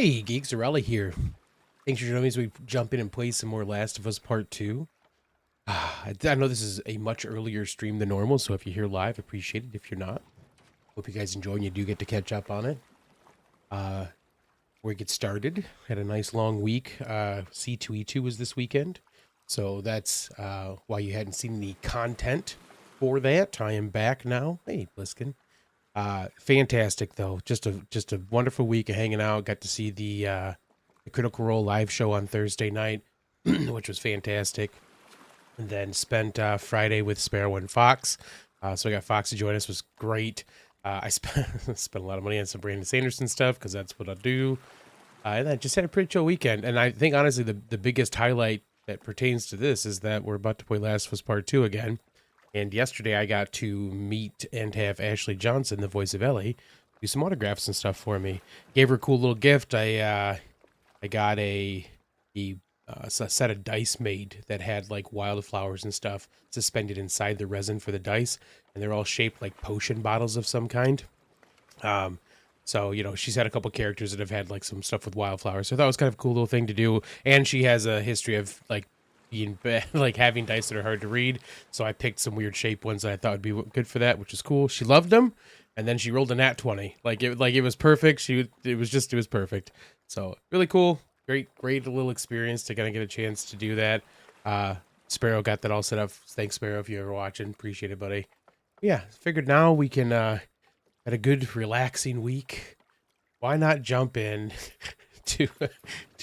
Hey, Geeks, Arahli here. Thanks for joining me as we jump in and play some more Last of Us Part 2. I know this is a much earlier stream than normal, so if you're here live, appreciate it. If you're not, hope you guys enjoy and you do get to catch up on it. Where we get started, had a nice long week. C2E2 was this weekend, so that's why you hadn't seen the content for that. I am back now. Hey, Bliskin. Fantastic though. Just a wonderful week of hanging out. Got to see the Critical Role live show on Thursday night, which was fantastic. And then spent Friday with Sparrow and Fox. So I got Fox to join us. Was great. I spent a lot of money on some Brandon Sanderson stuff because that's what I do. And I just had a pretty chill weekend. And I think honestly the biggest highlight that pertains to this is that we're about to play Last of Us Part 2 again. And yesterday I got to meet and have Ashley Johnson, the voice of Ellie, do some autographs and stuff for me. Gave her a cool little gift. I got a set of dice made that had like wildflowers and stuff suspended inside the resin for the dice, and they're all shaped like potion bottles of some kind. So you know, she's had a couple characters that have had like some stuff with wildflowers, so that was kind of a cool little thing to do. And she has a history of like being like having dice that are hard to read, so I picked some weird shape ones that I thought would be good for that, which is cool. She loved them, and then she rolled a nat 20. Like it was perfect. It was perfect. So really cool. Great little experience to kind of get a chance to do that. Sparrow got that all set up. Thanks, Sparrow, if you're ever watching. Appreciate it, buddy. Yeah, figured now we can had a good relaxing week. Why not jump in to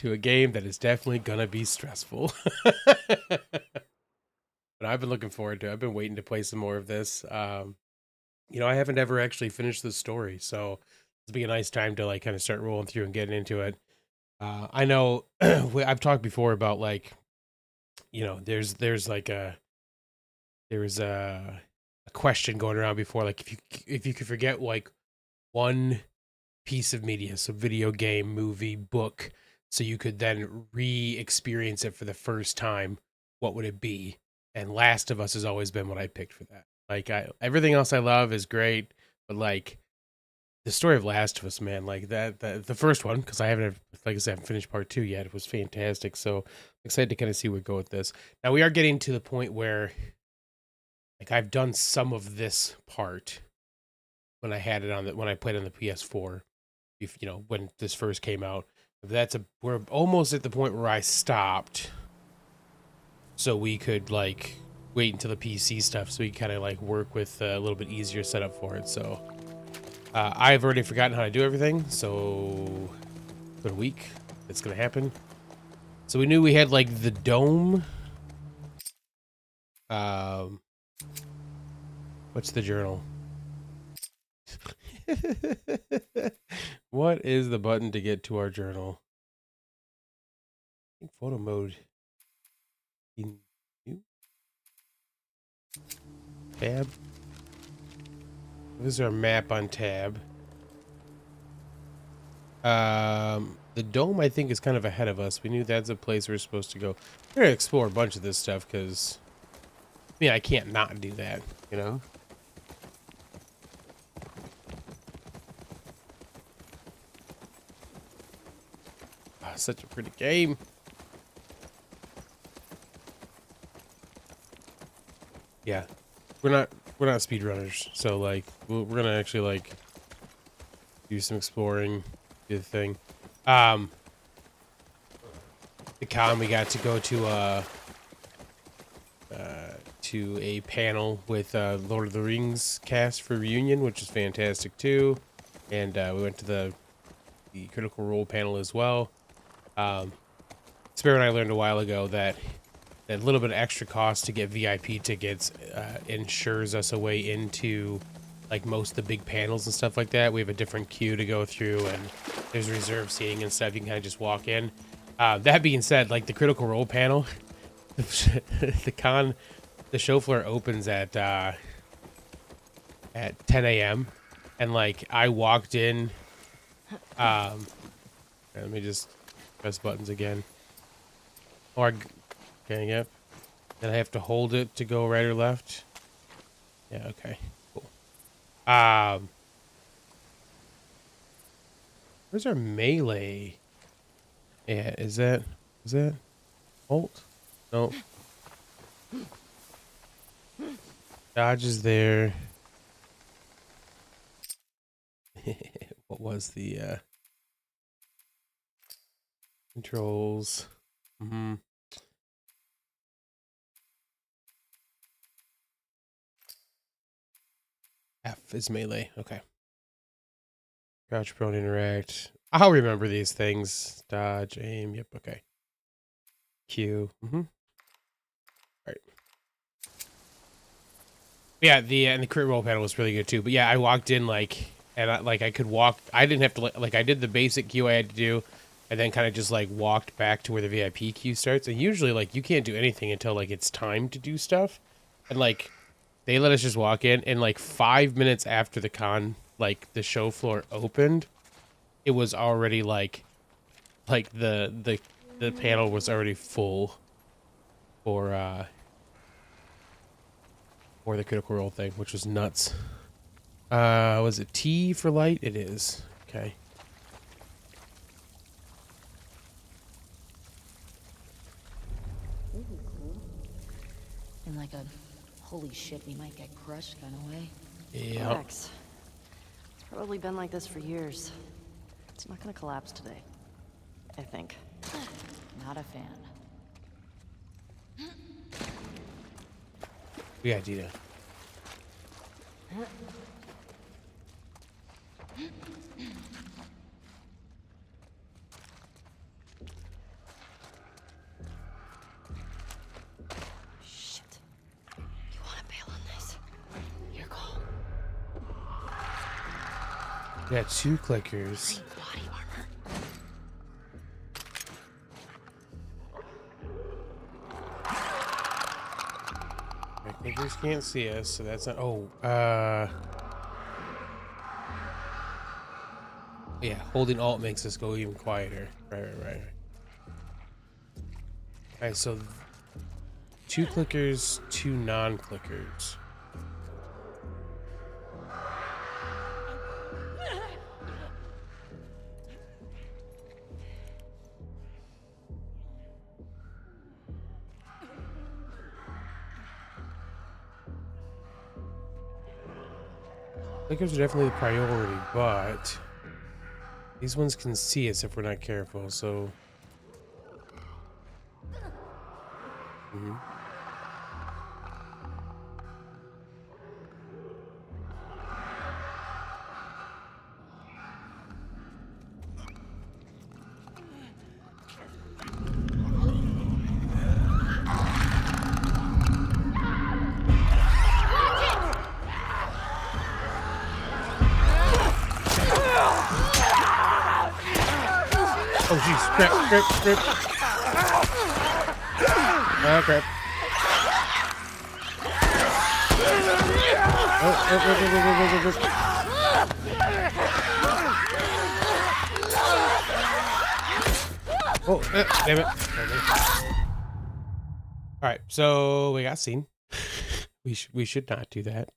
a game that is definitely gonna be stressful? But I've been looking forward to it. I've been waiting to play some more of this. You know, I haven't ever actually finished the story, so it'll be a nice time to like kind of start rolling through and getting into it. I know I've talked before about like, you know, there's a question going around before, like if you could forget like one piece of media, so video game, movie, book, so you could then re-experience it for the first time, what would it be? And Last of Us has always been what I picked for that. Like everything else I love is great, but like the story of Last of Us, man, like that the first one, because I haven't, like I said, I haven't finished part 2 yet. It was fantastic, so I'm excited to kind of see where we go with this. Now we are getting to the point where, like, I've done some of this part when I had it on when I played on the PS4, if you know when this first came out. We're almost at the point where I stopped, so we could like wait until the PC stuff, so we kind of like work with a little bit easier setup for it. So. I've already forgotten how to do everything, so for a week, it's gonna happen. So we knew we had like the dome. What's the journal? What is the button to get to our journal? I think photo mode. Tab. This is our map on tab. The dome, I think, is kind of ahead of us. We knew that's a place we're supposed to go. We're gonna explore a bunch of this stuff because, I mean, I can't not do that, you know? Oh, such a pretty game. Yeah, we're not speedrunners, so like we're gonna actually like do some exploring, do the thing. The con, we got to go to a panel with Lord of the Rings cast for reunion, which is fantastic too. And we went to the Critical Role panel as well. Sparrow and I learned a while ago that a little bit of extra cost to get VIP tickets ensures us a way into like most of the big panels and stuff like that. We have a different queue to go through, and there's reserved seating and stuff. You can kind of just walk in. That being said, like the Critical Role panel, the show floor opens at 10 a.m. and like I walked in. Let me just press buttons again. Or okay, yep. Then I have to hold it to go right or left. Yeah, okay, cool. Where's our melee Yeah, is that Alt? No. Dodge is there. What was the controls? Mm-hmm. F is melee. Okay. Crouch, prone, interact. I'll remember these things. Dodge, aim. Yep. Okay. Q. Mm-hmm. All right. Yeah, the crit roll panel was really good too. But yeah, I walked in and I could walk. I didn't have to I did the basic queue I had to do, and then kind of just like walked back to where the VIP queue starts. And usually like you can't do anything until like it's time to do stuff, and like they let us just walk in, and like 5 minutes after the the show floor opened, it was already like the panel was already full for for the critical role thing, which was nuts. Was it T for light? It is. Okay. In like a holy shit, we might get crushed kind of way. Yeah. Relax. It's probably been like this for years. It's not gonna collapse today. I think. Not a fan. We got Dita. Shit. You wanna bail on this? Your call. We got 2 clickers. Body armor. My clickers can't see us, so that's not. Oh, yeah. Holding Alt makes us go even quieter. Right. All right, so 2 clickers, 2 non-clickers. Clickers are definitely the priority, but these ones can see us if we're not careful, so. Mm-hmm. Oh, jeez. Crap. Oh, crap. Oh. Oh, damn it. All right, so we got seen. We should not do that.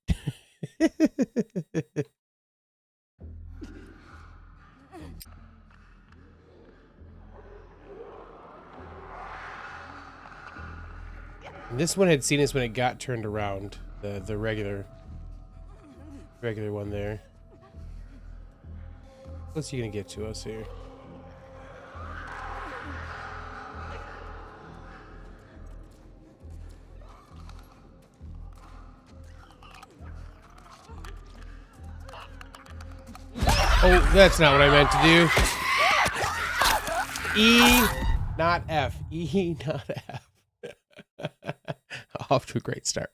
And this one had seen us when it got turned around. The regular one there. What's he gonna get to us here? Oh, that's not what I meant to do. E, not F. E, not F. Off to a great start.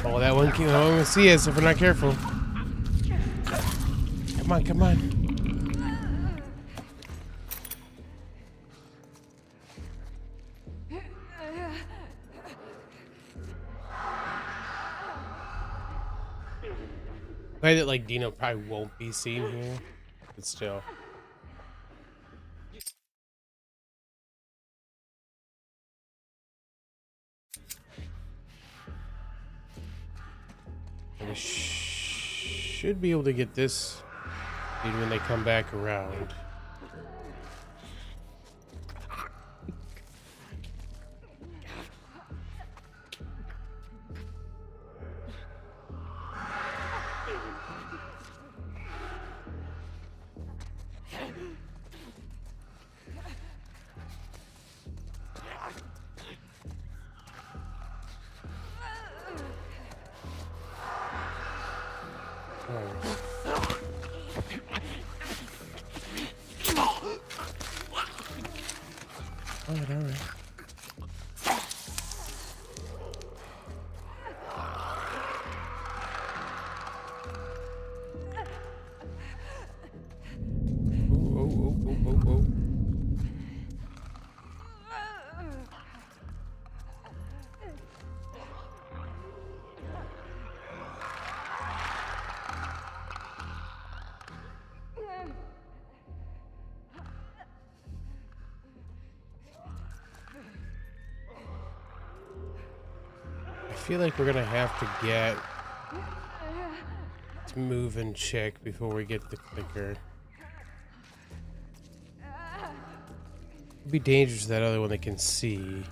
Oh, that one can see us if we're not careful. Come on. Glad that like Dino probably won't be seen here, but still. And we should be able to get this maybe when they come back around. Alright. Oh. I feel like we're gonna have to get to move and check before we get the clicker. It'd be dangerous that other one they can see.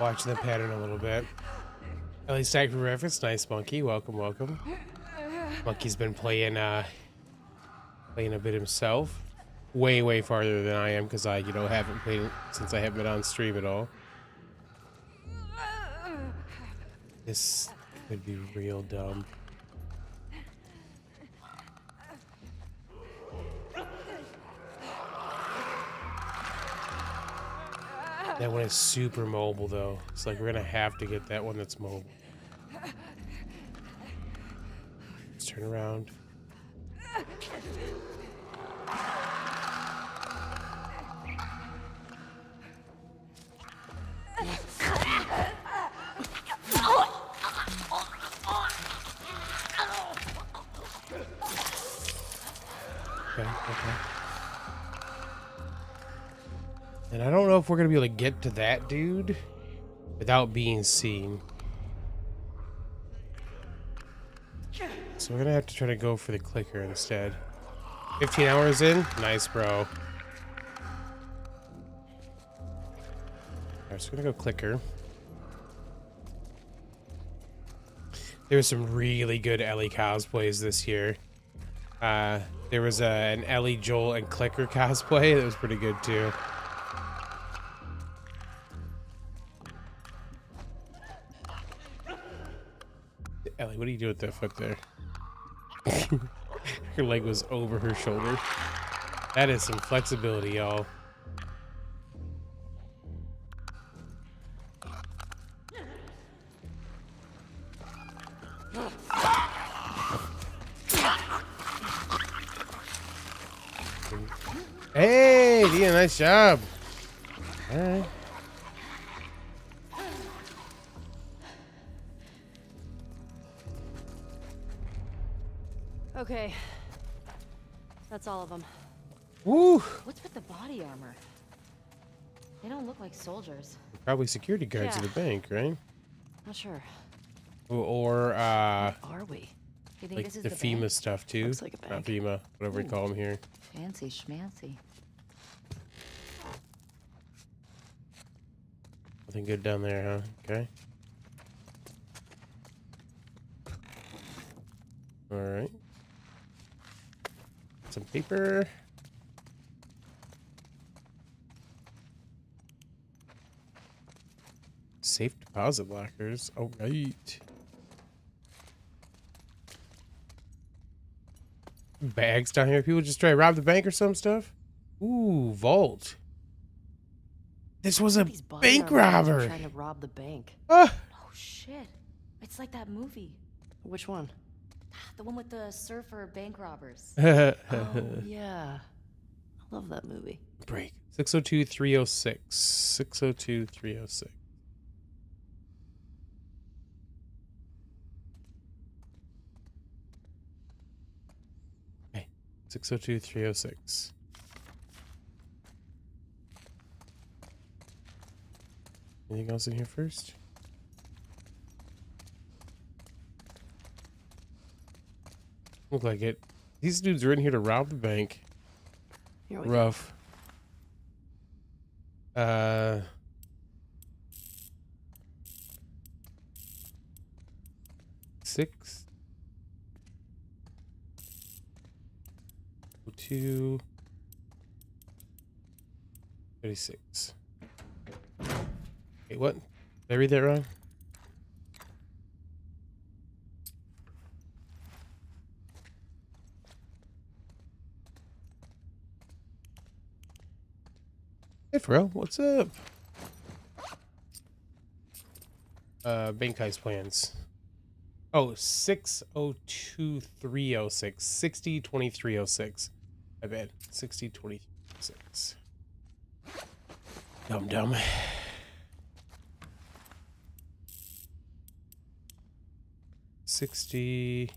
Watching the pattern a little bit. At least tag for reference. Nice, Monkey. Welcome. Monkey's been playing a bit himself. Way farther than I am because I, haven't played since I haven't been on stream at all. This could be real dumb. That one is super mobile, though. It's like we're gonna have to get that one that's mobile. Let's turn around. Okay. And I don't know if we're gonna be able to get to that dude without being seen. So we're gonna have to try to go for the clicker instead. 15 hours in? Nice, bro. Alright, so we're gonna go clicker. There's some really good Ellie cosplays this year. There was an Ellie, Joel, and Clicker cosplay that was pretty good too. Ellie, what do you do with that foot there? Her leg was over her shoulder. That is some flexibility, y'all. Hey, Dia, nice job. All right. Okay. That's all of them. Woo! What's with the body armor? They don't look like soldiers. Probably security guards at Yeah. the bank, right? Not sure. Or Are we? You think like this is the the FEMA bank? stuff too. Looks like a Not bank. FEMA, whatever we call them here. Fancy schmancy. Nothing good down there, huh? Okay. All right. Some paper. Safe deposit lockers. All right. Bags down here. People just try to rob the bank or some stuff. Ooh, vault. This was a These body bank armor guys are robber. trying to rob the bank. Ah, Oh shit. It's like that movie. Which one? The one with the surfer bank robbers. Oh, yeah. I love that movie. Break. 602-306. 602-306. Okay. 602-306. Anything else in here first? Look like it. These dudes are in here to rob the bank. Here we go. Rough. Six. 2. 36. Wait, what? Did I read that wrong? Hey, Pharrell, what's up? Bank heist plans. Oh, 602-306. 60-2306. I bet. 60-2306. Dumb. 60.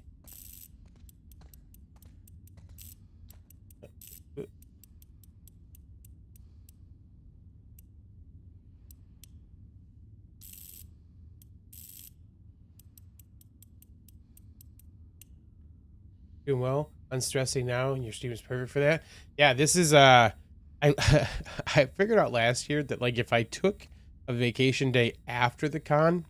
Doing well. Unstressing now, and your stream is perfect for that. Yeah, this is I I figured out last year that like if I took a vacation day after the con,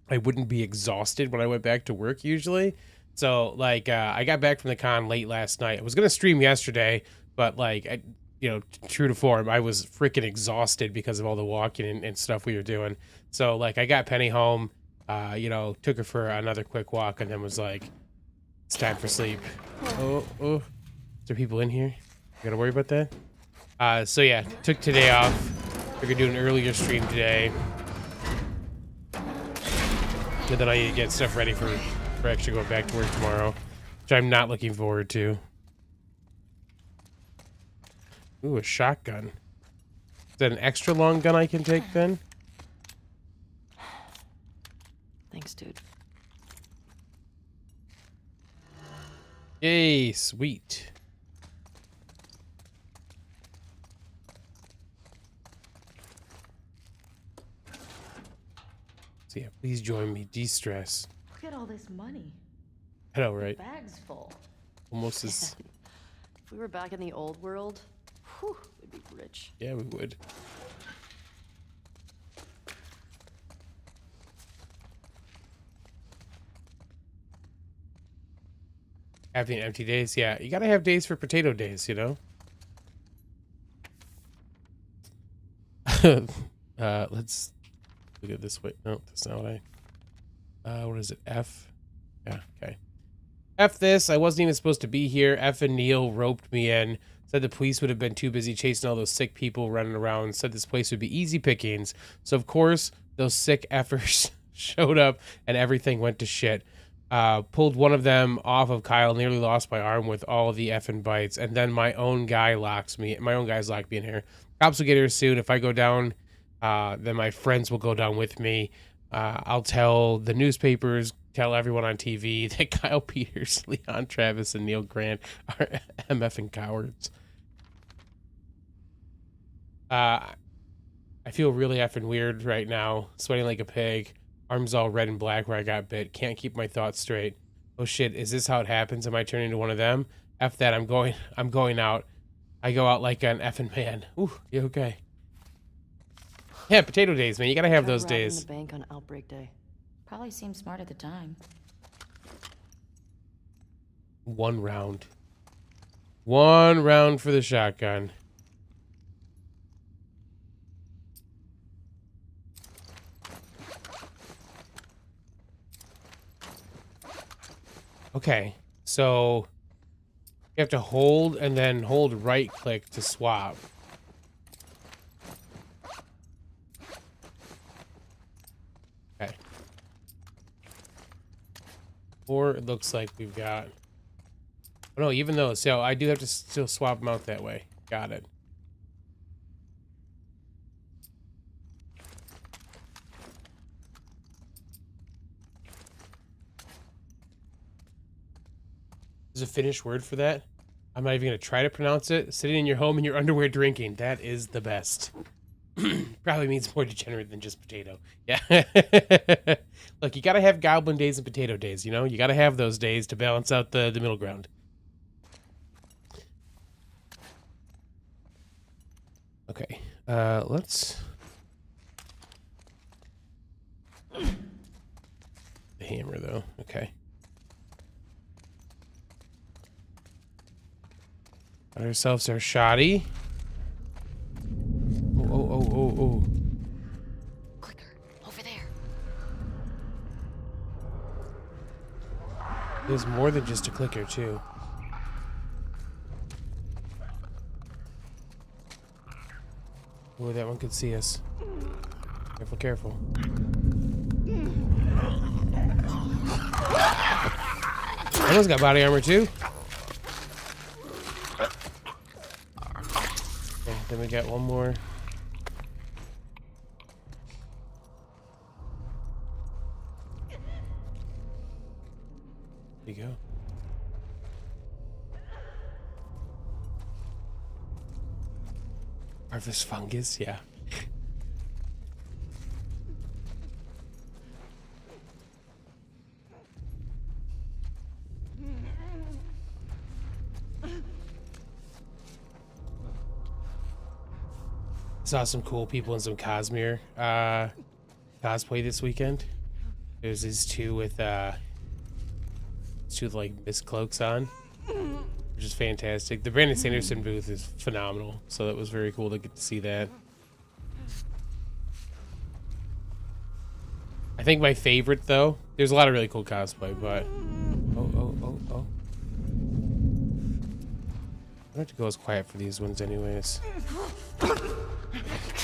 I wouldn't be exhausted when I went back to work usually. So like I got back from the con late last night. I was gonna stream yesterday, but like true to form, I was freaking exhausted because of all the walking and stuff we were doing. So like I got Penny home, took her for another quick walk, and then was like, it's time for sleep. Oh, is there people in here? You gotta worry about that. So yeah, took today off. We're gonna do an earlier stream today. And then I need to get stuff ready for actually going back to work tomorrow, which I'm not looking forward to. Ooh, a shotgun. Is that an extra long gun I can take then? Thanks, dude. Yay, sweet. So yeah, please join me. De-stress. Look at all this money. I know, right? Bag's full. Almost as... If we were back in the old world, whew, we'd be rich. Yeah, we would. Having empty days, yeah. You gotta have days for potato days, you know? Let's look at this way. No, that's not what what is it? F? Yeah, okay. F this. I wasn't even supposed to be here. F and Neil roped me in. Said the police would have been too busy chasing all those sick people running around. Said this place would be easy pickings. So, of course, those sick effers showed up and everything went to shit. Pulled one of them off of Kyle, nearly lost my arm with all the effing bites, and then my own guys locked me in here. Cops will get here soon. If I go down, then my friends will go down with me. I'll tell the newspapers, tell everyone on TV that Kyle Peters, Leon Travis, and Neil Grant are MFing cowards. I feel really effing weird right now, sweating like a pig. Arms all red and black where I got bit. Can't keep my thoughts straight. Oh shit, is this how it happens? Am I turning into one of them? F that, I'm going out. I go out like an effing man. Ooh, you okay? Yeah, potato days, man. You gotta have those Robbing days. the bank on outbreak day. Probably seemed smart at the time. One round. One round for the shotgun. Okay, so you have to hold and then hold right click to swap. Okay. Or it looks like we've got... Oh, no, even those. So I do have to still swap them out that way. Got it. There's a Finnish word for that. I'm not even going to try to pronounce it. Sitting in your home in your underwear drinking. That is the best. Probably means more degenerate than just potato. Yeah. Look, you got to have goblin days and potato days, you know? You got to have those days to balance out the middle ground. Okay. Let's... The hammer, though. Okay. Got ourselves our shoddy. Oh. Clicker, over there. There's more than just a clicker, too. Oh, that one could see us. Careful, careful. That one's got body armor, too. Okay, then we got one more. There you go. Harvest fungus, yeah. Saw some cool people in some Cosmere cosplay this weekend. There's these two with like mist cloaks on, which is fantastic. The Brandon Sanderson booth is phenomenal, so that was very cool to get to see that. I think my favorite, though, there's a lot of really cool cosplay, but oh. I have to go as quiet for these ones, anyways.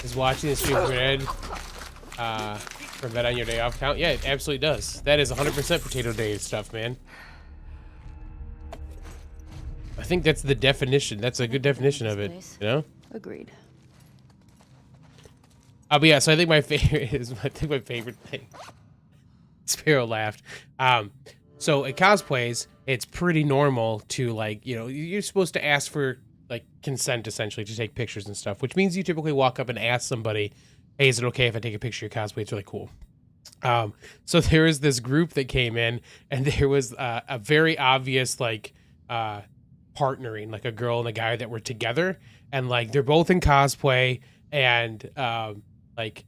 Is watching the stream for Ed for Bet on your day off count? Yeah, it absolutely does. That is 100% potato day stuff, man. I think that's the definition. That's a good definition of it, you know? Agreed. But yeah, so I think my favorite is my favorite thing. Sparrow laughed. So at cosplays, it's pretty normal to, like, you know, you're supposed to ask for like consent essentially to take pictures and stuff, which means you typically walk up and ask somebody, hey, is it okay if I take a picture of your cosplay? It's really cool. So there was this group that came in, and there was a very obvious like partnering, like a girl and a guy that were together, and like they're both in cosplay, and like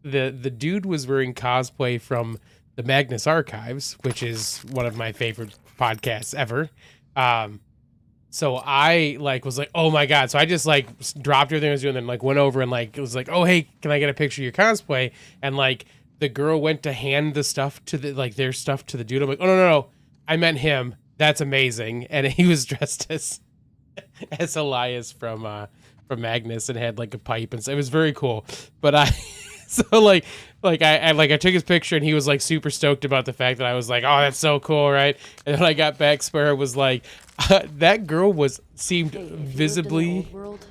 the dude was wearing cosplay from the Magnus Archives, which is one of my favorite podcasts ever. So I like was like, oh my god! So I just like dropped everything I was doing, and like went over and like it was like, oh hey, can I get a picture of your cosplay? And like the girl went to hand the stuff to the like their stuff to the dude. I'm like, oh no, I meant him. That's amazing. And he was dressed as Elias from Magnus and had like a pipe, and so it was very cool. But I so I took his picture, and he was like super stoked about the fact that I was like, oh, that's so cool, right? And then when I got back, Sparrow was like, that girl seemed Hey, if you visibly lived in the old world,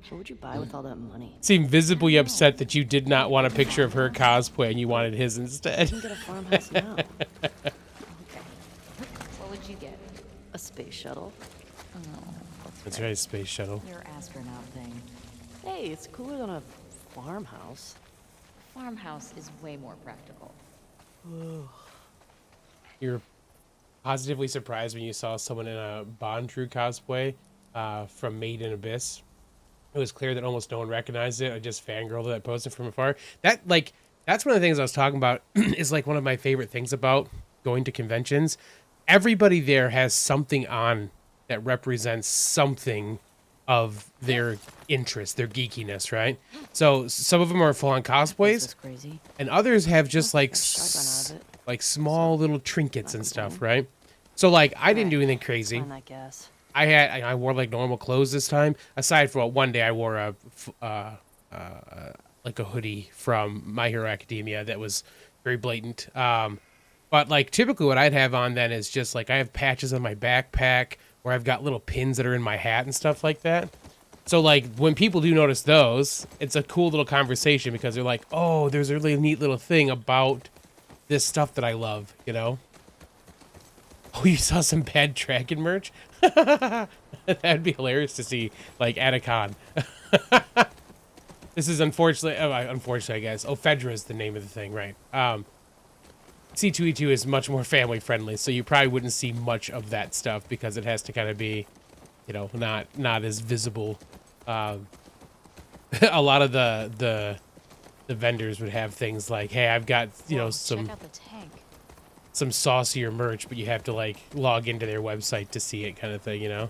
what would you buy with all that money? seemed visibly upset that you did not want a picture of her cosplay and you wanted his instead. You can get a farmhouse now. Okay. What would you get? A space shuttle. Oh, That's right, space shuttle. your astronaut thing. Hey, it's cooler than a farmhouse. Farmhouse is way more practical. You're positively surprised when you saw someone in a Bondrew cosplay from Made in Abyss. It was clear that almost no one recognized it. I just fangirled that poster from afar. That's one of the things I was talking about is like one of my favorite things about going to conventions. Everybody there has something on that represents something of their interest, their geekiness, right? So some of them are full-on This cosplays, is crazy. and others have just like Shotgun out of it. like small little trinkets and stuff, right? So like I didn't do anything crazy. Find that gas. I wore like normal clothes this time. Aside from one day, I wore like a hoodie from My Hero Academia that was very blatant. But But like typically what I'd have on then is just like I have patches on my backpack or I've got little pins that are in my hat and stuff like that. So like when people do notice those, it's a cool little conversation because they're like, oh, there's a really neat little thing about this stuff that I love, you know? Oh, you saw some bad Dragon merch? That'd be hilarious to see, like, at a con. This is unfortunately, unfortunately, I guess. Oh, Fedra is the name of the thing, right? C2E2 is much more family friendly, so you probably wouldn't see much of that stuff because it has to kind of be, you know, not as visible. A lot of the vendors would have things like, hey, I've got, you know, Check out the tank. some saucier merch, but you have to like log into their website to see it, kind of thing, you know?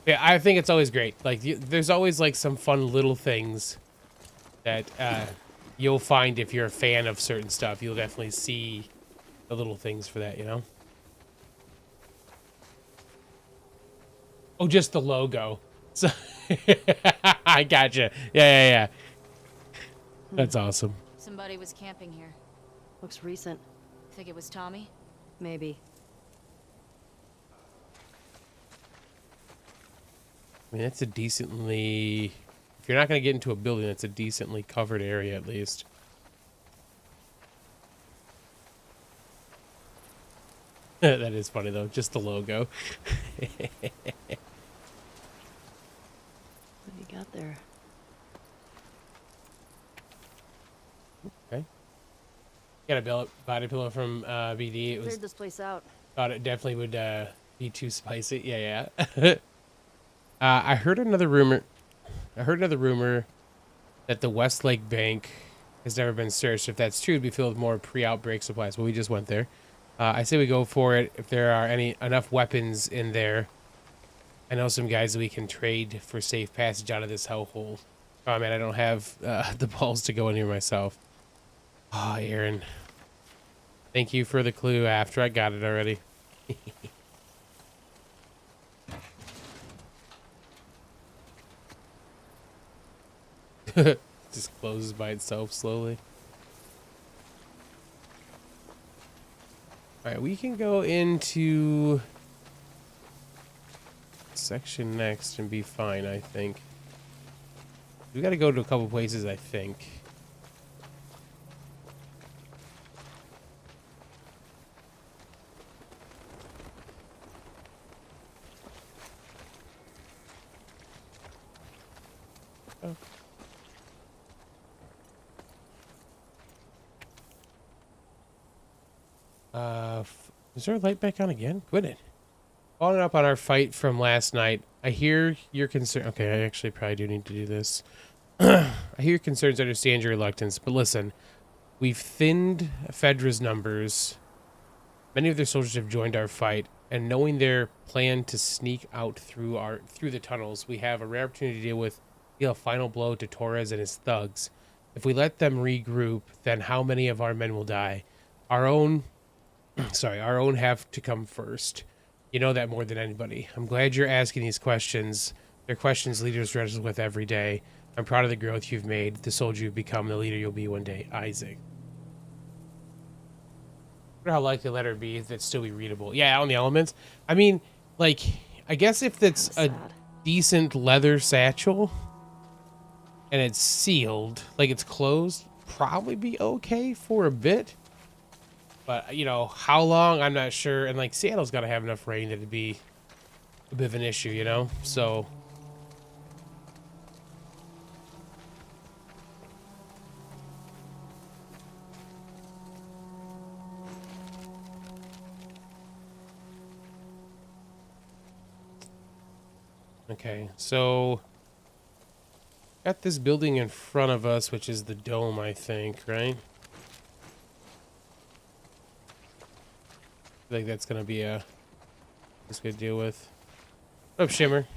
Yeah, I think it's always great. Like, there's always like some fun little things that you'll find if you're a fan of certain stuff. You'll definitely see the little things for that, you know? Oh, just the logo. So I gotcha. Yeah. That's awesome. Somebody was camping here. Looks recent. Think it was Tommy? Maybe. I mean, that's a decently... If you're not going to get into a building, that's a decently covered area, at least. That is funny, though. Just the logo. What have you got there? Okay. Got a body pillow from BD. It was Cleared this place out. thought it definitely would be too spicy. Yeah. I heard another rumor. That the Westlake Bank has never been searched. If that's true, it'd be filled with more pre-outbreak supplies. But we just went there. I say we go for it. If there are enough weapons in there, I know some guys that we can trade for safe passage out of this hellhole. Oh man, I don't have the balls to go in here myself. Oh, Aaron. Thank you for the clue after I got it already. Just closes by itself slowly. All right, we can go into section next and be fine, I think. We got to go to a couple places, I think. Oh. Is there a light back on again? Quit it. Following up on our fight from last night, I hear your concern. Okay, I actually probably do need to do this. I hear your concerns, understand your reluctance, but listen, we've thinned Fedra's numbers. Many of their soldiers have joined our fight, and knowing their plan to sneak out through the tunnels, we have a rare opportunity to deal a final blow to Torres and his thugs. If we let them regroup, then how many of our men will die? Our own have to come first. You know that more than anybody. I'm glad you're asking these questions. They're questions leaders wrestle with every day. I'm proud of the growth you've made, the soldier you've become, the leader you'll be one day. Isaac. I wonder how likely the letter B that still be readable. Yeah, on the elements. I mean, like, I guess if it's a decent leather satchel and it's sealed, like it's closed, probably be okay for a bit. But, you know, how long, I'm not sure. And, like, Seattle's got to have enough rain that it'd be a bit of an issue, you know? So... Okay, so... Got this building in front of us, which is the dome, I think, right? I think that's gonna be a good deal with. What up, Shimmer?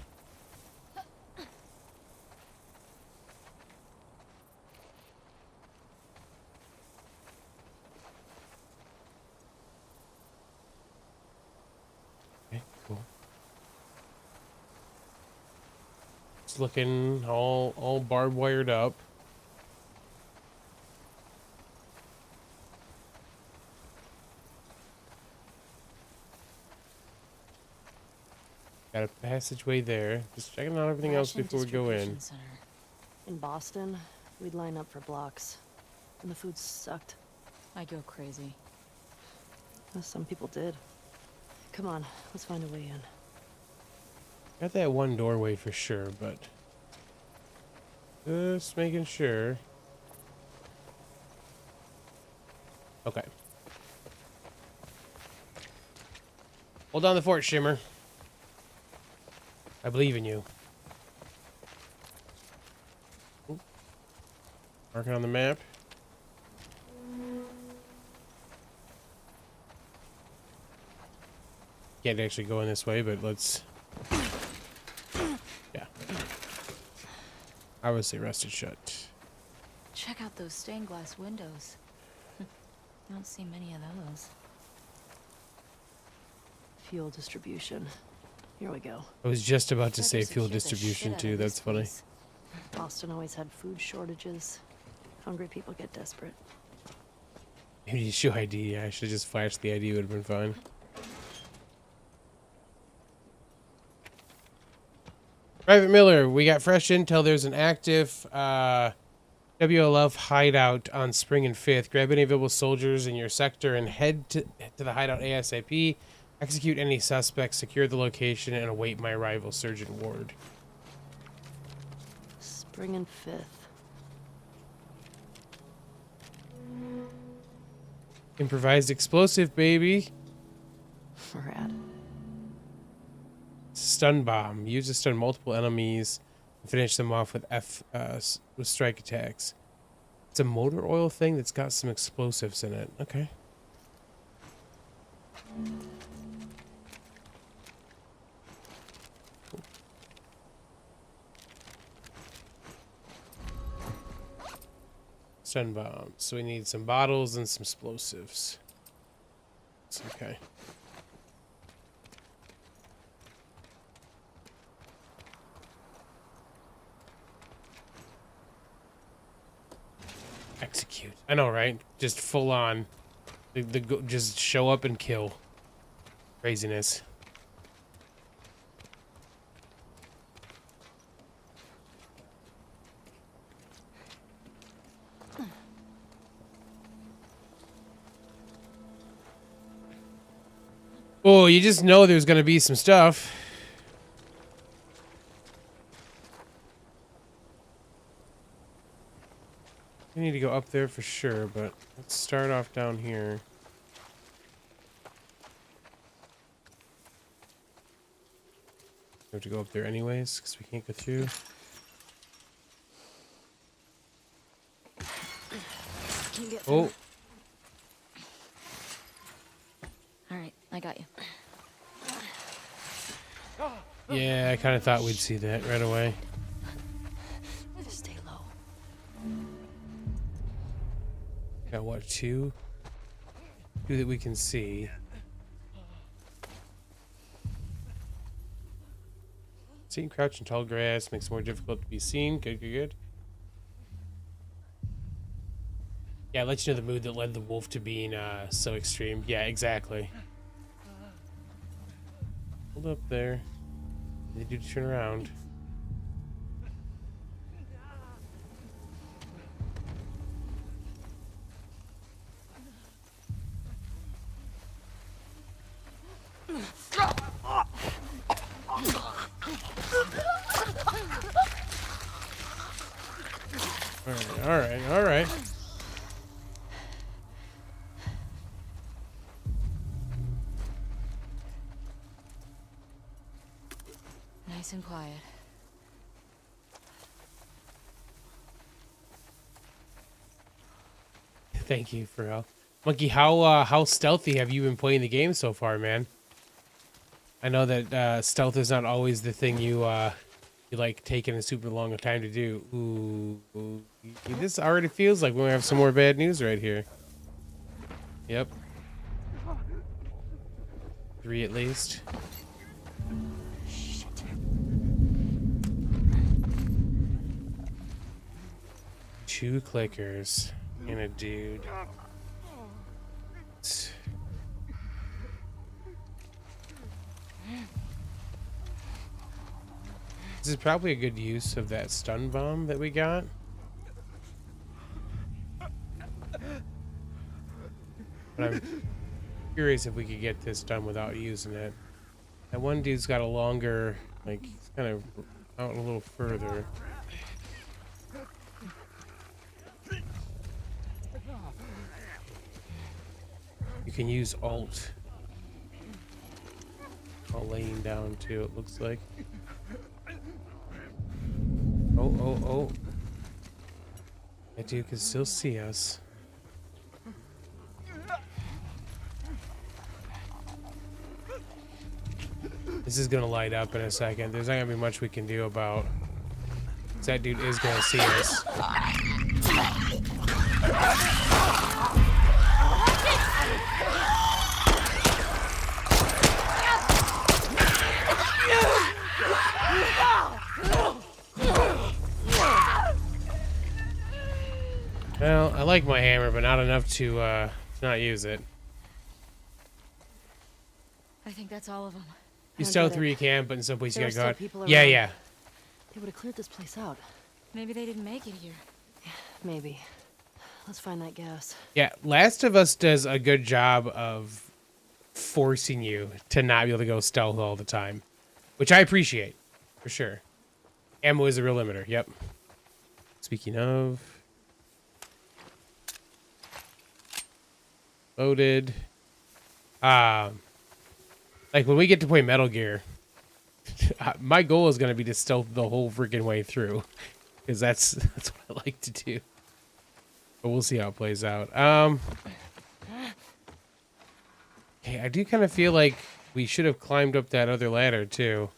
Okay, cool. It's looking all barbed wired up. Got a passageway there. Just checking out everything else Ration before we go in. distribution center. In Boston, we'd line up for blocks, and the food sucked. I go crazy. Some people did. Come on, let's find a way in. Got that one doorway for sure, but just making sure. Okay. Hold on the fort, Shimmer. I believe in you. Ooh. Marking on the map. Can't actually go in this way, but let's... Yeah. I would say rusted shut. Check out those stained glass windows. You don't see many of those. Fuel distribution. Here we go. I was just about to say Better fuel secure the shit distribution out too. of That's this funny. place. Boston always had food shortages. Hungry people get desperate. Maybe you show ID. Yeah, I should have just flashed the ID. Would have been fine. Private Miller, we got fresh intel. There's an active WLF hideout on Spring and 5th. Grab any available soldiers in your sector and head to the hideout ASAP. Execute any suspects, secure the location, and await my arrival, Sergeant Ward. Spring and 5th. Improvised explosive, baby. Rad. Stun bomb. Use to stun multiple enemies and finish them off with with strike attacks. It's a motor oil thing that's got some explosives in it. Okay. Stun bomb. So we need some bottles and some explosives. It's okay. Execute. I know, right? Just full on. Just show up and kill. Craziness. Oh, you just know there's gonna be some stuff. We need to go up there for sure, but let's start off down here. We have to go up there anyways, because we can't go through. Can you get Oh, All right, I got you. yeah, I kind of thought we'd see that right away. Just stay low. Got what, two? Two that we can see. Seeing crouch in tall grass makes it more difficult to be seen. Good, good, good. Yeah, I'll let you know the mood that led the wolf to being so extreme. Yeah, exactly. Hold up there. They do turn around. All right, all right. Nice and quiet. Thank you for help. Monkey, how stealthy have you been playing the game so far, man? I know that stealth is not always the thing you like taking a super long time to do. Ooh, this already feels like we have some more bad news right here. Yep. 3 at least. Shit. 2 clickers and a dude. This is probably a good use of that stun bomb that we got. But I'm curious if we could get this done without using it. That one dude's got a longer, like, he's kind of out a little further. You can use alt while laying down too, it looks like. Oh. That dude can still see us. This is gonna light up in a second. There's not gonna be much we can do about. That dude is gonna see us. Well, I like my hammer, but not enough to not use it. I think that's all of them. You stealth where you can, but in some places you gotta go out. Yeah. Yeah. They would have cleared this place out. Maybe they didn't make it here. Maybe. Let's find that gas. Yeah, Last of Us does a good job of forcing you to not be able to go stealth all the time, which I appreciate, for sure. Ammo is a real limiter, yep. Speaking of... Loaded. Like, when we get to play Metal Gear, my goal is going to be to stealth the whole freaking way through, because that's what I like to do. But we'll see how it plays out. Hey, I do kind of feel like we should have climbed up that other ladder, too.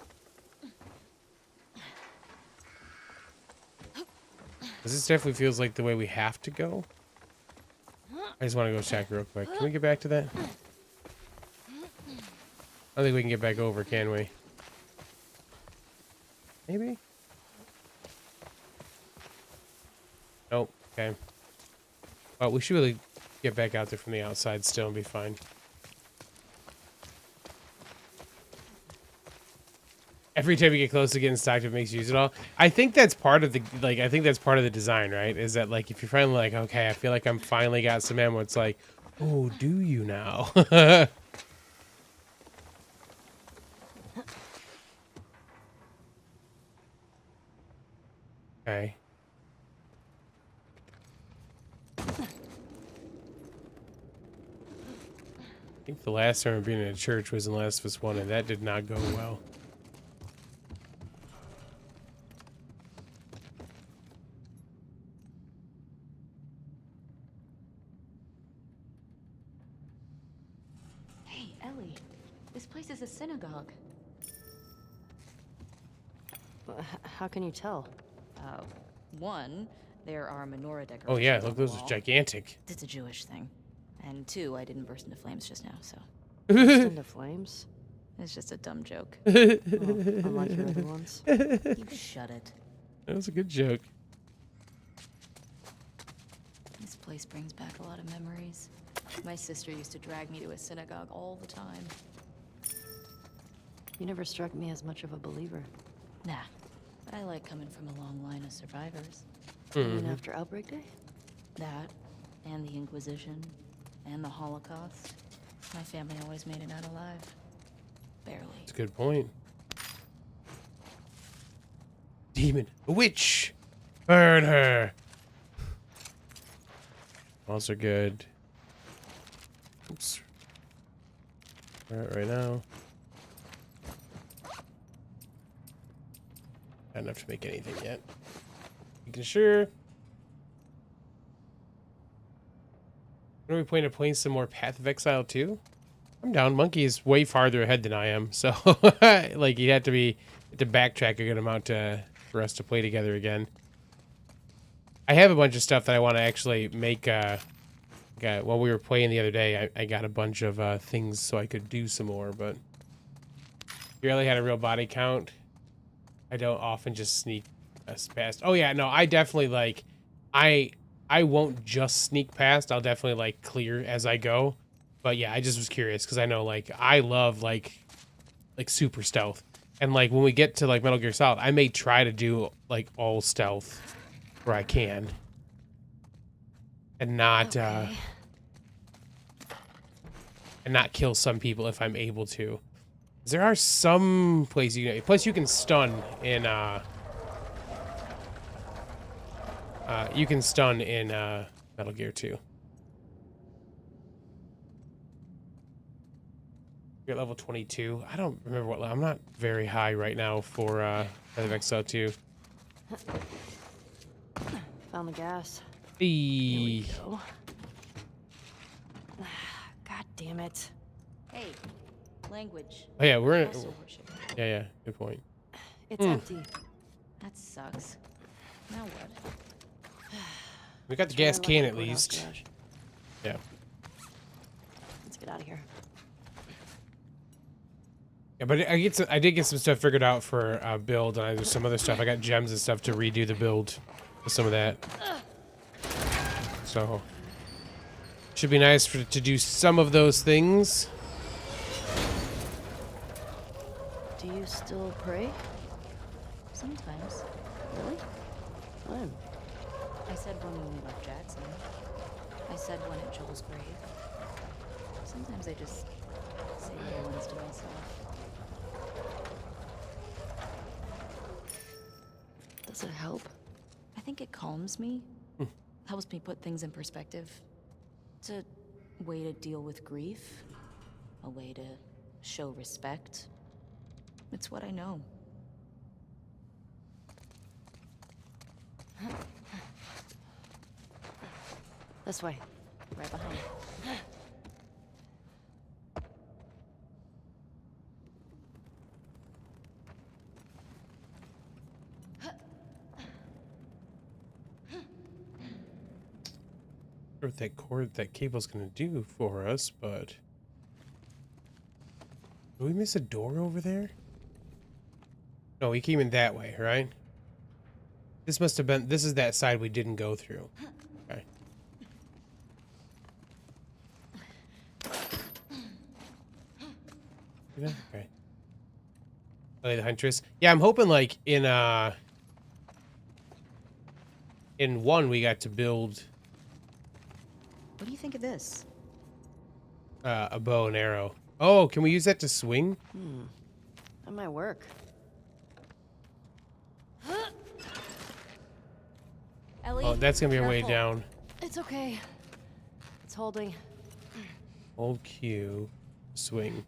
This definitely feels like the way we have to go. I just want to go check real quick. Can we get back to that? I don't think we can get back over, can we? Maybe? Nope. Okay. Well, we should really get back out there from the outside still and be fine. Every time you get close to getting stocked, it makes you use it all. I think that's part of the I think that's part of the design, right? Is that like if you're finally like, okay, I feel like I'm finally got some ammo, it's like, oh, do you now? Okay. I think the last time being in a church was in Last of Us 1, and that did not go well. Hey, Ellie. This place is a synagogue. How can you tell? One, there are menorah decorations. Oh yeah, on look, the those are wall. gigantic. It's a Jewish thing. And two, I didn't burst into flames just now, so Burst into flames? it's just a dumb joke. Oh, unlike your other ones. You shut it. That was a good joke. This place brings back a lot of memories. My sister used to drag me to a synagogue all the time. You never struck me as much of a believer. Nah, but I like coming from a long line of survivors. Even after Outbreak Day? That, and the Inquisition, and the Holocaust. My family always made it out alive. Barely. That's a good point. Demon. A witch. Burn her. Also good. Oops. Alright, right now. Not enough to make anything yet. Making sure. When are we planning to play some more Path of Exile 2? I'm down. Monkey is way farther ahead than I am, so like you have to backtrack a good amount for us to play together again. I have a bunch of stuff that I want to actually make. While we were playing the other day, I got a bunch of things so I could do some more, but we really had a real body count. I don't often just sneak past. Oh yeah, no, I definitely like. I won't just sneak past. I'll definitely like clear as I go. But yeah, I just was curious because I know like I love like super stealth. And like when we get to like Metal Gear Solid, I may try to do like all stealth where I can, and not Okay. and not kill some people if I'm able to. There are some places you can stun in Metal Gear 2. You're at level 22. I don't remember what level. I'm not very high right now for Path of Exile 2. Found the gas. Here we Hey. go. God damn it. Hey, language. Oh yeah, we're in. Also worship. Yeah, good point. It's empty. That sucks. Now what? We got the Try gas and can lock at the courthouse least. garage. Yeah. Let's get out of here. Yeah, but I did get some stuff figured out for build, and there's some other stuff. I got gems and stuff to redo the build with some of that. So should be nice to do some of those things. Do you still pray? Sometimes. Really? When? I said when we left Jackson. I said one at Joel's grave. Sometimes I just say little ones to myself. Does it help? I think it calms me. Helps me put things in perspective. It's a way to deal with grief. A way to show respect. It's what I know. This way. Right behind. What that cable's gonna do for us, but did we miss a door over there? No, we came in that way, right? This must have been. This is that side we didn't go through. Okay. Yeah, okay. Oh, the Huntress. Yeah, I'm hoping like in 1 we got to build What do you think of this? a bow and arrow. Oh, can we use that to swing? That might work. Ellie? Oh, that's gonna be our way Careful. down. It's okay. It's holding. Hold Q, swing.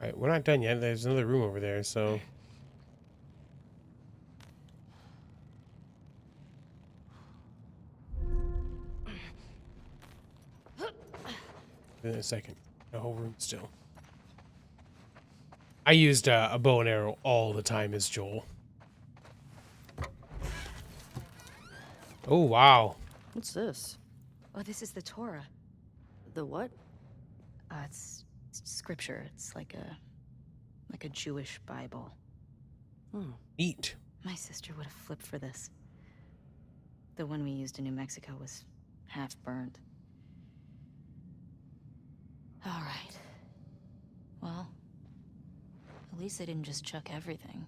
All right, we're not done yet. There's another room over there, so. In a second. The whole room still. I used a bow and arrow all the time as Joel. Oh, wow. What's this? Oh, this is the Torah. The what? It's scripture. It's like a Jewish Bible. Neat. My sister would have flipped for this. The one we used in New Mexico was half burned. All right. Well, at least they didn't just chuck everything.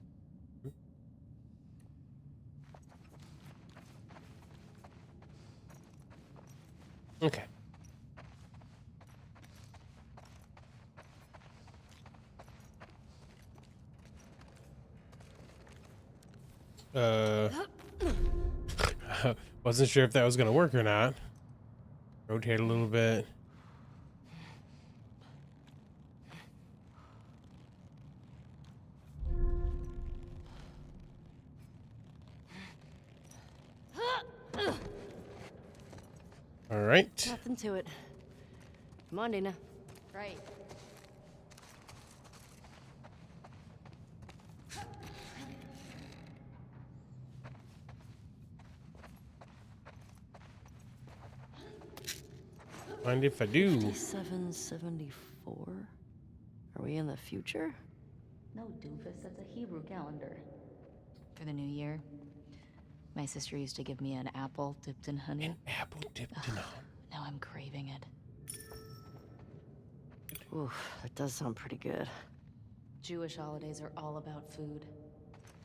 Okay. Wasn't sure if that was gonna work or not. Rotate a little bit. All right. Nothing to it. Come on, Dana. Right. Mind if I do? 5774. Are we in the future? No, doofus, that's a Hebrew calendar. For the new year, my sister used to give me an apple dipped in honey. An apple dipped in honey. Now I'm craving it. Oof, that does sound pretty good. Jewish holidays are all about food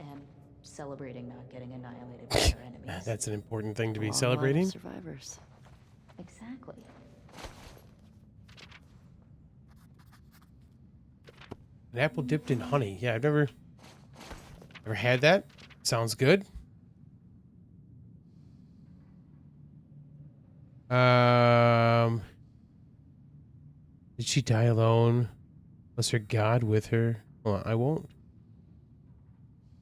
and celebrating not getting annihilated by our enemies. That's an important thing to A be long line of celebrating. survivors. Exactly. An apple dipped in honey. Yeah, I've never had that. Sounds good. Did she die alone? Was her God with her? Well, I won't.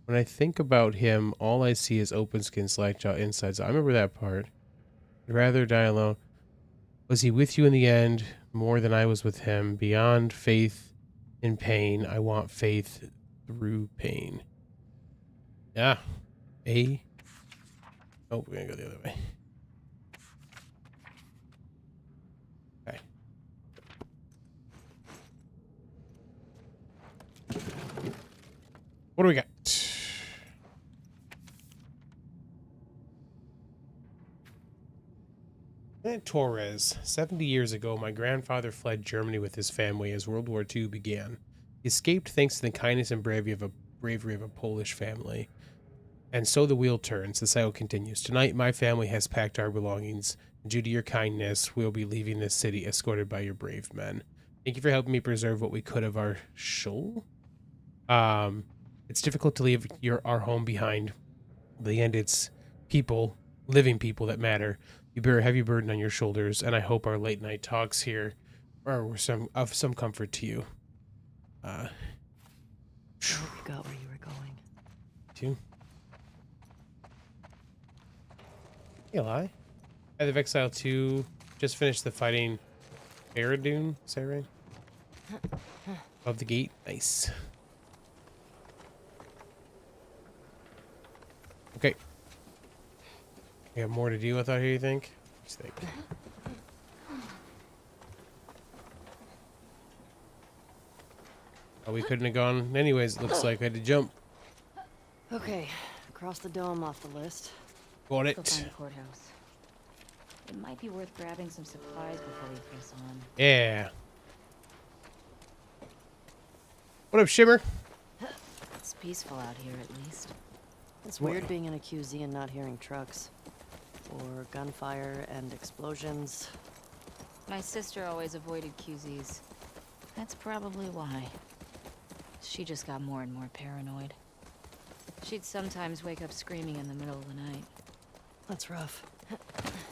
When I think about him, all I see is open skin, slack jaw, insides. I remember that part. I'd rather die alone. Was he with you in the end more than I was with him? Beyond faith in pain, I want faith through pain. Yeah. A. Oh, we're gonna go the other way. Okay. What do we got? Torres. 70 years ago, my grandfather fled Germany with his family as World War II began. He escaped thanks to the kindness and bravery of a Polish family. And so the wheel turns. The cycle continues. Tonight, my family has packed our belongings. Due to your kindness, we'll be leaving this city escorted by your brave men. Thank you for helping me preserve what we could of our shoal. It's difficult to leave our home behind. In the end, it's people, living people that matter. You bear a heavy burden on your shoulders, and I hope our late night talks here are of some comfort to you. I hope you got where you were going. Two. Eli. Path of Exile 2 just finished the fighting Faradun. Is that right? Above the gate. Nice. Okay. We have more to deal with out here, you think? What do you think? Oh, we couldn't have gone anyways. It looks like I had to jump. Okay, cross the dome off the list. Got Let's go it. find the courthouse. It might be worth grabbing some supplies before we press on. Yeah. What up, Shimmer? It's peaceful out here, at least. It's weird being in a QZ and not hearing trucks. Or gunfire and explosions. My sister always avoided QZs. That's probably why. She just got more and more paranoid. She'd sometimes wake up screaming in the middle of the night. That's rough.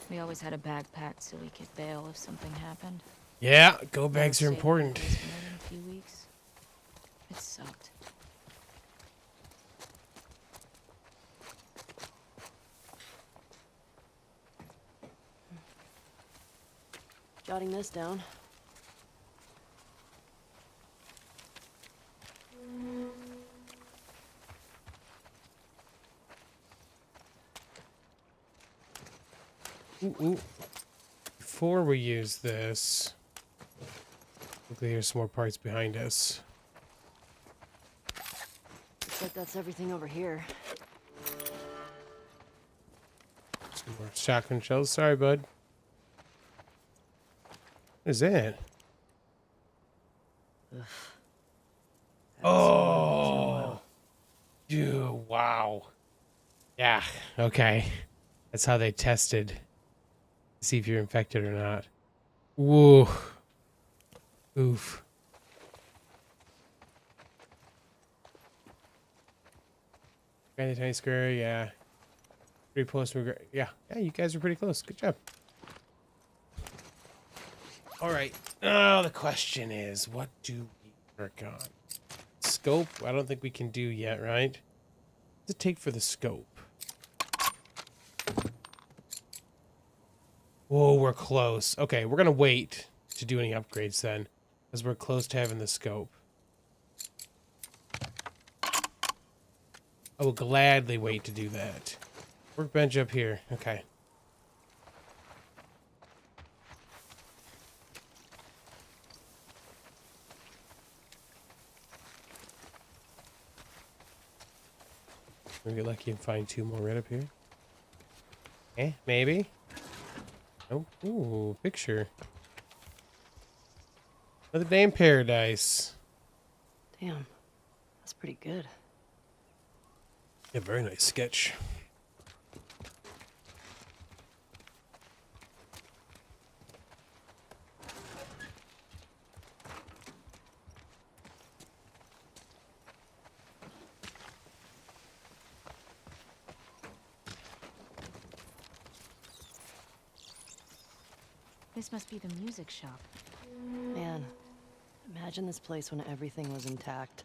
We always had a bag packed so we could bail if something happened. Yeah, go bags are Stayed in important. place for more than a few weeks. It sucked. Jotting this down. Ooh. Before we use this, hopefully there's some more parts behind us. Looks like that's everything over here. Some more shotgun shells. Sorry, bud. What is that? Oh, dude! Wow. Yeah. Okay. That's how they tested to see if you're infected or not. Whoa. Oof. Tiny tiny square. Yeah. Pretty close. Yeah. Yeah. You guys are pretty close. Good job. All right. Now the question is, what do we work on? Scope? I don't think we can do yet, right? What's it take for the scope? Whoa, we're close. Okay, we're gonna wait to do any upgrades then, because we're close to having the scope. I will gladly wait to do that. Workbench up here. Okay. We'll get lucky and find two more right up here. Eh, maybe. Oh, ooh, picture. Another day in paradise. Damn, That's pretty good. Yeah, very nice sketch. This must be the music shop. Man, imagine this place when everything was intact.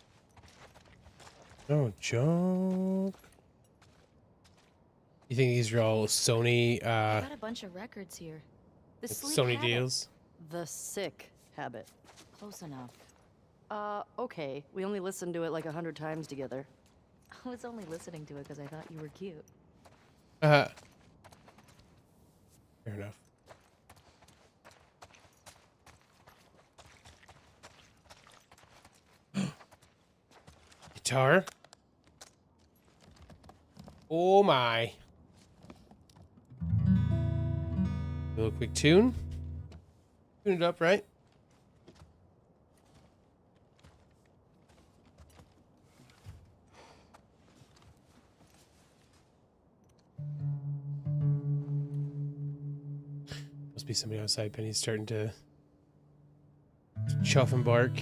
No junk. You think these are all Sony I got a bunch of records here. The sleek Sony habit. deals? The sick habit. Close enough. Okay. We only listened to it like 100 times together. I was only listening to it because I thought you were cute. Fair enough. Guitar. Oh my. A little quick tune. Tune it up, right? Must be somebody outside. Penny's starting to chuff and bark.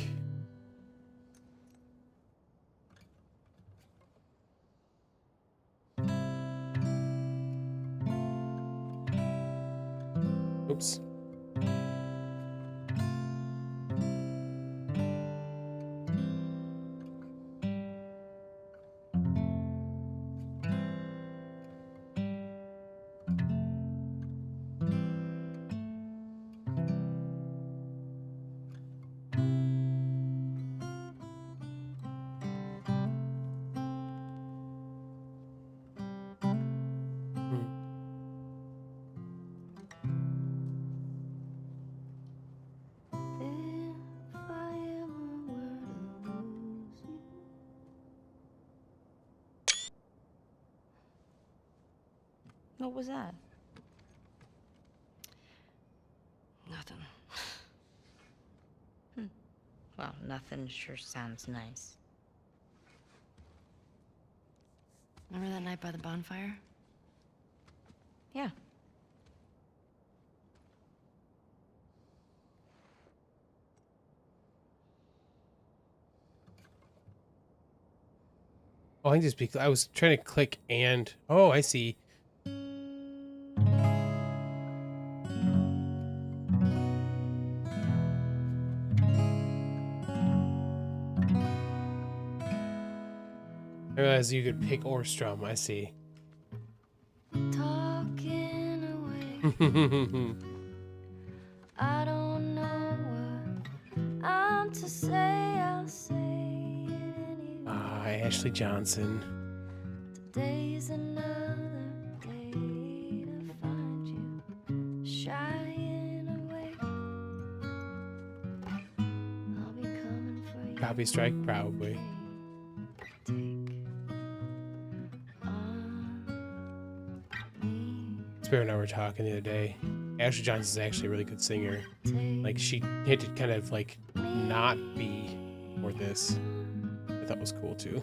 Oops. What was that? Nothing. Well, nothing sure sounds nice. Remember that night by the bonfire? Yeah. Oh, I can just be. I was trying to click and. Oh, I see. I realized you could pick or strum. I see. Talking away. I don't know what I'm to say. I'll say it anyway. Ashley Johnson. Today's another day to find you shying away. I'll be coming for you. Copy strike, probably. Take on me. Spare and I were talking the other day. Ashley Johnson's actually a really good singer. Like, she had to kind of like not be for this. I thought was cool too.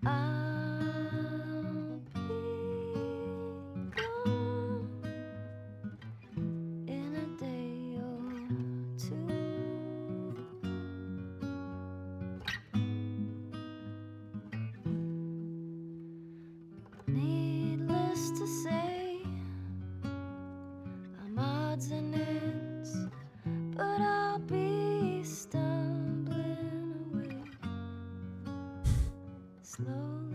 I'll be gone in a day or two. Needless to say, I'm odds and ends, but I'll be stumbling away slowly.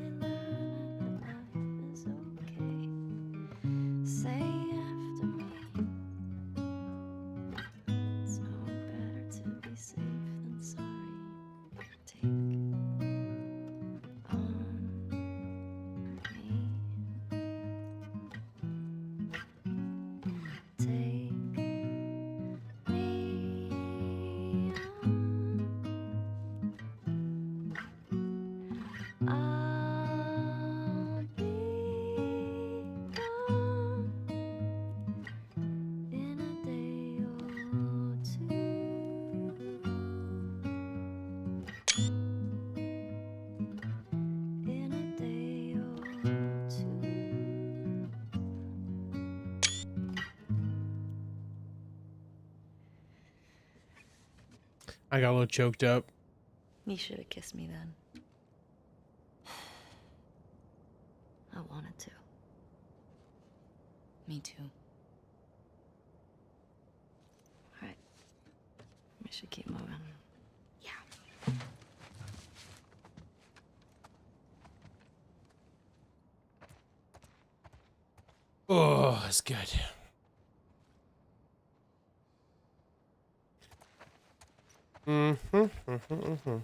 I got a little choked up. You should have kissed me then. I wanted to. Me too. Alright. We should keep moving. Yeah. Oh, that's good. Mm-hmm.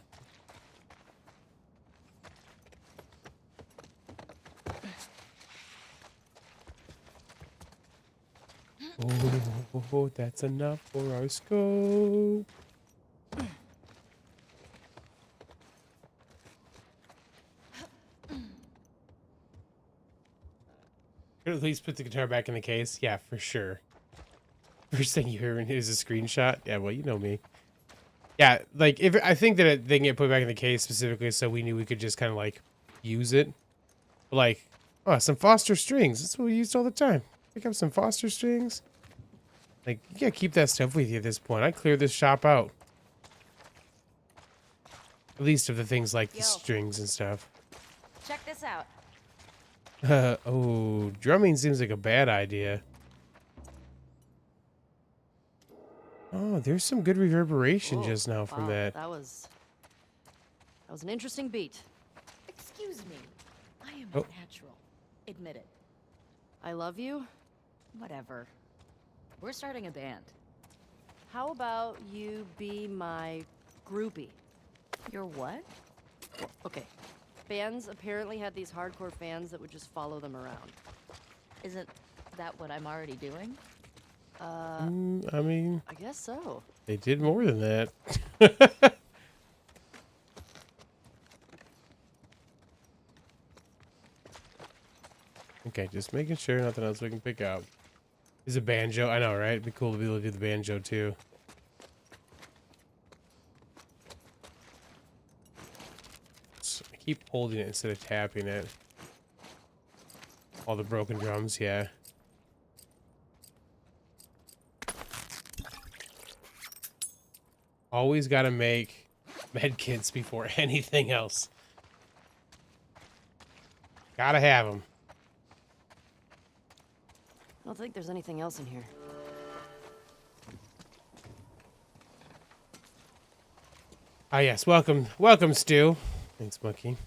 Oh, that's enough for our scope. Could at least put the guitar back in the case. Yeah, for sure. First thing you hear is a screenshot. Yeah, well, you know me. Yeah, like if I think that they can get put back in the case specifically so we knew we could just kind of like use it. Like, oh, some Foster strings. That's what we used all the time. Pick up some Foster strings. Like, you gotta keep that stuff with you at this point. I cleared this shop out. At least of the things like the strings and stuff. Check this out. Oh, drumming seems like a bad idea. Oh, there's some good reverberation Whoa, just now from wow, that. That was an interesting beat. Excuse me. I am Oh. natural. Admit it. I love you. Whatever. We're starting a band. How about you be my groupie? You're what? Well, okay. Bands apparently had these hardcore fans that would just follow them around. Isn't that what I'm already doing? I mean, I guess so. they did more than that. Okay, just making sure nothing else we can pick up. Is a banjo? I know, right? It'd be cool to be able to do the banjo too. So I keep holding it instead of tapping it. All the broken drums, yeah. Always gotta make med kits before anything else. Gotta have them. I don't think there's anything else in here. Ah, yes. Welcome. Welcome, Stu. Thanks, Monkey.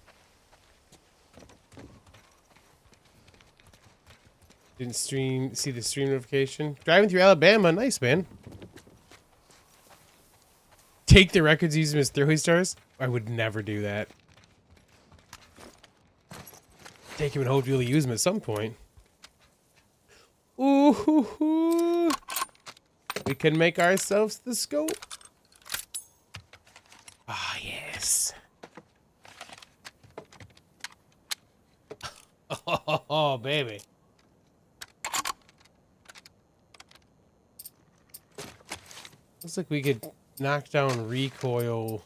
Didn't see the stream notification. Driving through Alabama. Nice, man. Take the records, use them as throwing stars? I would never do that. Take him and hope you'll use them at some point. Ooh, hoo, hoo. We can make ourselves the scope. Ah, yes. Oh, baby. Looks like we could knock down recoil.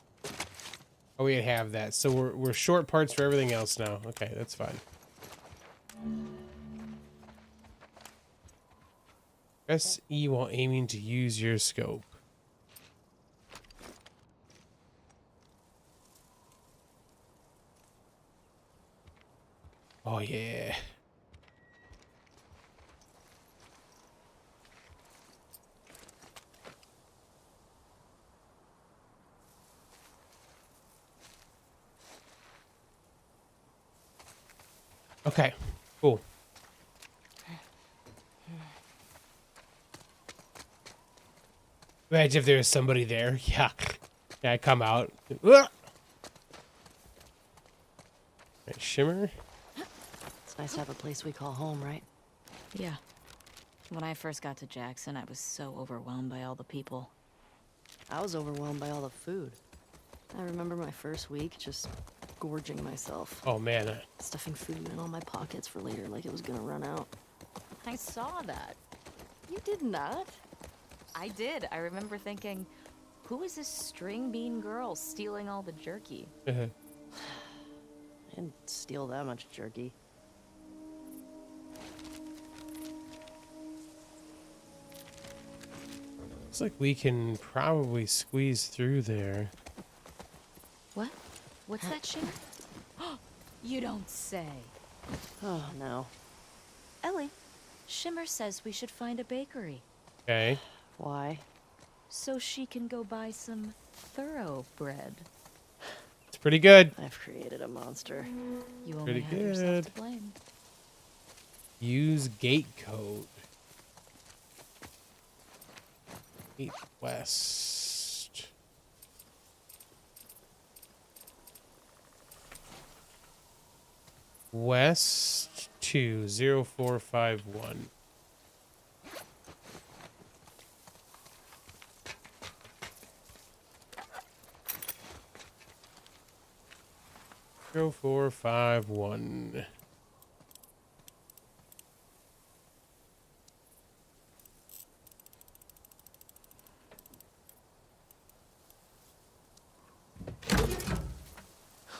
Oh, we have that. So we're short parts for everything else now. Okay, that's fine. Press E while aiming to use your scope. Oh, yeah. Okay, cool. Imagine if there was somebody there. Yeah. Yeah, I come out. Right, shimmer. It's nice to have a place we call home, right? Yeah. When I first got to Jackson, I was so overwhelmed by all the people. I was overwhelmed by all the food. I remember my first week just gorging myself. Oh, man. Stuffing food in all my pockets for later like it was gonna run out. I saw that. You did not? I did. I remember thinking, who is this string bean girl stealing all the jerky? I didn't steal that much jerky. Looks like we can probably squeeze through there. What? What's that, Shimmer? You don't say. Oh, no. Ellie, Shimmer says we should find a bakery. Okay. Why? So she can go buy some thoroughbread. It's pretty good. I've created a monster. You only Pretty have yourself good. to blame. Use gate code. Gate west. West 20451. Zero 451.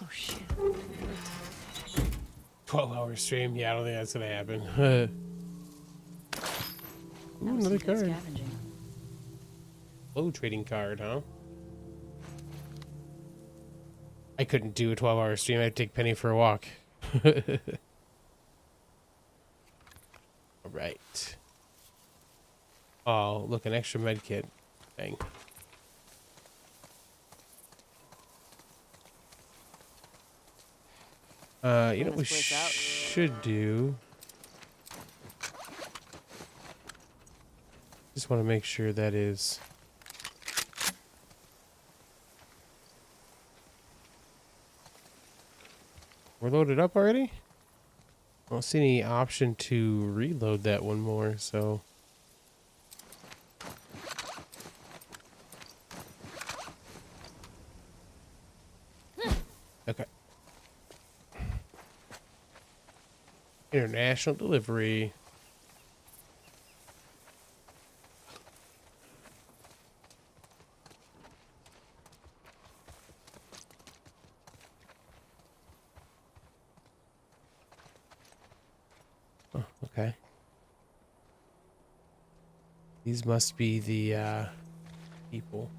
Oh, shit. 12-hour stream. Yeah, I don't think that's gonna happen. Ooh, That was another some good card. scavenging. Low trading card, huh? I couldn't do a 12-hour stream. I'd take Penny for a walk. All right. Oh, look, an extra med kit. Dang. You know what we Clean this place out. should do? Just want to make sure that is... We're loaded up already? I don't see any option to reload that one more, so... Okay. International delivery. Oh, okay. These must be the people.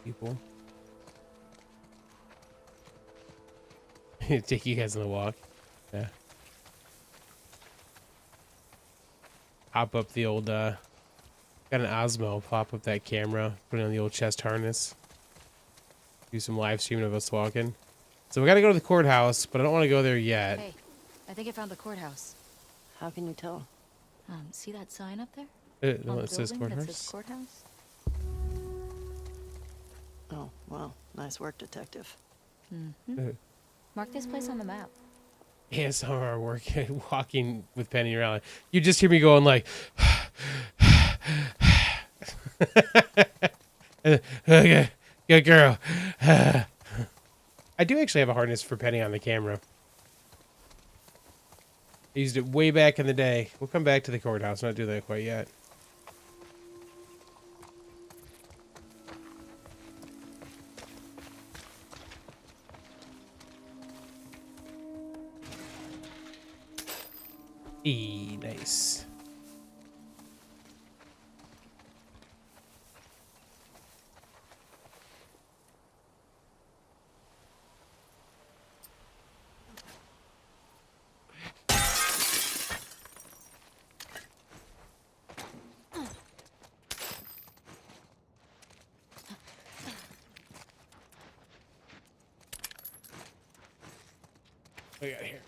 People. Take you guys on the walk. Yeah. Pop up the old got an Osmo, pop up that camera, put it on the old chest harness. Do some live streaming of us walking. So we gotta go to the courthouse, but I don't want to go there yet. Hey, I think I found the courthouse. How can you tell? See that sign up there? No, On the it says building that courthouse. says courthouse? Oh, wow. Nice work, detective. Mm-hmm. Mark this place on the map. Yeah, some of our work walking with Penny around. You just hear me going like, okay, good girl. I do actually have a harness for Penny on the camera. I used it way back in the day. We'll come back to the courthouse. Not do that quite yet. Nice. What we got here?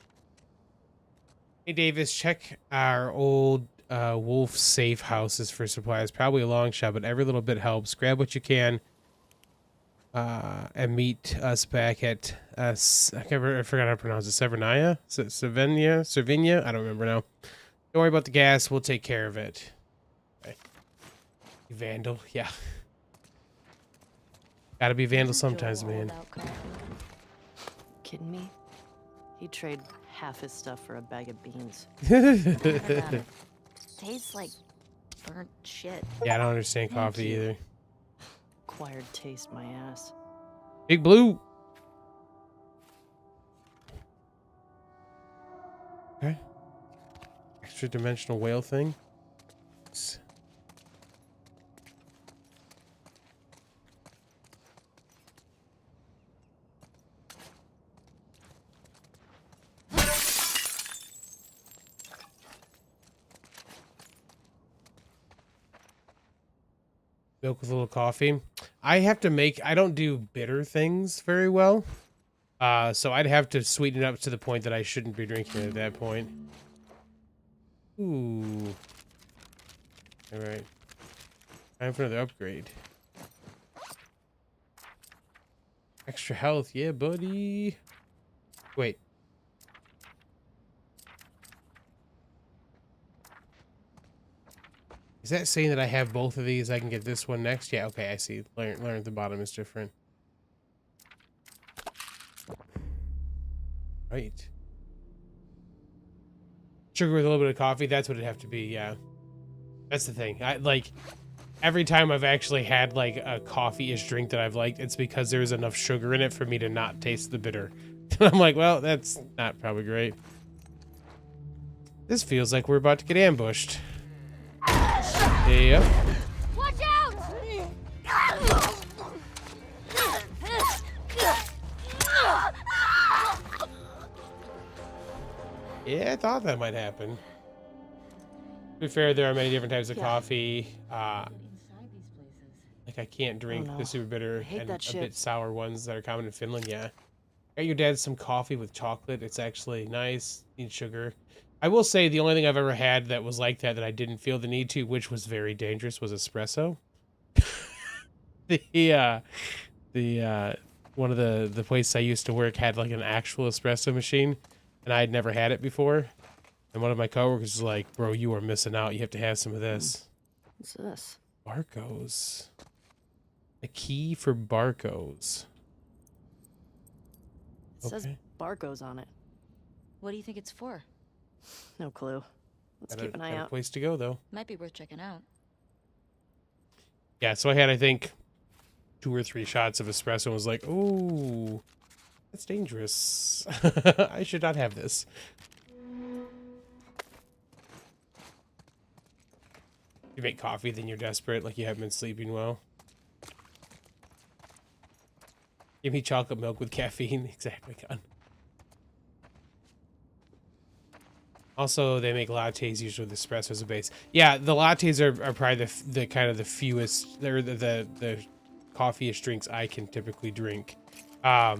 Hey Davis, check our old wolf safe houses for supplies. Probably a long shot, but every little bit helps. Grab what you can, and meet us back at I forgot how to pronounce it. Severnaya, Cervinia. I don't remember now. Don't worry about the gas. We'll take care of it. Okay. Vandal, yeah. Gotta be Vandal sometimes, Joel man. without coffee. Kidding me? He'd trade half his stuff for a bag of beans. What about it? Tastes like burnt shit. Yeah, I don't understand Thank coffee you. either. Acquired taste my ass. Big Blue. extra dimensional whale thing. Milk with a little coffee. I have to make, I don't do bitter things very well. So I'd have to sweeten it up to the point that I shouldn't be drinking it at that point. Ooh. All right. Time for another upgrade. Extra health. Yeah, buddy. Wait. Is that saying that I have both of these? I can get this one next? Yeah, okay, I see. Learn at the bottom is different. Right. Sugar with a little bit of coffee, that's what it'd have to be, yeah. That's the thing. I like every time I've actually had like a coffee-ish drink that I've liked, it's because there's enough sugar in it for me to not taste the bitter. I'm like, well, that's not probably great. This feels like we're about to get ambushed. Yep. Watch out! Yeah, I thought that might happen. To be fair, there are many different types of coffee. Like I can't drink the super bitter and a bit sour ones that are common in Finland. Yeah. Got your dad some coffee with chocolate. It's actually nice. Needs sugar. I will say the only thing I've ever had that was like that I didn't feel the need to, which was very dangerous, was espresso. One of the places I used to work had like an actual espresso machine, and I had never had it before. And one of my coworkers was like, "Bro, you are missing out. You have to have some of this." What's this? Barcodes. A key for Barcodes. It says Barcodes on it. What do you think it's for? No clue. Let's keep an eye out. Place to go though. Might be worth checking out. Yeah, so I had I think 2 or 3 shots of espresso and was like, "Oh, that's dangerous. I should not have this." You make coffee, then you're desperate, like you haven't been sleeping well. Give me chocolate milk with caffeine. Exactly, God. Also, they make lattes usually with espresso as a base. Yeah, the lattes are probably the kind of the fewest, they're the coffee-ish drinks I can typically drink. That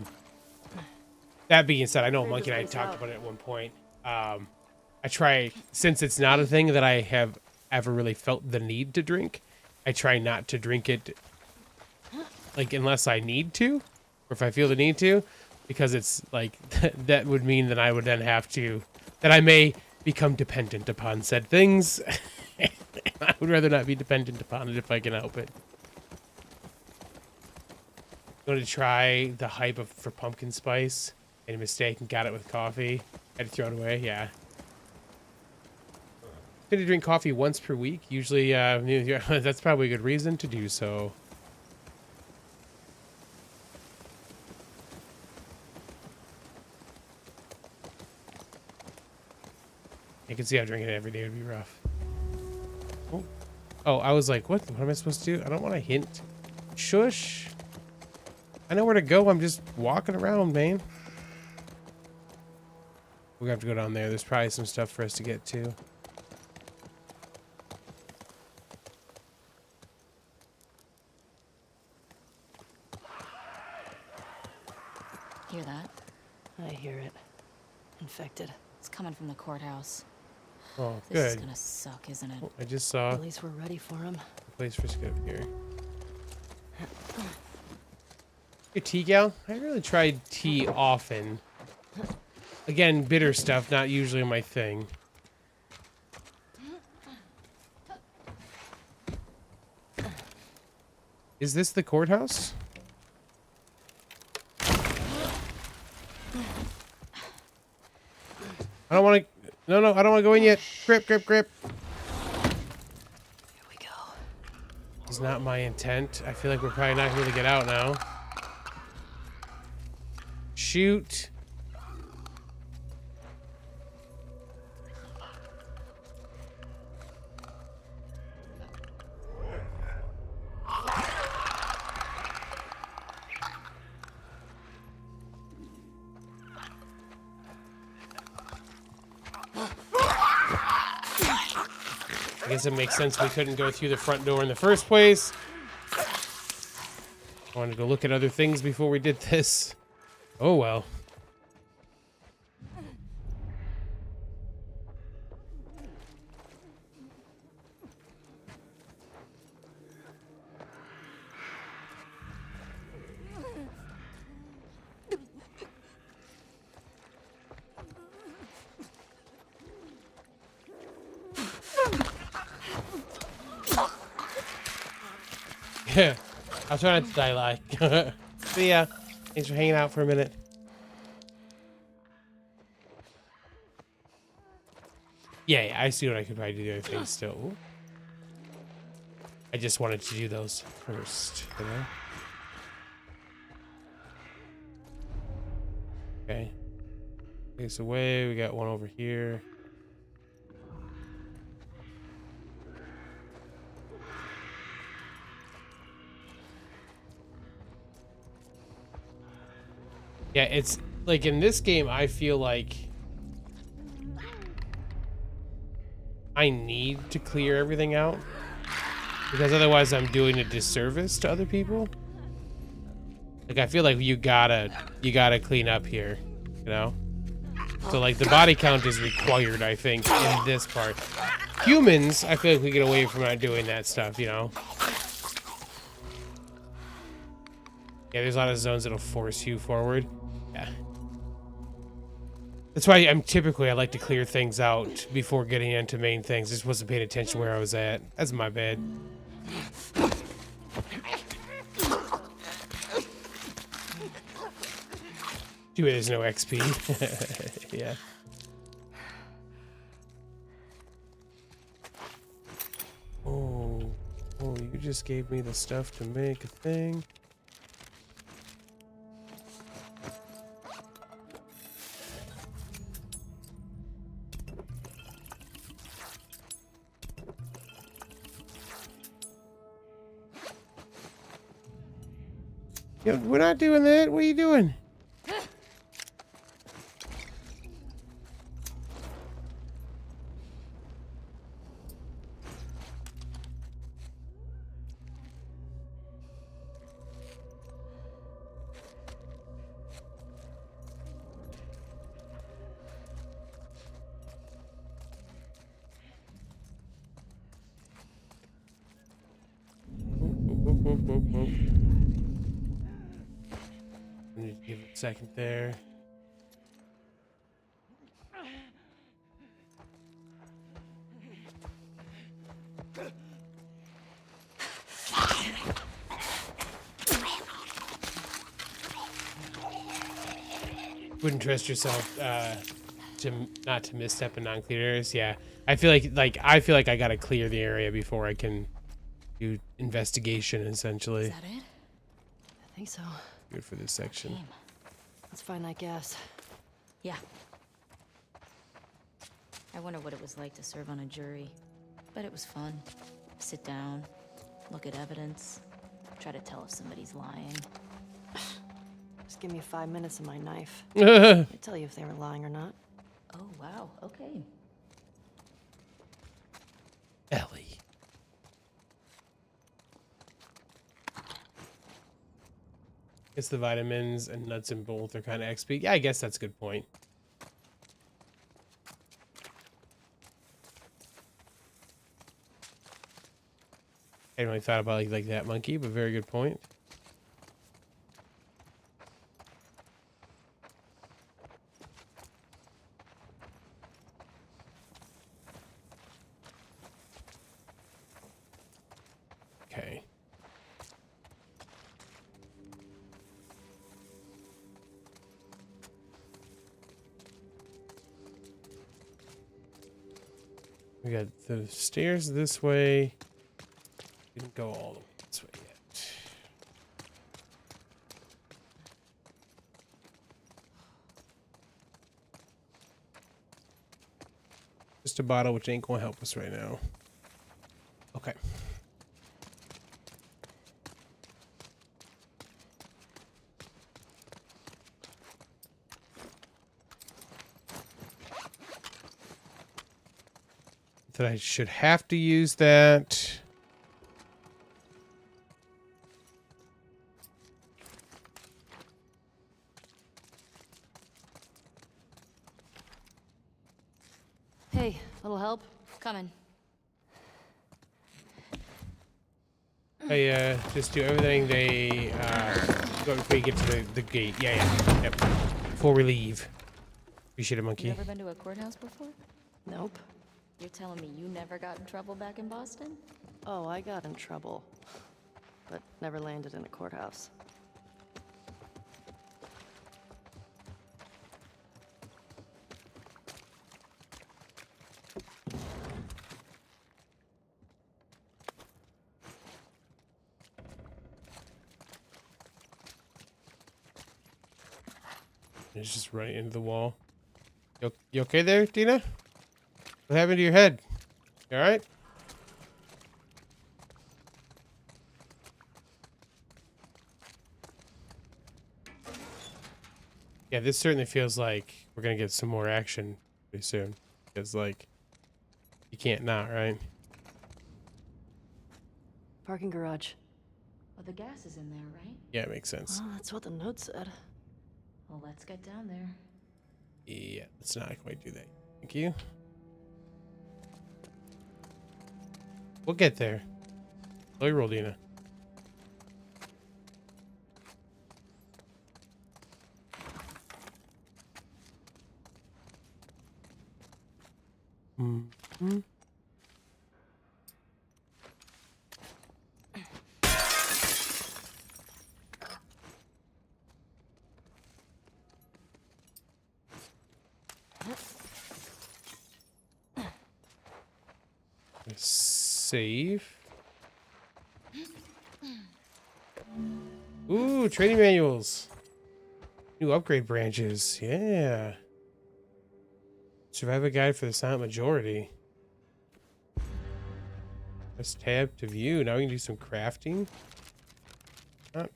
being said, I know Monkey and I talked about it at one point. I try, since it's not a thing that I have ever really felt the need to drink, I try not to drink it, like, unless I need to, or if I feel the need to, because it's like, that would mean that I would then have to, that I may become dependent upon said things. I would rather not be dependent upon it if I can help it. Going to try the hype for pumpkin spice. Made a mistake and got it with coffee. Had to throw it away. Yeah. Going to drink coffee once per week. Usually, that's probably a good reason to do so. I can see how drinking it every day would be rough. Oh, I was like, what am I supposed to do? I don't want to hint. Shush. I know where to go. I'm just walking around, man. We're gonna have to go down there. There's probably some stuff for us to get to. Hear that? I hear it. Infected. It's coming from the courthouse. Oh, This is good. gonna suck, isn't it? Oh, I just saw At least we're ready for him. a place for skip here. Your tea, gal? I haven't really tried tea often. Again, bitter stuff, not usually my thing. Is this the courthouse? I don't want to... No, I don't want to go in yet. Grip. Here we go. It's not my intent. I feel like we're probably not going to get out now. Shoot. I guess it makes sense we couldn't go through the front door in the first place. I wanted to go look at other things before we did this. Oh well. Yeah, I'll try not to die like. See ya. Thanks for hanging out for a minute. Yeah, I see what I could probably do the other things still. Ooh. I just wanted to do those first, you know? Okay. Face away. We got one over here. Yeah, it's like in this game, I feel like I need to clear everything out because otherwise I'm doing a disservice to other people. Like I feel like you gotta clean up here, you know? So like the body count is required, I think, in this part. Humans, I feel like we get away from not doing that stuff, you know? Yeah, there's a lot of zones that'll force you forward. Yeah. That's why I like to clear things out before getting into main things. Just wasn't paying attention where I was at. That's my bad. Too bad there's no XP. Yeah. Oh, you just gave me the stuff to make a thing. Yo, we're not doing that. What are you doing? I need to give it a second there. Wouldn't trust yourself to not to misstep in non-clear areas. Yeah, I feel like I gotta clear the area before I can do investigation. Essentially, Is that it? I think so. good for this section. Game. Let's find that gas. Yeah. I wonder what it was like to serve on a jury. But it was fun. Sit down, look at evidence, try to tell if somebody's lying. Just give me 5 minutes of my knife. Ellie. I'd tell you if they were lying or not. Oh, wow. Okay. Guess the vitamins and nuts in both are kind of XP. Yeah, I guess that's a good point. I hadn't really thought about like that monkey, but very good point. Okay. We got the stairs this way. Didn't go all the way this way yet. Just a bottle, which ain't gonna help us right now. Okay. that I should have to use that. Hey, little help? Coming. Hey, just do everything they, go before you get to the gate. Yeah. Yep. Before we leave. Appreciate it, You monkey. ever been to a courthouse before? Nope. You're telling me you never got in trouble back in Boston? Oh, I got in trouble, but never landed in a courthouse. It's just right into the wall. You okay there, Dina? What happened to your head? You alright? Yeah, this certainly feels like we're gonna get some more action pretty soon. Because, like, you can't not, right? Parking garage. Well, the gas is in there, right? Yeah, it makes sense. Well, that's what the note said. Well, let's get down there. Yeah, let's not quite do that. Thank you. We'll get there. Slow your roll, Dina. Mm-hmm. Save. Ooh, training manuals. New upgrade branches. Yeah. Survivor guide for the silent majority. Press tab to view. Now we can do some crafting. Not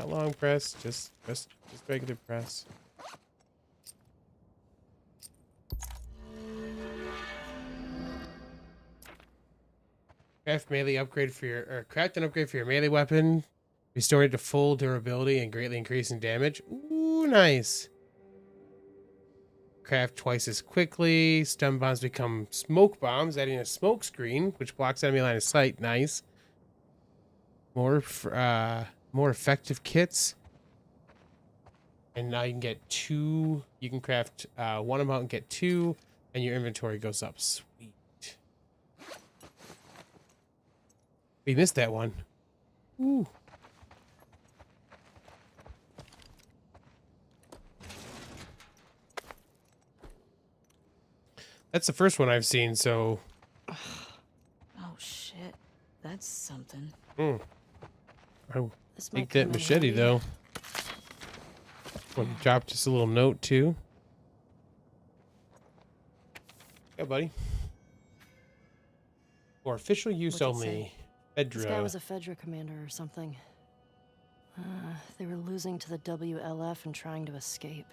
long press, just regular press. Craft melee upgrade for your, or craft an upgrade for your melee weapon. Restore it to full durability and greatly increasing damage. Ooh, nice. Craft twice as quickly. Stun bombs become smoke bombs, adding a smoke screen, which blocks enemy line of sight. Nice. More effective kits. And now you can get 2. You can craft 1 amount and get 2, and your inventory goes up. Sweet. We missed that one. Ooh. That's the first one I've seen, so. Oh, shit. That's something. I This think might come that in machete, handy. though. Want to drop just a little note, too. Yeah, buddy. For official use What's it only. This guy Fedra. was a Fedra commander or something. They were losing to the WLF and trying to escape.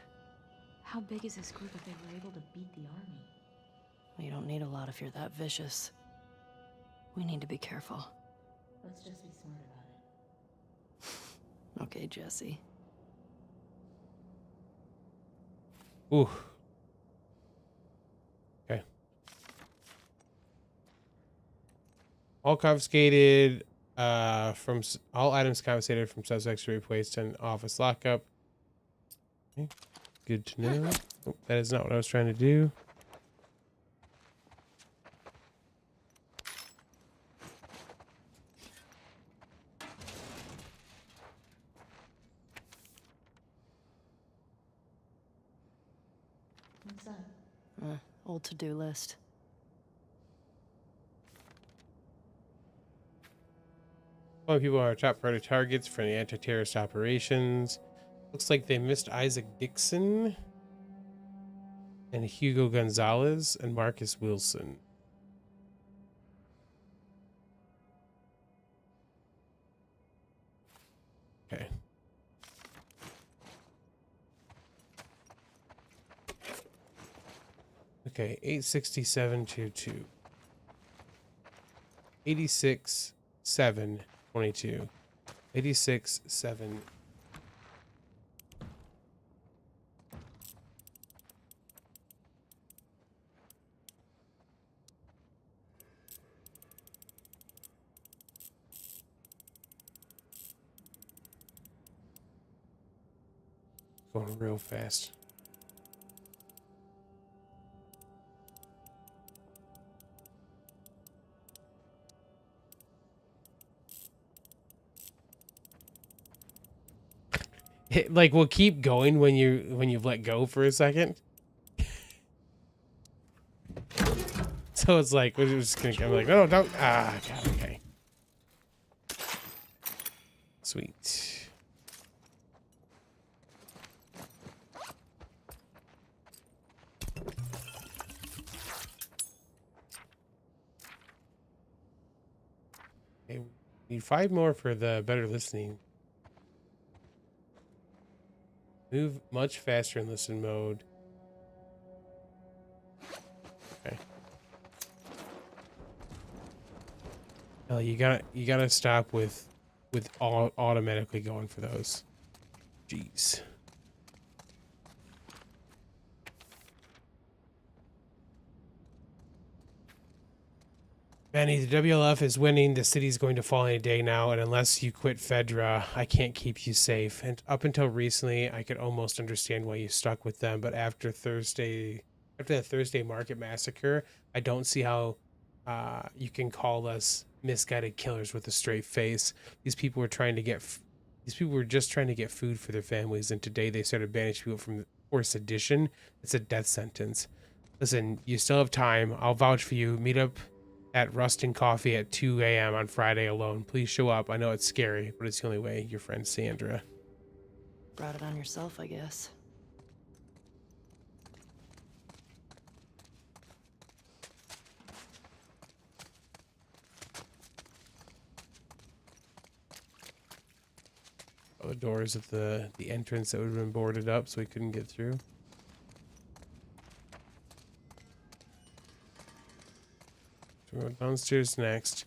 How big is this group if they were able to beat the army? You don't need a lot if you're that vicious. We need to be careful. Let's just be smart about it. Okay, Jesse. Ooh. Okay. All confiscated all items confiscated from suspects to be placed in office lockup. Okay. Good to know. Oh, that is not what I was trying to do. What's that? Old to-do list. Following people are top priority targets for the anti-terrorist operations. Looks like they missed Isaac Dixon and Hugo Gonzalez and Marcus Wilson. Okay. Okay, 86722. 86, 7, 22. 86, 7. Going real fast. Like we'll keep going when you've let go for a second. So it's like we're just gonna. I'm like, no, don't. Ah, God, okay. Sweet. Okay, need 5 more for the better listening. Move much faster in listen mode. Okay. Oh, you gotta stop with all automatically going for those. Jeez. Manny, the WLF is winning. The city's going to fall any day now, and unless you quit Fedra, I can't keep you safe. And up until recently, I could almost understand why you stuck with them, but after the Thursday market massacre, I don't see how you can call us misguided killers with a straight face. These people were just trying to get food for their families, and today they started banishing people from for sedition. It's a death sentence. Listen, you still have time. I'll vouch for you. Meet up at Rust and Coffee at 2 a.m. on Friday alone. Please show up. I know it's scary, but it's the only way. Your friend Sandra. Brought it on yourself, I guess. Oh, the doors at the entrance that would have been boarded up so we couldn't get through. So we're going downstairs next.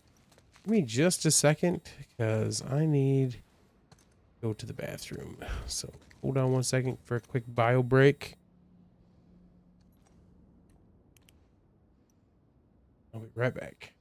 Give me just a second because I need to go to the bathroom. So hold on 1 second for a quick bio break. I'll be right back.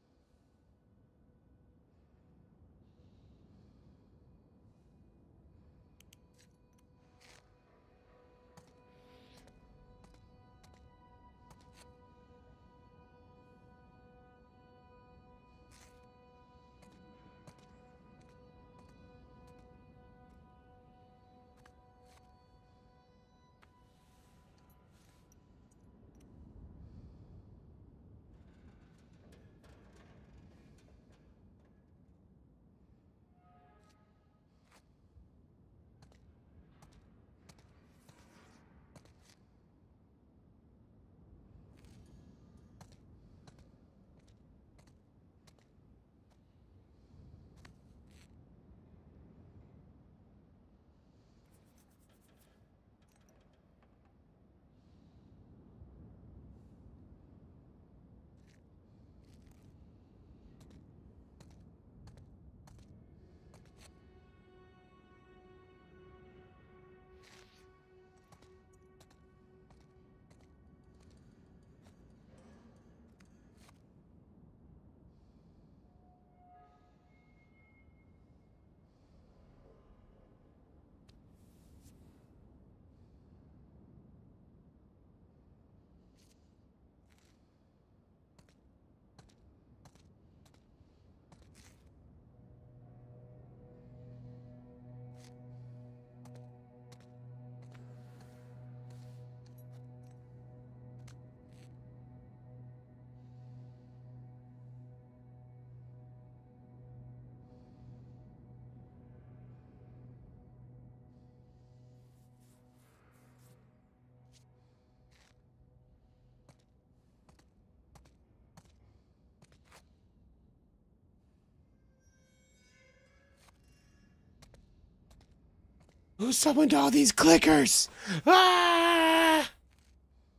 Who summoned all these clickers? Ah! Can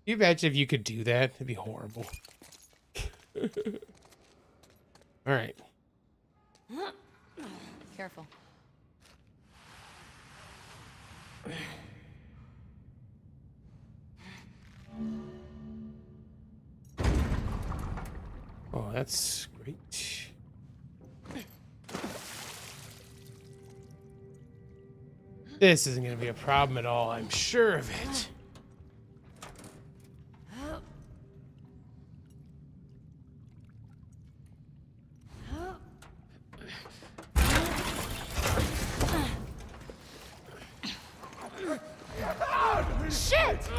you imagine if you could do that? It'd be horrible. All right. Careful. Oh, that's great. This isn't going to be a problem at all. I'm sure of it. Shit!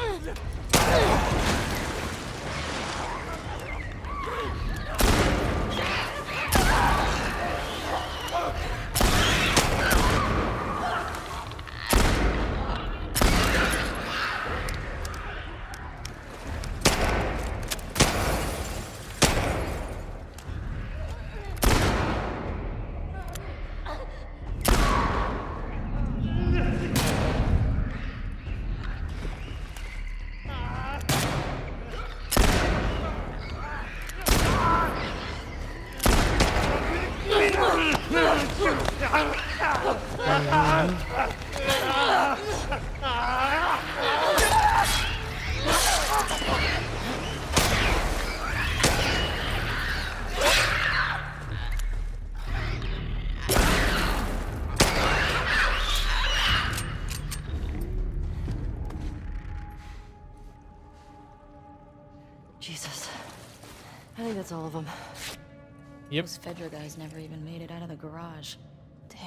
Jesus. I think that's all of them. Yep. Those Fedra guys never even made it out of the garage. Damn.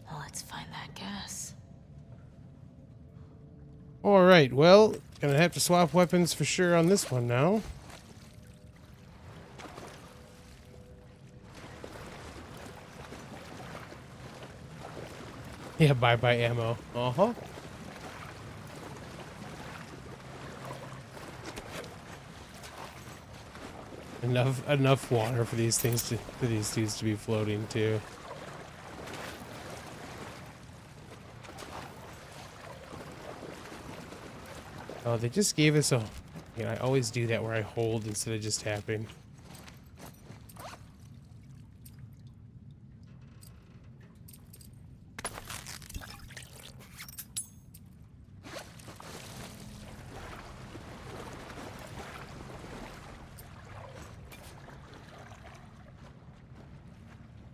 Well, let's find that gas. All right. Well, gonna have to swap weapons for sure on this one now. Yeah, bye-bye ammo. Uh-huh. Enough water for these things for these dudes to be floating too. Oh, they just gave us a. I always do that where I hold instead of just tapping.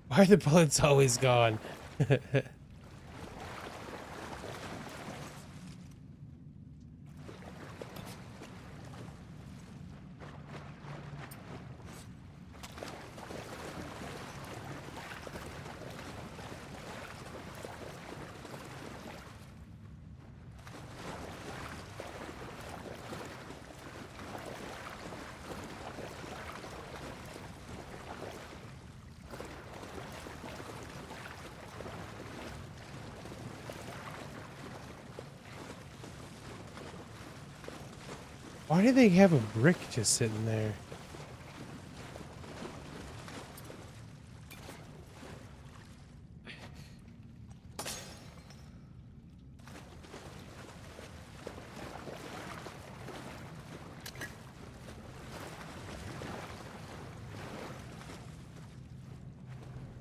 Why are the bullets always gone? Why do they have a brick just sitting there?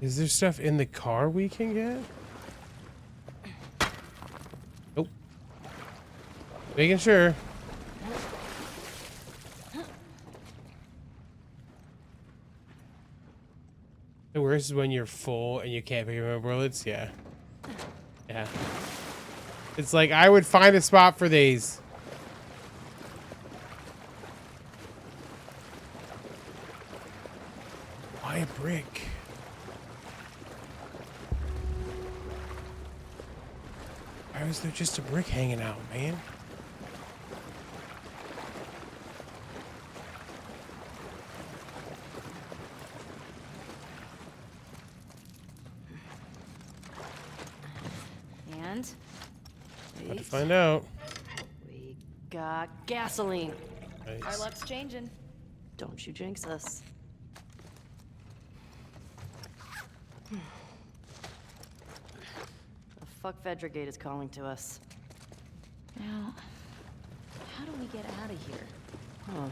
Is there stuff in the car we can get? Nope. Making sure. The worst is when you're full and you can't pick up more bullets. Yeah. Yeah. It's like I would find a spot for these. Why a brick? Why was there just a brick hanging out, man? And? About to find out. We got gasoline. Nice. Our luck's changing. Don't you jinx us. The fuck Fedra Gate is calling to us. Now, how do we get out of here? Huh.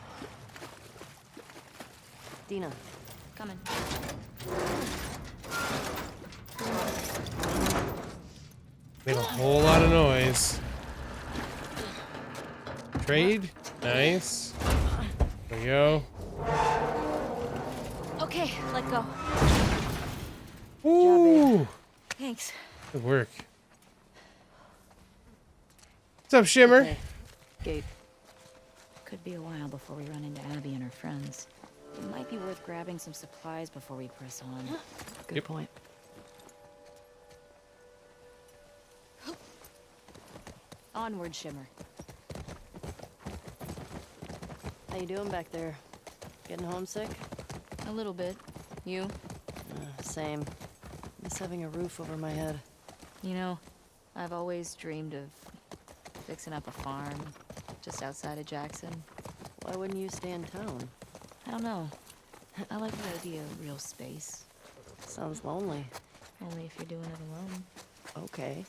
Dina. Coming. Made a whole lot of noise. Trade? Nice. There we go. Okay, let go. Ooh! Thanks. Good work. What's up, Shimmer? Okay. Gate. Could be a while before we run into Abby and her friends. It might be worth grabbing some supplies before we press on. Good Yep. point. Onward, Shimmer. How you doing back there? Getting homesick? A little bit. You? Same. Miss having a roof over my head. You know, I've always dreamed of fixing up a farm just outside of Jackson. Why wouldn't you stay in town? I don't know. I like the idea of real space. Sounds lonely. Only if you're doing it alone. Okay.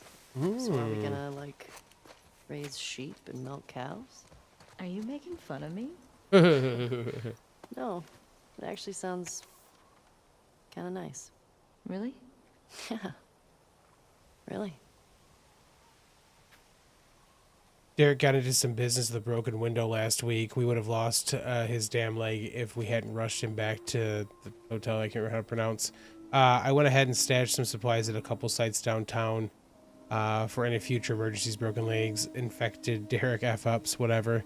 So are we gonna, like, raise sheep and milk cows? Are you making fun of me? No. It actually sounds kind of nice. Really? Yeah. Really? Derek got into some business with a broken window last week. We would have lost his damn leg if we hadn't rushed him back to the hotel. I can't remember how to pronounce. I went ahead and stashed some supplies at a couple sites downtown for any future emergencies, broken legs, infected, Derek F-ups, whatever.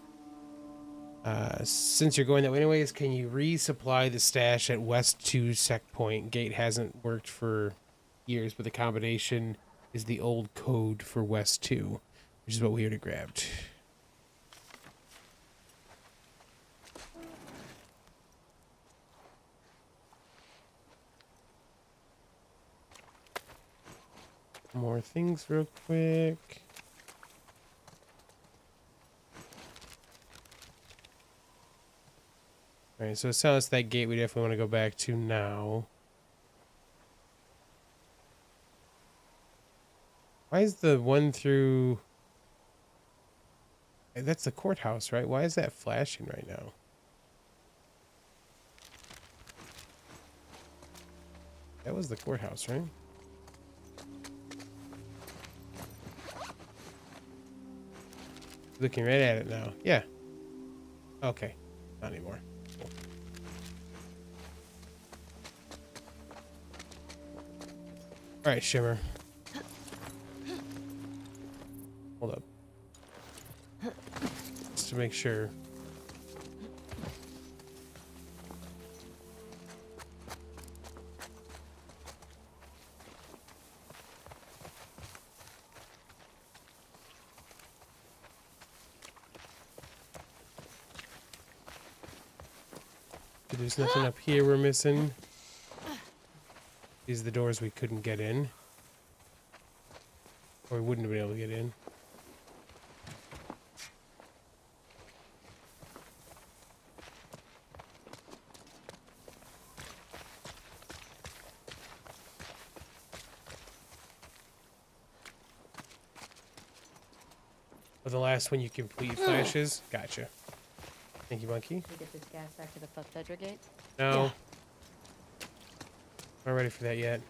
Since you're going that way anyways, can you resupply the stash at West 2 Sec Point? Gate hasn't worked for years, but the combination is the old code for West 2. Which is what we already grabbed. More things real quick. Alright, so it sounds like that gate we definitely want to go back to now. Why is the one through... That's the courthouse, right? Why is that flashing right now? That was the courthouse, right? Looking right at it now. Yeah. Okay. Not anymore. Cool. All right, Shimmer. Hold up. To make sure. There's nothing up here we're missing. These are the doors we couldn't get in. Or we wouldn't have been able to get in. The last one you complete flashes. Gotcha. Thank you, monkey. We get this gas back to the TheFatRat gate? No. Yeah. Not ready for that yet.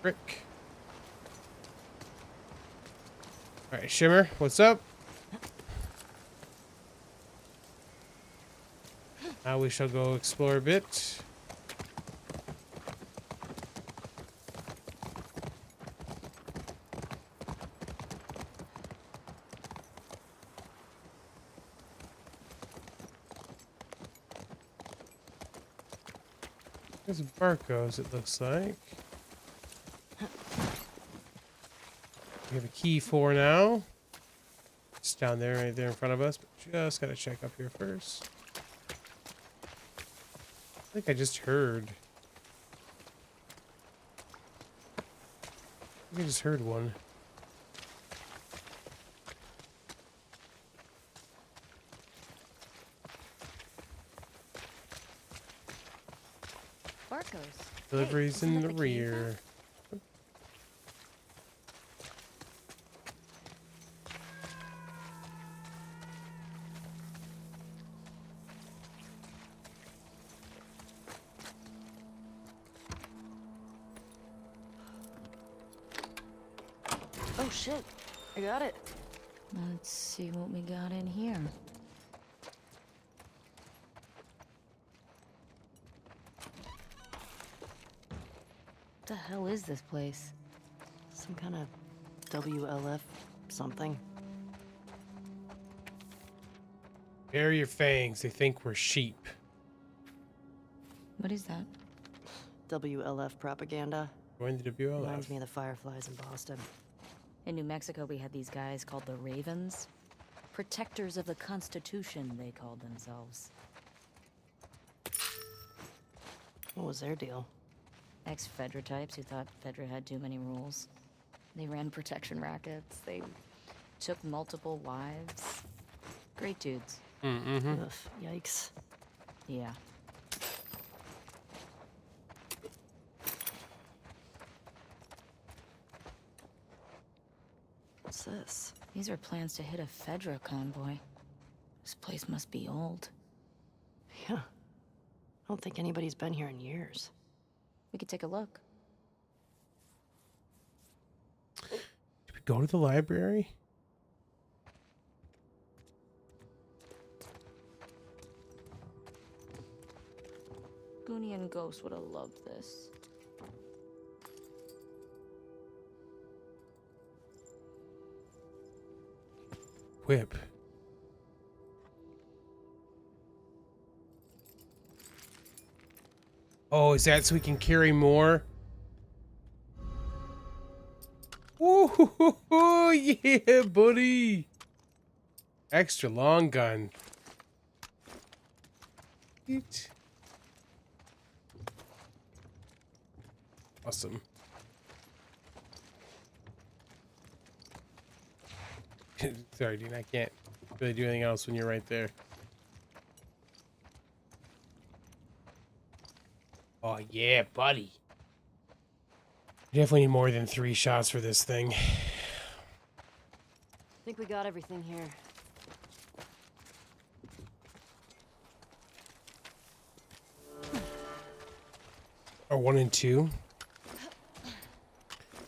Frick. All right, Shimmer, what's up? Now we shall go explore a bit. There's Barco's, it looks like. We have a key for now. It's down there, right there in front of us, but just gotta check up here first. I think I just heard. I just heard one. Deliveries isn't in that the the cave rear. Oh shit, I got it. Let's see what we got in here. What the hell is this place? Some kind of WLF something. Bare your fangs. They think we're sheep. What is that? WLF propaganda. Join the WLF. Reminds me of the Fireflies in Boston. In New Mexico, we had these guys called the Ravens. Protectors of the Constitution, they called themselves. What was their deal? Ex-Fedra types who thought Fedra had too many rules. They ran protection rackets. They took multiple wives. Great dudes. Mm-hmm. Ugh, yikes. Yeah. What's this? These are plans to hit a Fedra convoy. This place must be old. Yeah. I don't think anybody's been here in years. We could take a look. Did we go to the library? Goonie and Ghost would have loved this. Whip. Oh, is that so we can carry more? Ooh, yeah, buddy. Extra long gun. Yeet. Awesome. Sorry, Dean, I can't really do anything else when you're right there. Oh, yeah, buddy. Definitely need more than 3 shots for this thing. I think we got everything here. Or 1 and 2.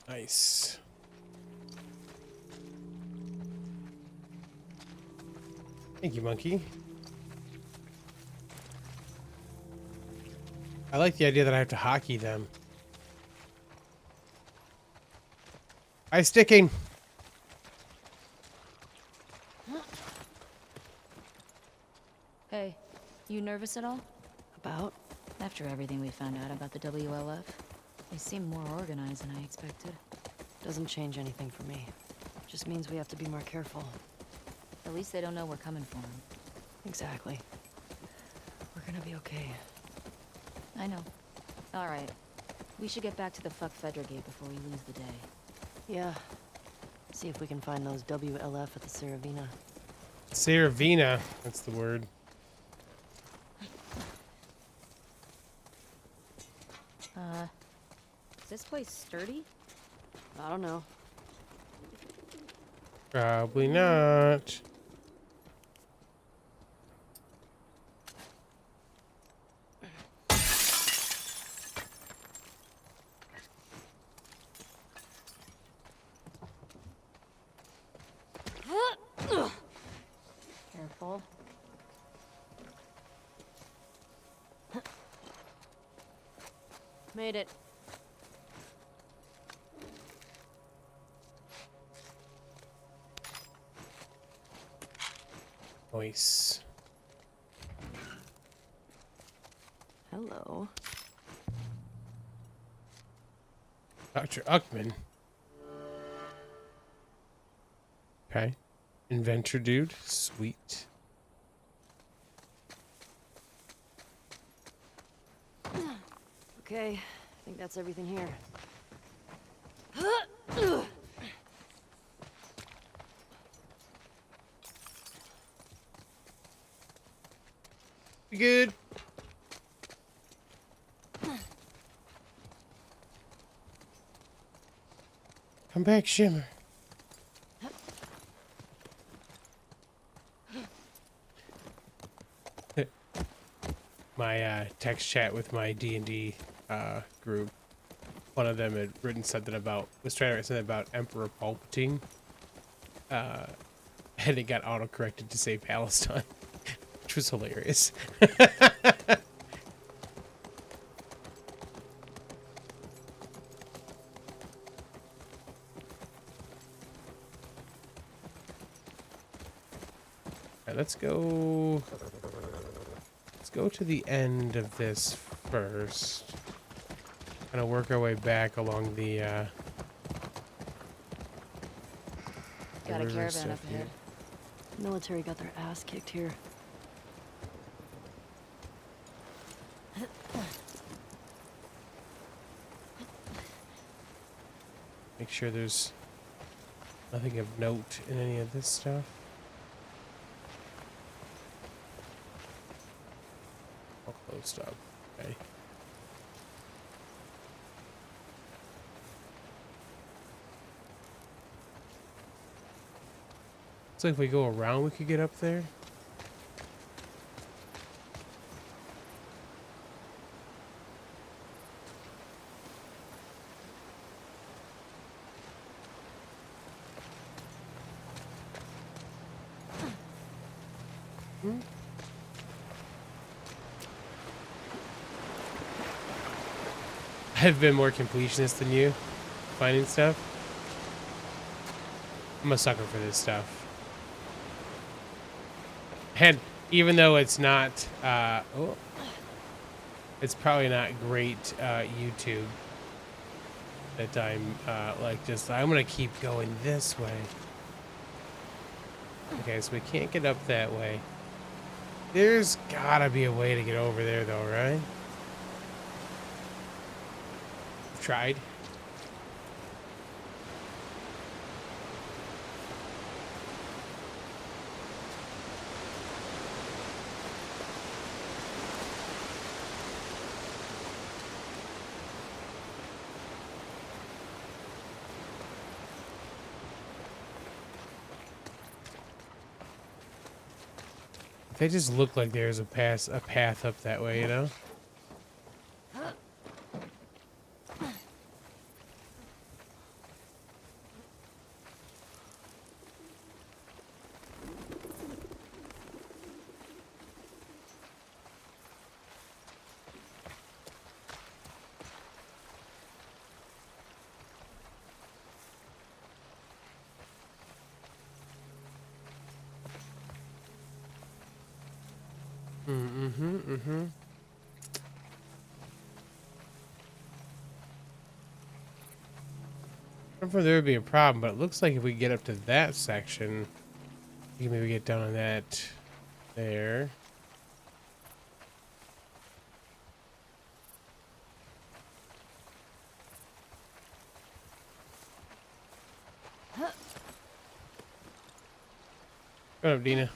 Nice. Thank you, monkey. I like the idea that I have to hockey them. Eye sticking. Hey, you nervous at all? About? After everything we found out about the WLF, they seem more organized than I expected. Doesn't change anything for me. Just means we have to be more careful. At least they don't know we're coming for them. Exactly. We're gonna be okay. I know. All right. We should get back to the fuck Fedra gate before we lose the day. Yeah. See if we can find those WLF at the Saravina. Saravina. That's the word. Is this place sturdy? I don't know. Probably not. Careful. Made it. Nice. Hello. Dr. Uckman. Okay. Inventor dude. Sweet. Okay, I think that's everything here. We good? Come back, Shimmer. My text chat with my D&D group, one of them had written something about, was trying to write something about Emperor Palpatine, and it got auto-corrected to say Palestine, which was hilarious. All right, let's go to the end of this first. Kind of work our way back along the Got a river caravan stuff up here. ahead. Military got their ass kicked here. Make sure there's nothing of note in any of this stuff. All closed up. Okay. Looks like if we go around, we could get up there. I've been more completionist than you, finding stuff. I'm a sucker for this stuff. And even though it's not, it's probably not great YouTube, that I'm I'm gonna keep going this way. Okay, so we can't get up that way. There's gotta be a way to get over there though, right? Tried. They just look like there's a path up that way, you know? From there would be a problem, but it looks like if we get up to that section, we can maybe get down on that there. What up, Dina?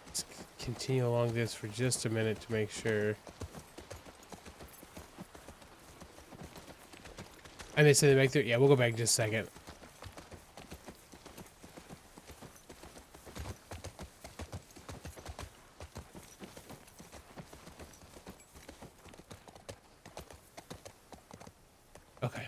Let's continue along this for just a minute to make sure. And they said they back there. Yeah, we'll go back in just a second. Okay.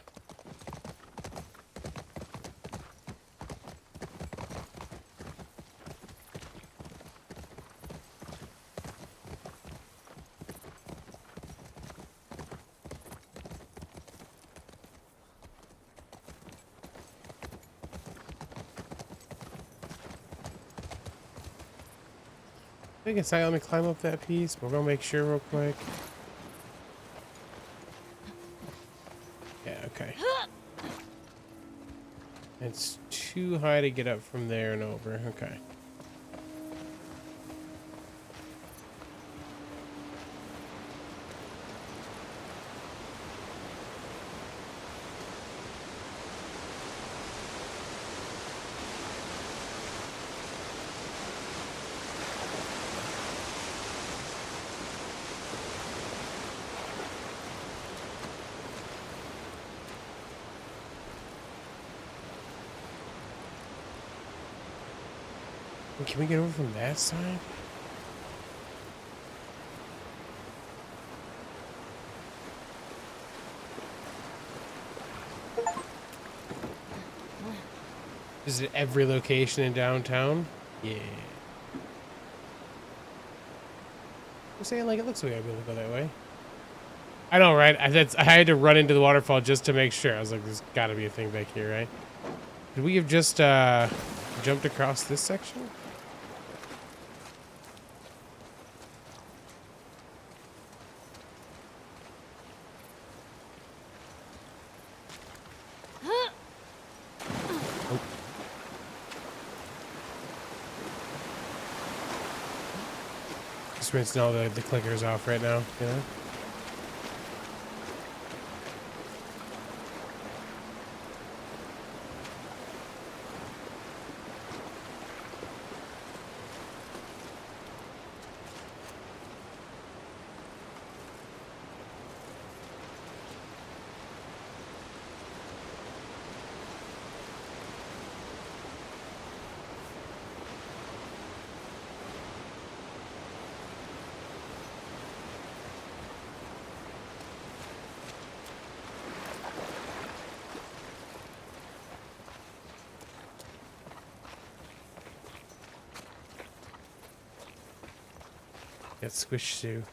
I think it's like, let me climb up that piece. We're gonna make sure real quick. Yeah, okay. It's too high to get up from there and over. Okay. Can we get over from that side? Is it every location in downtown? Yeah. I'm saying like it looks like I'd be able to go that way. I know, right? I had to run into the waterfall just to make sure. I was like, there's got to be a thing back here, right? Could we have just jumped across this section? Just rinsing all the clickers off right now, you know? Get squished too.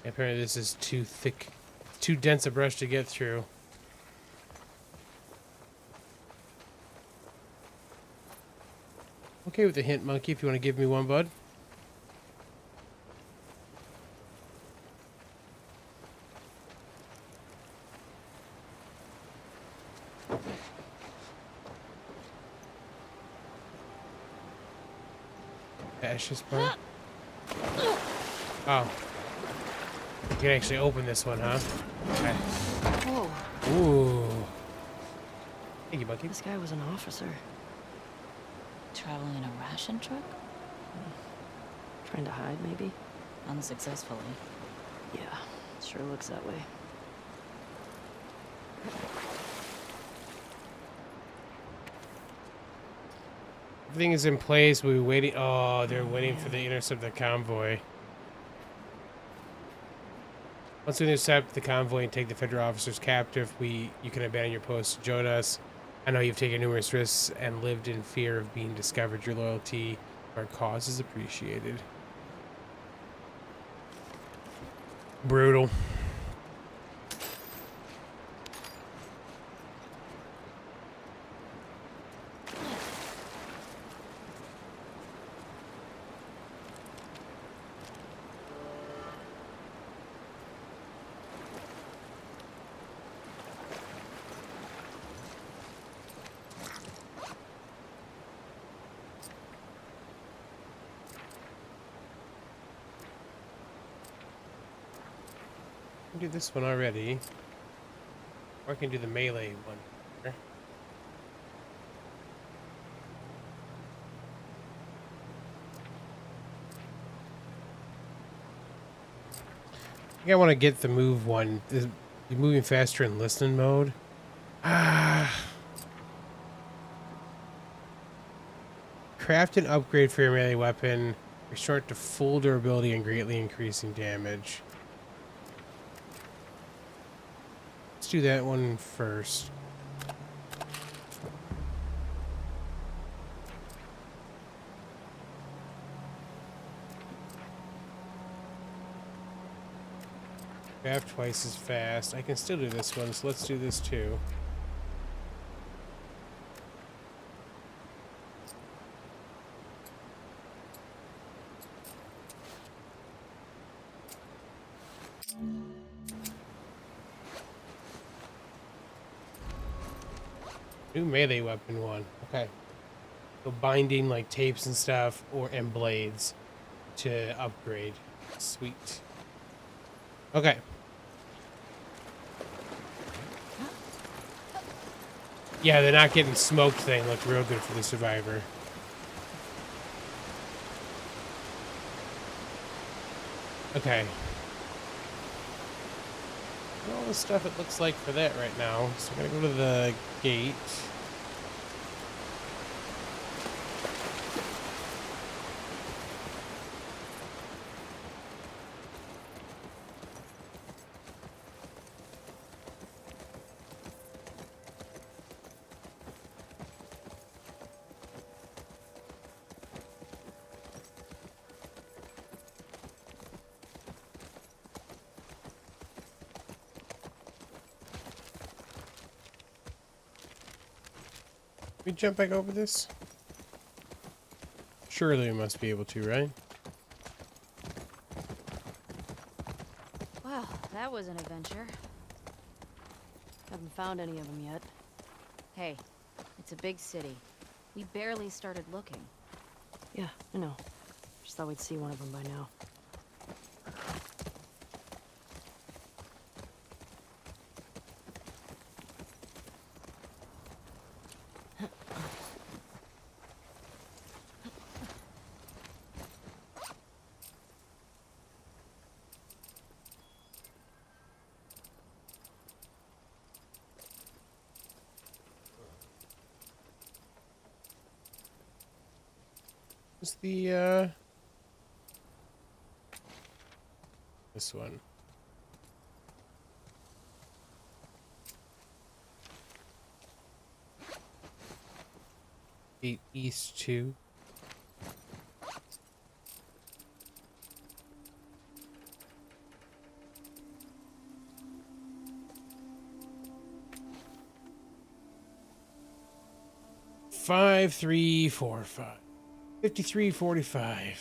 Apparently this is too thick, too dense a brush to get through. Okay with the hint, monkey, if you want to give me one, bud. Ashes bar. Oh. You can actually open this one, huh? Okay. Whoa. Ooh. Thank you, monkey. This guy was an officer. Traveling in a ration truck? Trying to hide, maybe? Unsuccessfully. Yeah, sure looks that way. Everything is in place. We're waiting. Oh, they're waiting for the intercept of the convoy. Once we intercept the convoy and take the federal officers captive, you can abandon your post to join us. I know you've taken numerous risks and lived in fear of being discovered. Your loyalty to our cause is appreciated. Brutal. Do this one already, or I can do the melee one here. I think I want to get the move one. Is moving faster in listening mode. Craft and upgrade for your melee weapon. Restore to full durability and greatly increasing damage. Do that one first. Craft twice as fast. I can still do this one, so let's do this too. New melee weapon one. Okay. So binding like tapes and stuff and blades to upgrade. Sweet. Okay. Yeah, the not getting smoked thing looked real good for the survivor. Okay. All the stuff it looks like for that right now. So we're gonna go to the gate. we jump back over this? Surely we must be able to, right? Wow, that was an adventure. Haven't found any of them yet. Hey, it's a big city. We barely started looking. Yeah, I know. Just thought we'd see one of them by now. What's the, this one. East 2. Five, 3, 4, 5. 53:45.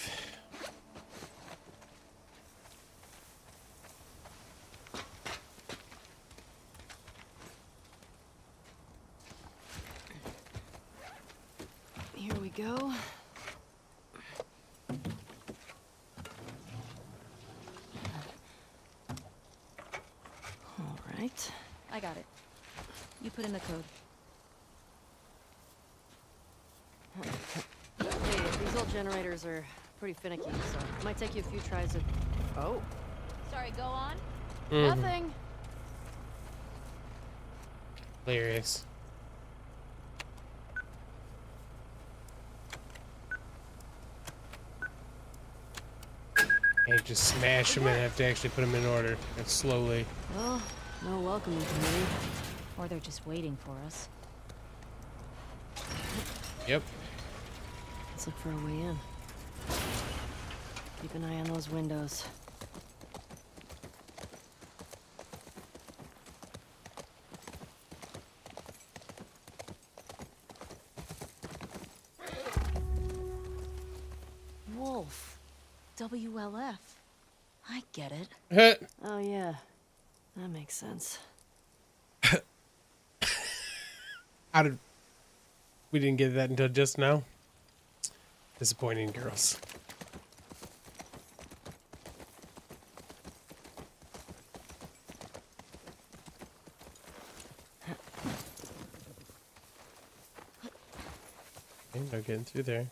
Here we go. All right. I got it. You put in the code. Hey, these old generators are pretty finicky, so it might take you a few tries to... Oh. Sorry, go on. Nothing. Hilarious. Can't just smash them and have to actually put them in order. And slowly. Well, no welcoming committee. Or they're just waiting for us. Yep. Let's look for a way in. Keep an eye on those windows. Wolf. WLF. I get it. Oh, yeah. That makes sense. How did we didn't get that until just now? Disappointing, girls. Okay, no getting through there.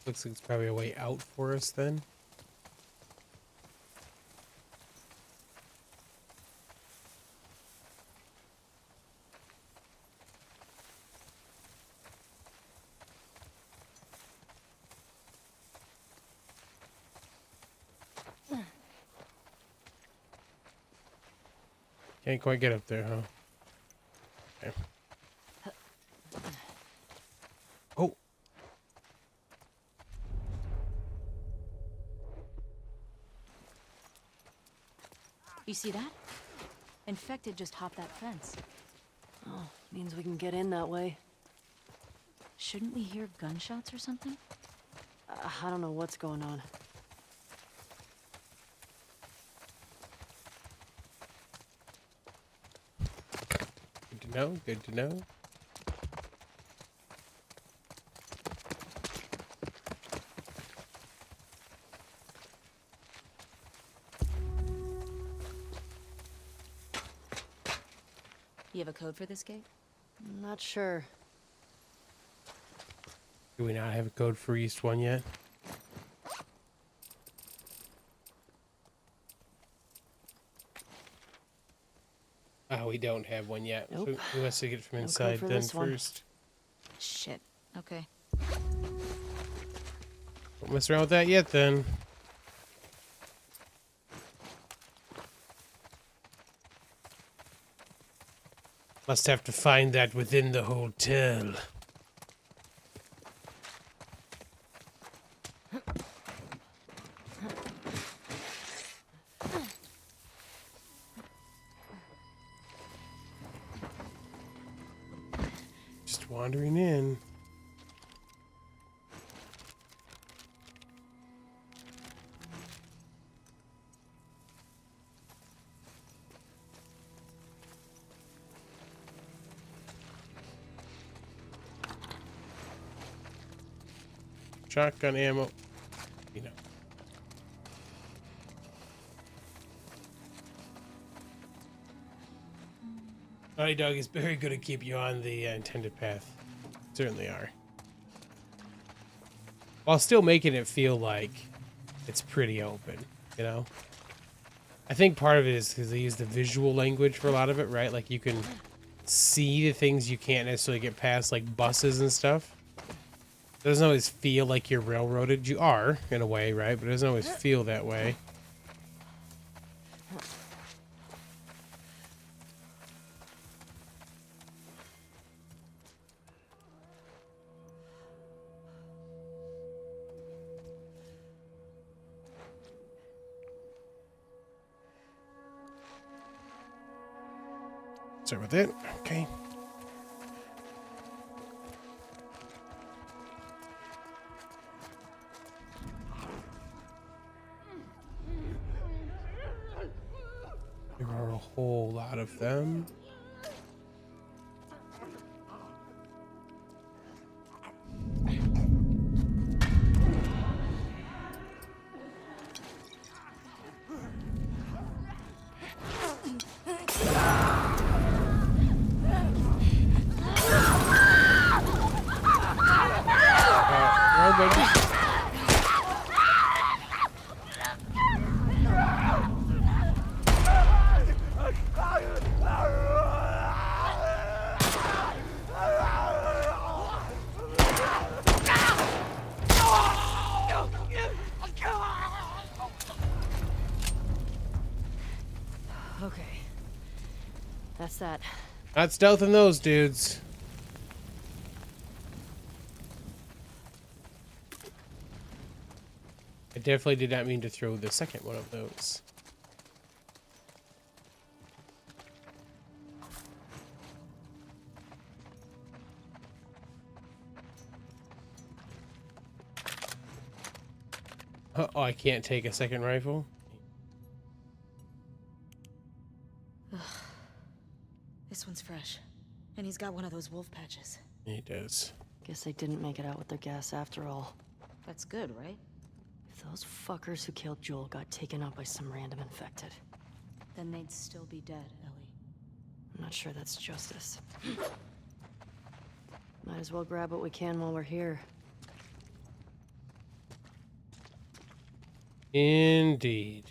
Looks like it's probably a way out for us then. Can't quite get up there, huh? Okay. Oh. You see that? Infected just hopped that fence. Oh, means we can get in that way. Shouldn't we hear gunshots or something? I don't know what's going on. Good to know, good to know. You have a code for this gate? Not sure. Do we not have a code for East 1 yet? Oh, we don't have one yet. Nope. So we must take it from No code inside for then this one. first. Shit. Okay. Don't mess around with that yet then. Must have to find that within the hotel. Just wandering in. Shotgun ammo. You know. Naughty Dog is very good at keeping you on the intended path. Certainly are. While still making it feel like it's pretty open, you know? I think part of it is because they use the visual language for a lot of it, right? Like you can see the things you can't necessarily get past, like buses and stuff. It doesn't always feel like you're railroaded. You are, in a way, right? But it doesn't always feel that way. Start with it. Okay. There are a whole lot of them. Okay. That's that. Not stealthing those dudes. I definitely did not mean to throw the second one of those. Oh, I can't take a second rifle? This one's fresh. And he's got one of those wolf patches. He does. Guess they didn't make it out with their gas after all. That's good, right? If those fuckers who killed Joel got taken out by some random infected, Then they'd still be dead, Ellie. I'm not sure that's justice. Might as well grab what we can while we're here. Indeed.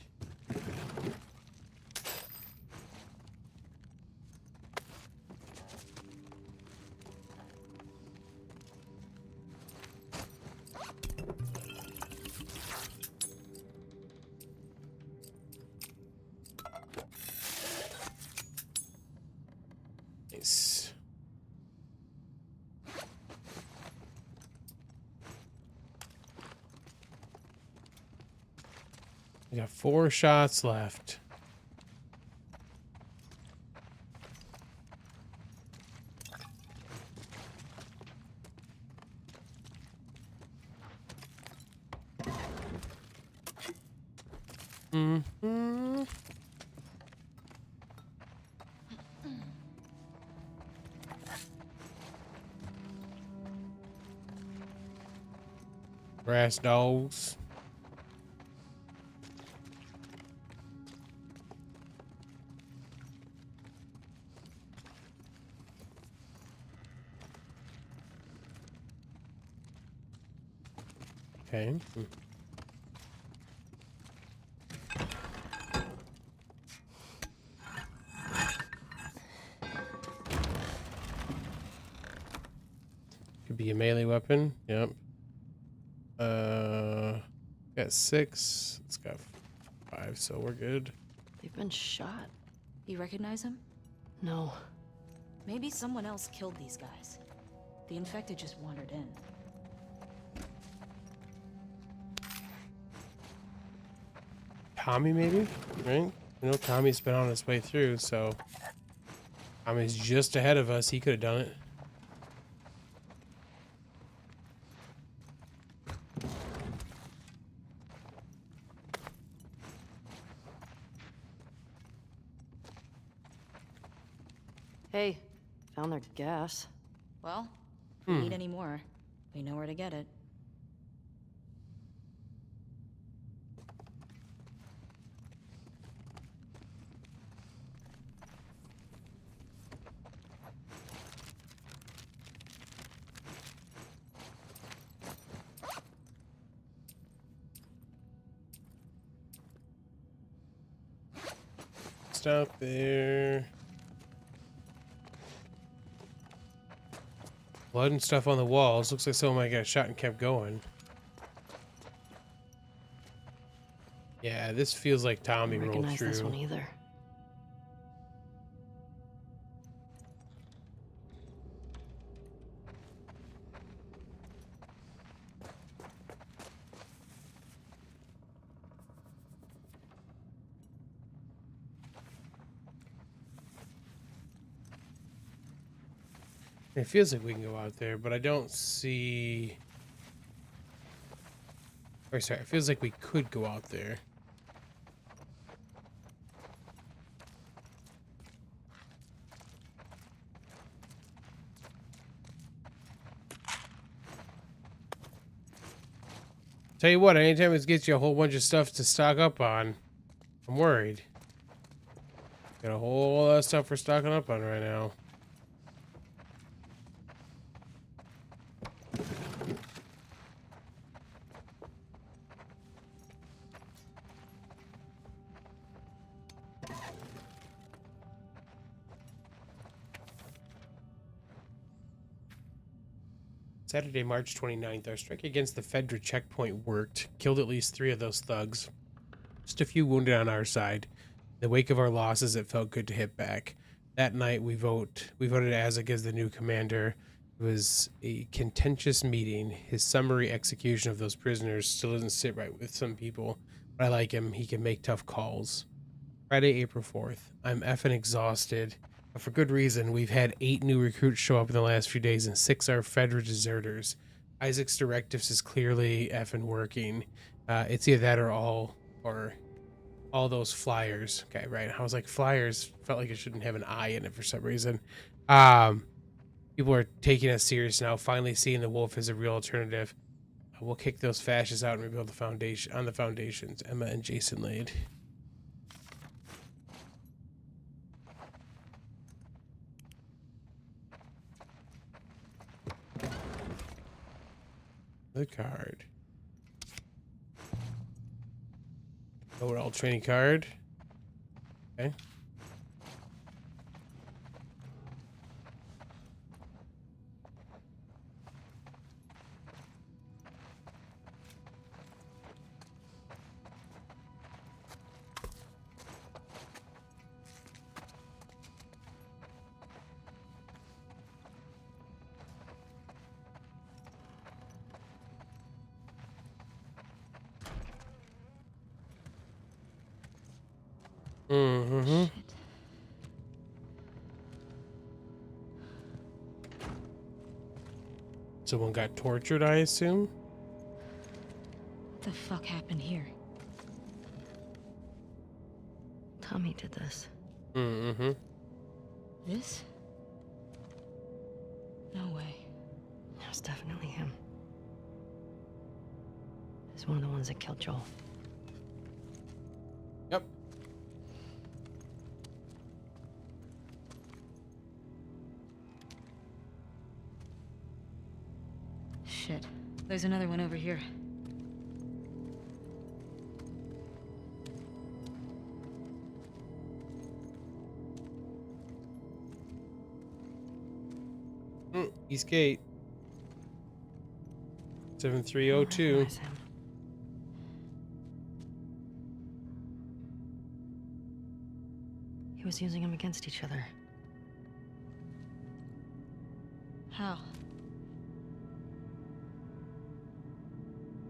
Nice. We got 4 shots left. Mm-hmm. Brass dogs. Okay. Could be a melee weapon. Yep. Got 6. It's got 5, so we're good. They've been shot. You recognize him? No. Maybe someone else killed these guys. The infected just wandered in. Tommy, maybe? Right? You know, Tommy's been on his way through, so Tommy's just ahead of us. He could have done it. Hey, found their gas. Well, if we need any more, we know where to get it. Stop there. Blood and stuff on the walls. Looks like someone got shot and kept going. Yeah, this feels like Tommy I don't rolled recognize this one through. either. It feels like we can go out there, but I don't see... Or sorry, it feels like we could go out there. Tell you what, anytime it gets you a whole bunch of stuff to stock up on, I'm worried. Got a whole lot of stuff we're stocking up on right now. Saturday, March 29th, our strike against the TheFatRat checkpoint worked. Killed at least 3 of those thugs. Just a few wounded on our side. In the wake of our losses, it felt good to hit back. That night, we voted Azek as the new commander. It was a contentious meeting. His summary execution of those prisoners still doesn't sit right with some people, but I like him. He can make tough calls. Friday, April 4th. I'm effing exhausted. But for good reason. We've had 8 new recruits show up in the last few days, and 6 are Fedra deserters. Isaac's directives is clearly effing working. It's either that or all those flyers. Okay, right. I was like, flyers felt like it shouldn't have an I in it for some reason. People are taking us serious now, finally seeing the wolf as a real alternative. We'll kick those fascists out and rebuild the foundation on the foundations. Emma and Jason laid. The card. Overall training card. Okay. Mm-hmm. Shit. Someone got tortured, I assume? What the fuck happened here? Tommy did this. Mm-hmm. This? No way. It was definitely him. He's one of the ones that killed Joel. Yep. Shit. There's another one over here. East Gate. 7302. Recognize him. He was using them against each other. How?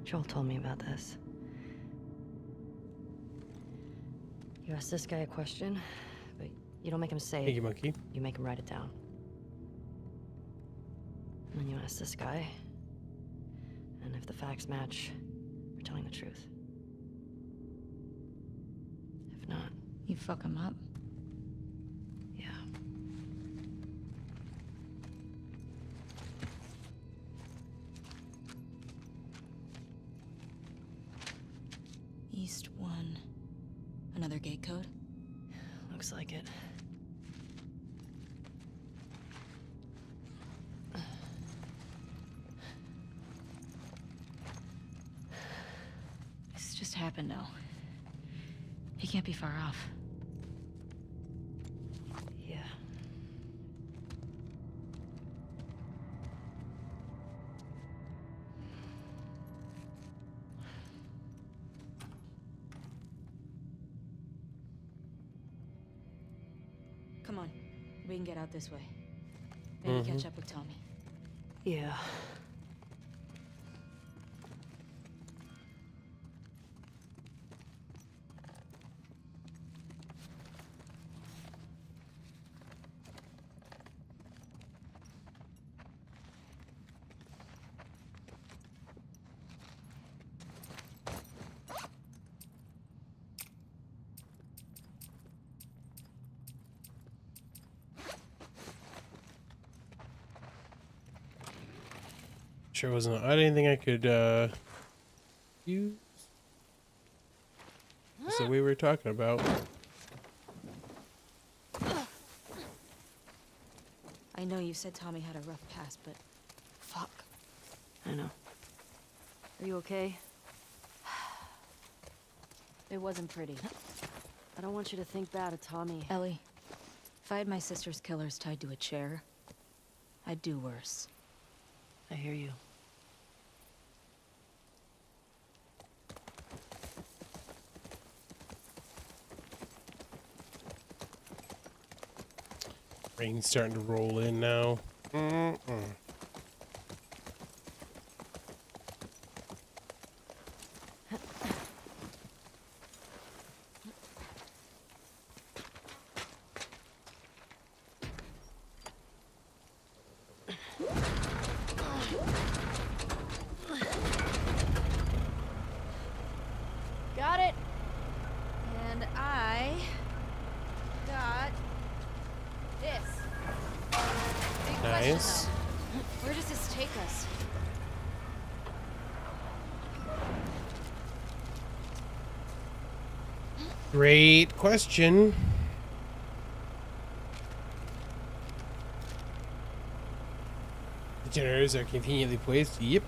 Joel told me about this. You ask this guy a question, but you don't make him say Thank it. you, monkey. You make him write it down. And then you ask this guy, and if the facts match, you're telling the truth. If not, You fuck him up? yeah. East 1. Another gate code? Looks like it. This just happened now. He can't be far off. Yeah. Come on. We can get out this way. Maybe catch up with Tommy. Yeah. Sure wasn't anything I could use. That's the way we were talking about. I know you said Tommy had a rough past, but fuck. I know. Are you okay? It wasn't pretty. I don't want you to think bad of Tommy. Ellie, if I had my sister's killers tied to a chair, I'd do worse. I hear you. Rain's starting to roll in now. Got it. And I got this. Big question, Nice. though. Where does this take us? Great question. The generators are conveniently placed. Yep.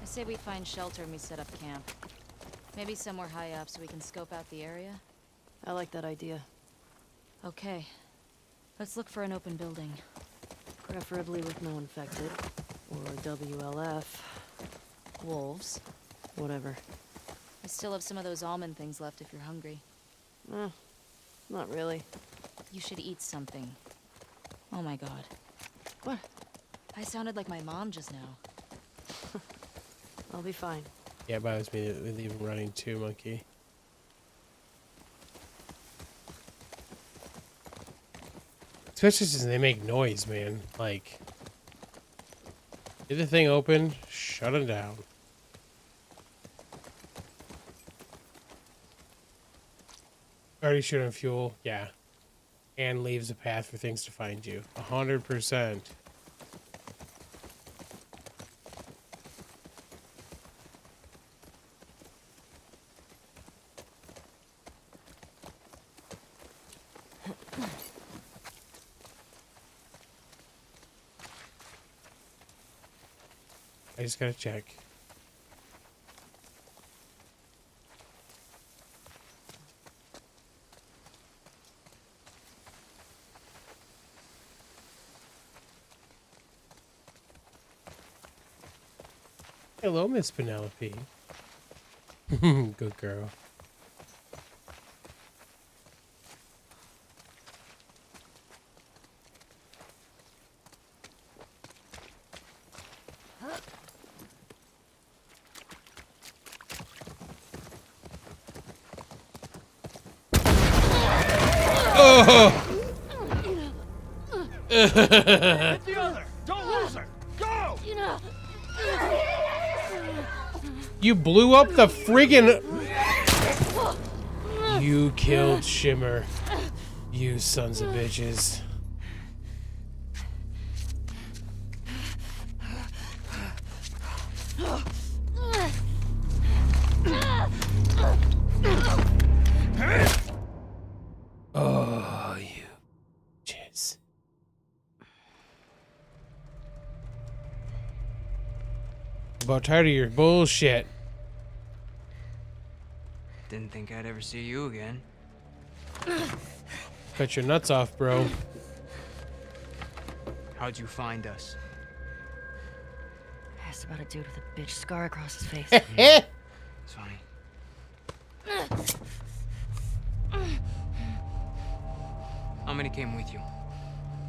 I say we find shelter and we set up camp. Maybe somewhere high up so we can scope out the area. I like that idea. Okay. Let's look for an open building. Preferably with no infected. Or WLF. Wolves. Whatever. I still have some of those almond things left if you're hungry. Not really. You should eat something. Oh my god. What? I sounded like my mom just now. I'll be fine. Yeah, but I was leaving running too, monkey. Especially since they make noise, man. Like, get the thing open, shut it down. Already shooting fuel, yeah. And leaves a path for things to find you. 100%. I just gotta check. Hello, Miss Penelope. Good girl. Oh! Hit the other! Don't lose her! Go! You blew up the friggin'... You killed Shimmer. You sons of bitches. Oh, you bitches. About tired of your bullshit. Didn't think I'd ever see you again. Cut your nuts off, bro. How'd you find us? I asked about a dude with a bitch scar across his face. It's funny. How many came with you?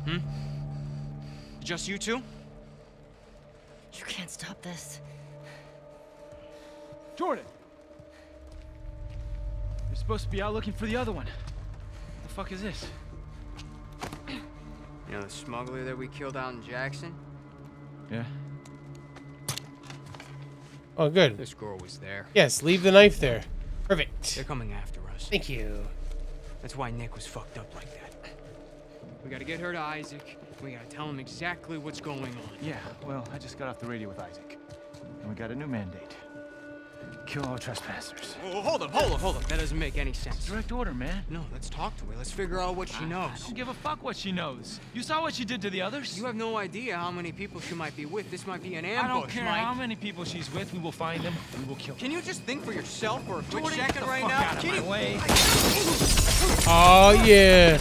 Hmm? Just you two? You can't stop this. Jordan! You're supposed to be out looking for the other one. What the fuck is this? You know the smuggler that we killed out in Jackson? Yeah. Oh, good. This girl was there. Yes, leave the knife there. Perfect. They're coming after us. Thank you. That's why Nick was fucked up like that. We gotta get her to Isaac. We gotta tell him exactly what's going on. Yeah, well, I just got off the radio with Isaac. And we got a new mandate. Kill all trespassers. Oh, hold up. That doesn't make any sense. Direct order, man. No, let's talk to her. Let's figure out what she knows. I don't give a fuck what she knows. You saw what she did to the others? You have no idea how many people she might be with. This might be an ambush, I don't care Mike. how many people she's with. We will find them. We will kill them. Can you just think for yourself for a quick Jordan, get second the right fuck now? out of my way. Oh, yeah.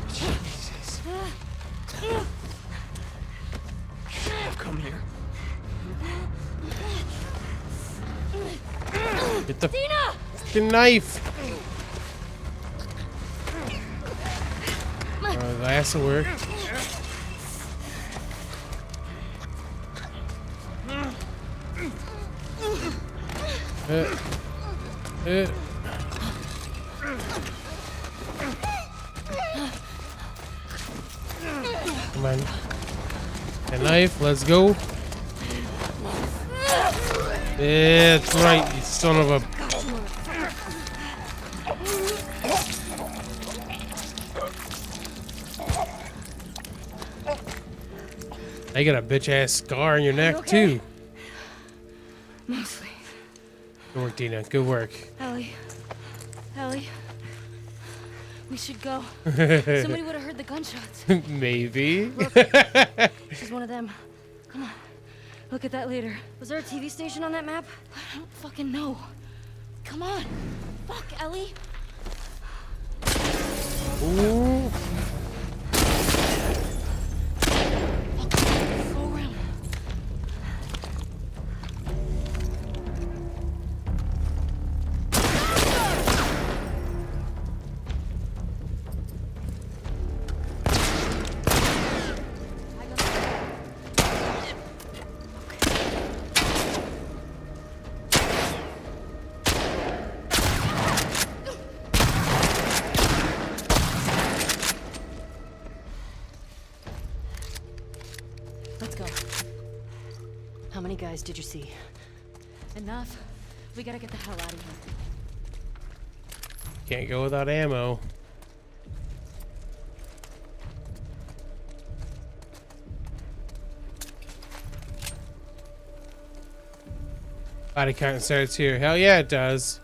Jesus. Come here. Get the fucking knife. That's will work. Come on. A knife, let's go. Yeah, that's right, you son of a... I got a bitch-ass scar on your neck, too. Mostly. Good work, Dina. Good work. Ellie, we should go. Somebody would have heard the gunshots. Maybe. She's one of them. Come on. Look at that later. Was there a TV station on that map? I don't fucking know. Come on. Fuck, Ellie. Ooh. Go around. Let's go. How many guys did you see? Enough. We gotta get the hell out of here. Can't go without ammo. Body count starts here. Hell yeah, it does.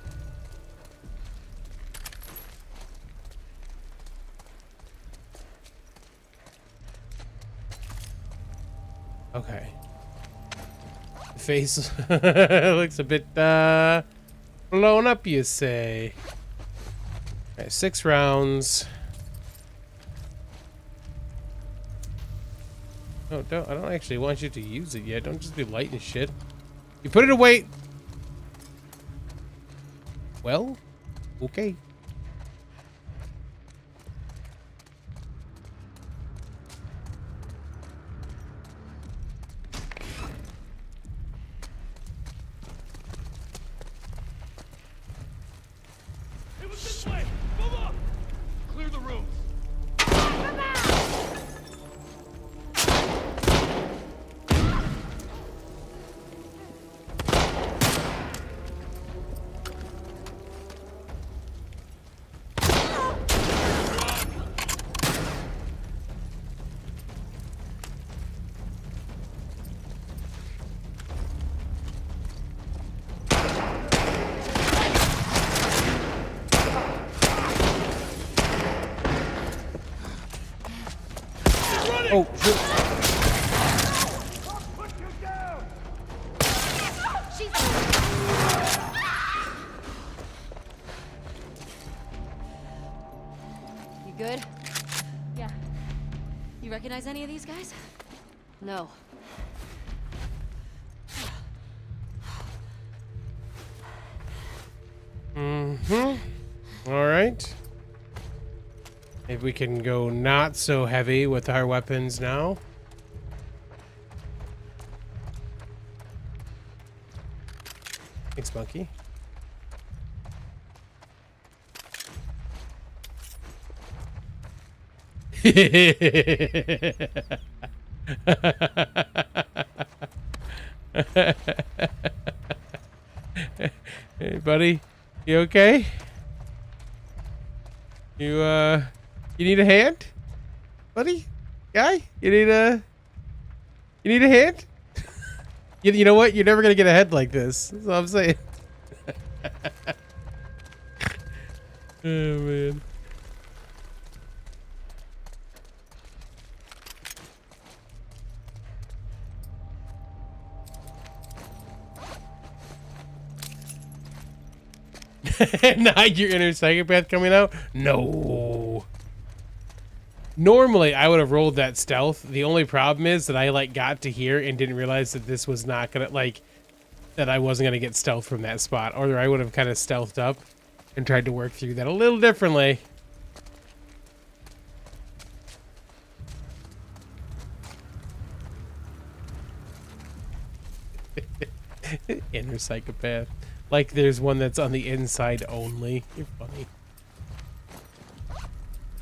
Okay. The face looks a bit Blown up, you say? All right, 6 rounds. No, don't. I don't actually want you to use it yet. Don't just be lighting shit. You put it away. Well, okay. It was this way! Move up! Clear the room. Oh, shit. Put you down! You good? Yeah. You recognize any of these guys? No. All right. Maybe we can go not so heavy with our weapons now. Thanks, monkey. Hey, buddy. You okay? You need a hand? Buddy? Guy? You need a hand? You know what? You're never gonna get a head like this. That's all I'm saying. Oh, man. Not your inner psychopath coming out? No. Normally, I would have rolled that stealth. The only problem is that I, like, got to here and didn't realize that this was not gonna, like, that I wasn't gonna get stealth from that spot. Or I would have kind of stealthed up and tried to work through that a little differently. Inner psychopath. Like there's one that's on the inside only. You're funny.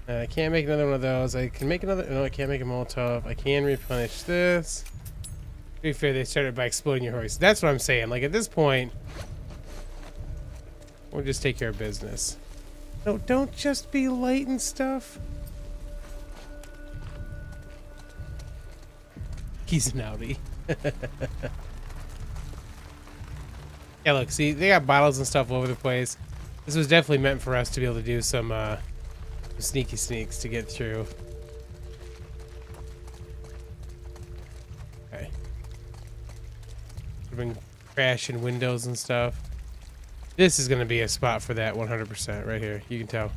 I can't make another one of those. I can make another. No, I can't make a Molotov. I can replenish this. To be fair, they started by exploding your horse. That's what I'm saying. Like at this point, we'll just take care of business. No, don't just be lighting stuff. He's an outie. Yeah, look, see, they got bottles and stuff all over the place. This was definitely meant for us to be able to do some sneaky sneaks to get through. Okay. We've been crashing windows and stuff. This is going to be a spot for that 100% right here. You can tell.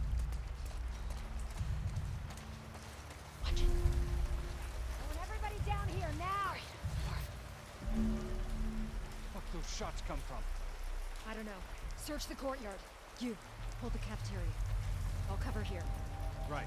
Everybody down here now! Fuck those shots come from? I don't know. Search the courtyard. You, hold the cafeteria. I'll cover here. Right.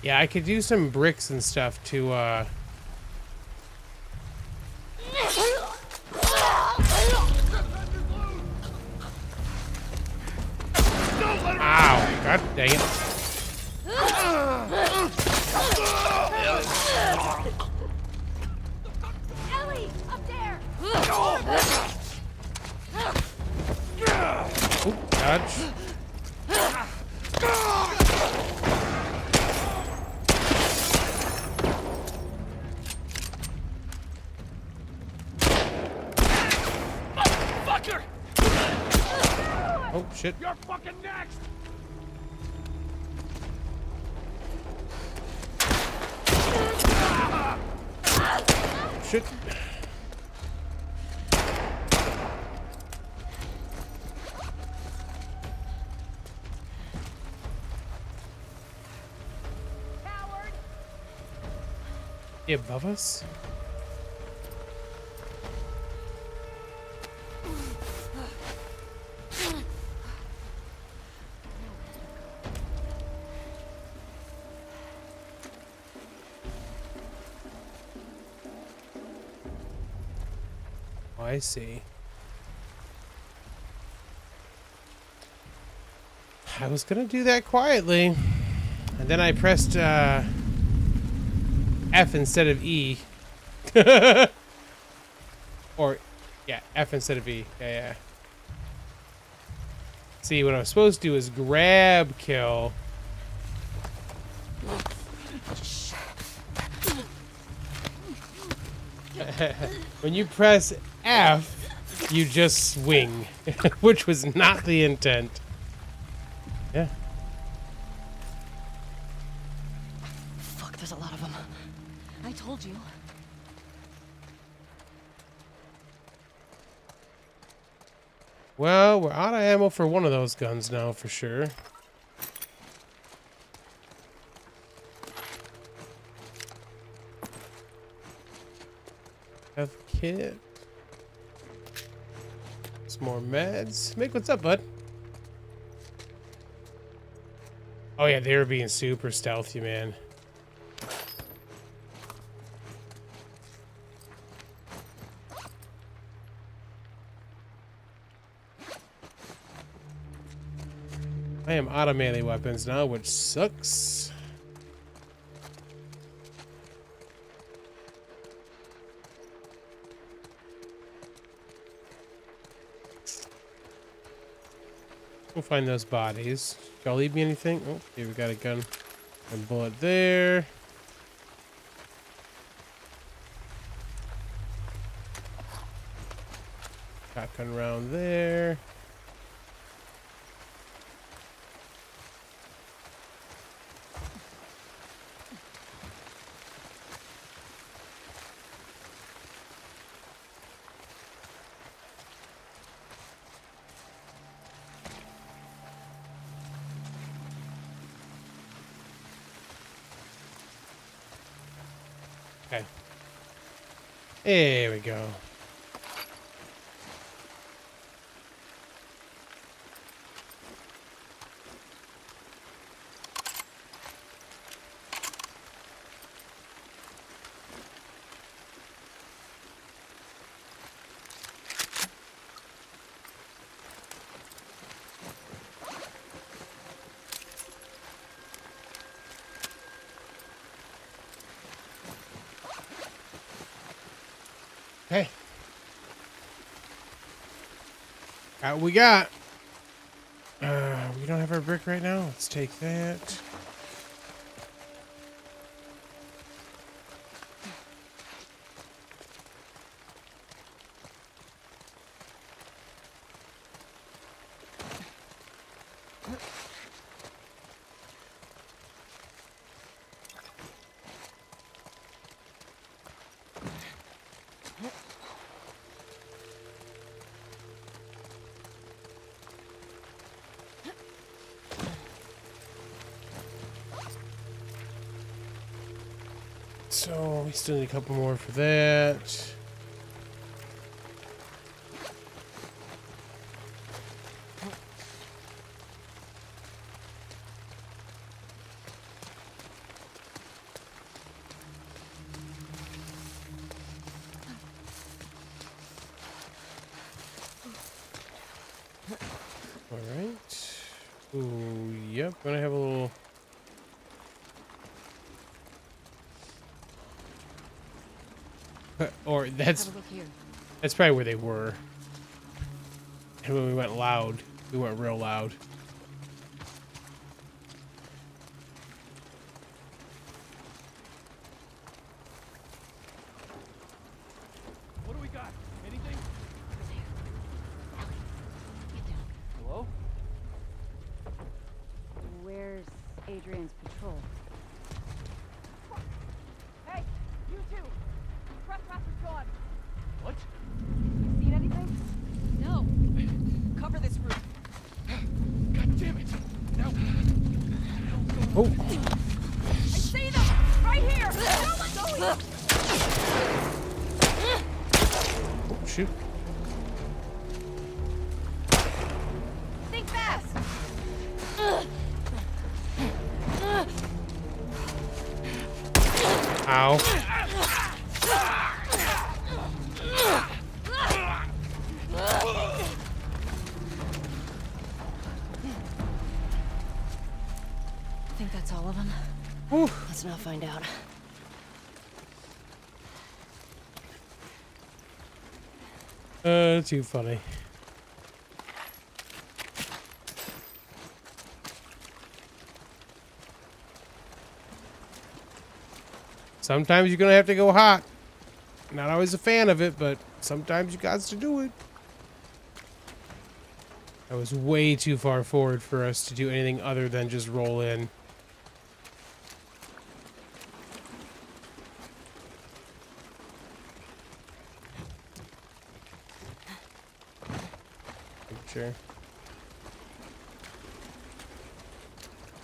Yeah, I could do some bricks and stuff to Ow, god dang it. Ellie! Up there! Oop, dodge. Oh, shit. You're fucking next! Shit. Coward! He above us? Oh, I see. I was gonna do that quietly, and then I pressed F instead of E. Or, yeah, F instead of E. Yeah, yeah. See, what I was supposed to do is grab kill. When you press F, you just swing, which was not the intent. Yeah. Fuck, there's a lot of them. I told you. Well, we're out of ammo for one of those guns now, for sure. Have kit. Some more meds. Mick, what's up, bud? Oh yeah, they were being super stealthy, man. I am out of melee weapons now, which sucks. We'll find those bodies. Y'all leave me anything? Oh, here we got a gun and bullet there. Shotgun round there. Okay. There we go. Okay. Got what we got. We don't have our brick right now. Let's take that. So we still need a couple more for that. All right. Ooh, yep. Gonna have a little. Or that's Have a look here. that's probably where they were. And when we went loud, we went real loud. What do we got? Anything? Get down. Hello? Adrian's patrol. Hey, you two! Trespasser's gone! What? Seen anything? No. Cover this room. God damn it! Now, Oh, I see them! Right here! No, let go! oh shoot. Think fast! Ow. I think that's all of them. Let's not find out. Too funny. Sometimes you're gonna have to go hot. Not always a fan of it, but sometimes you got to do it. That was way too far forward for us to do anything other than just roll in. Sure.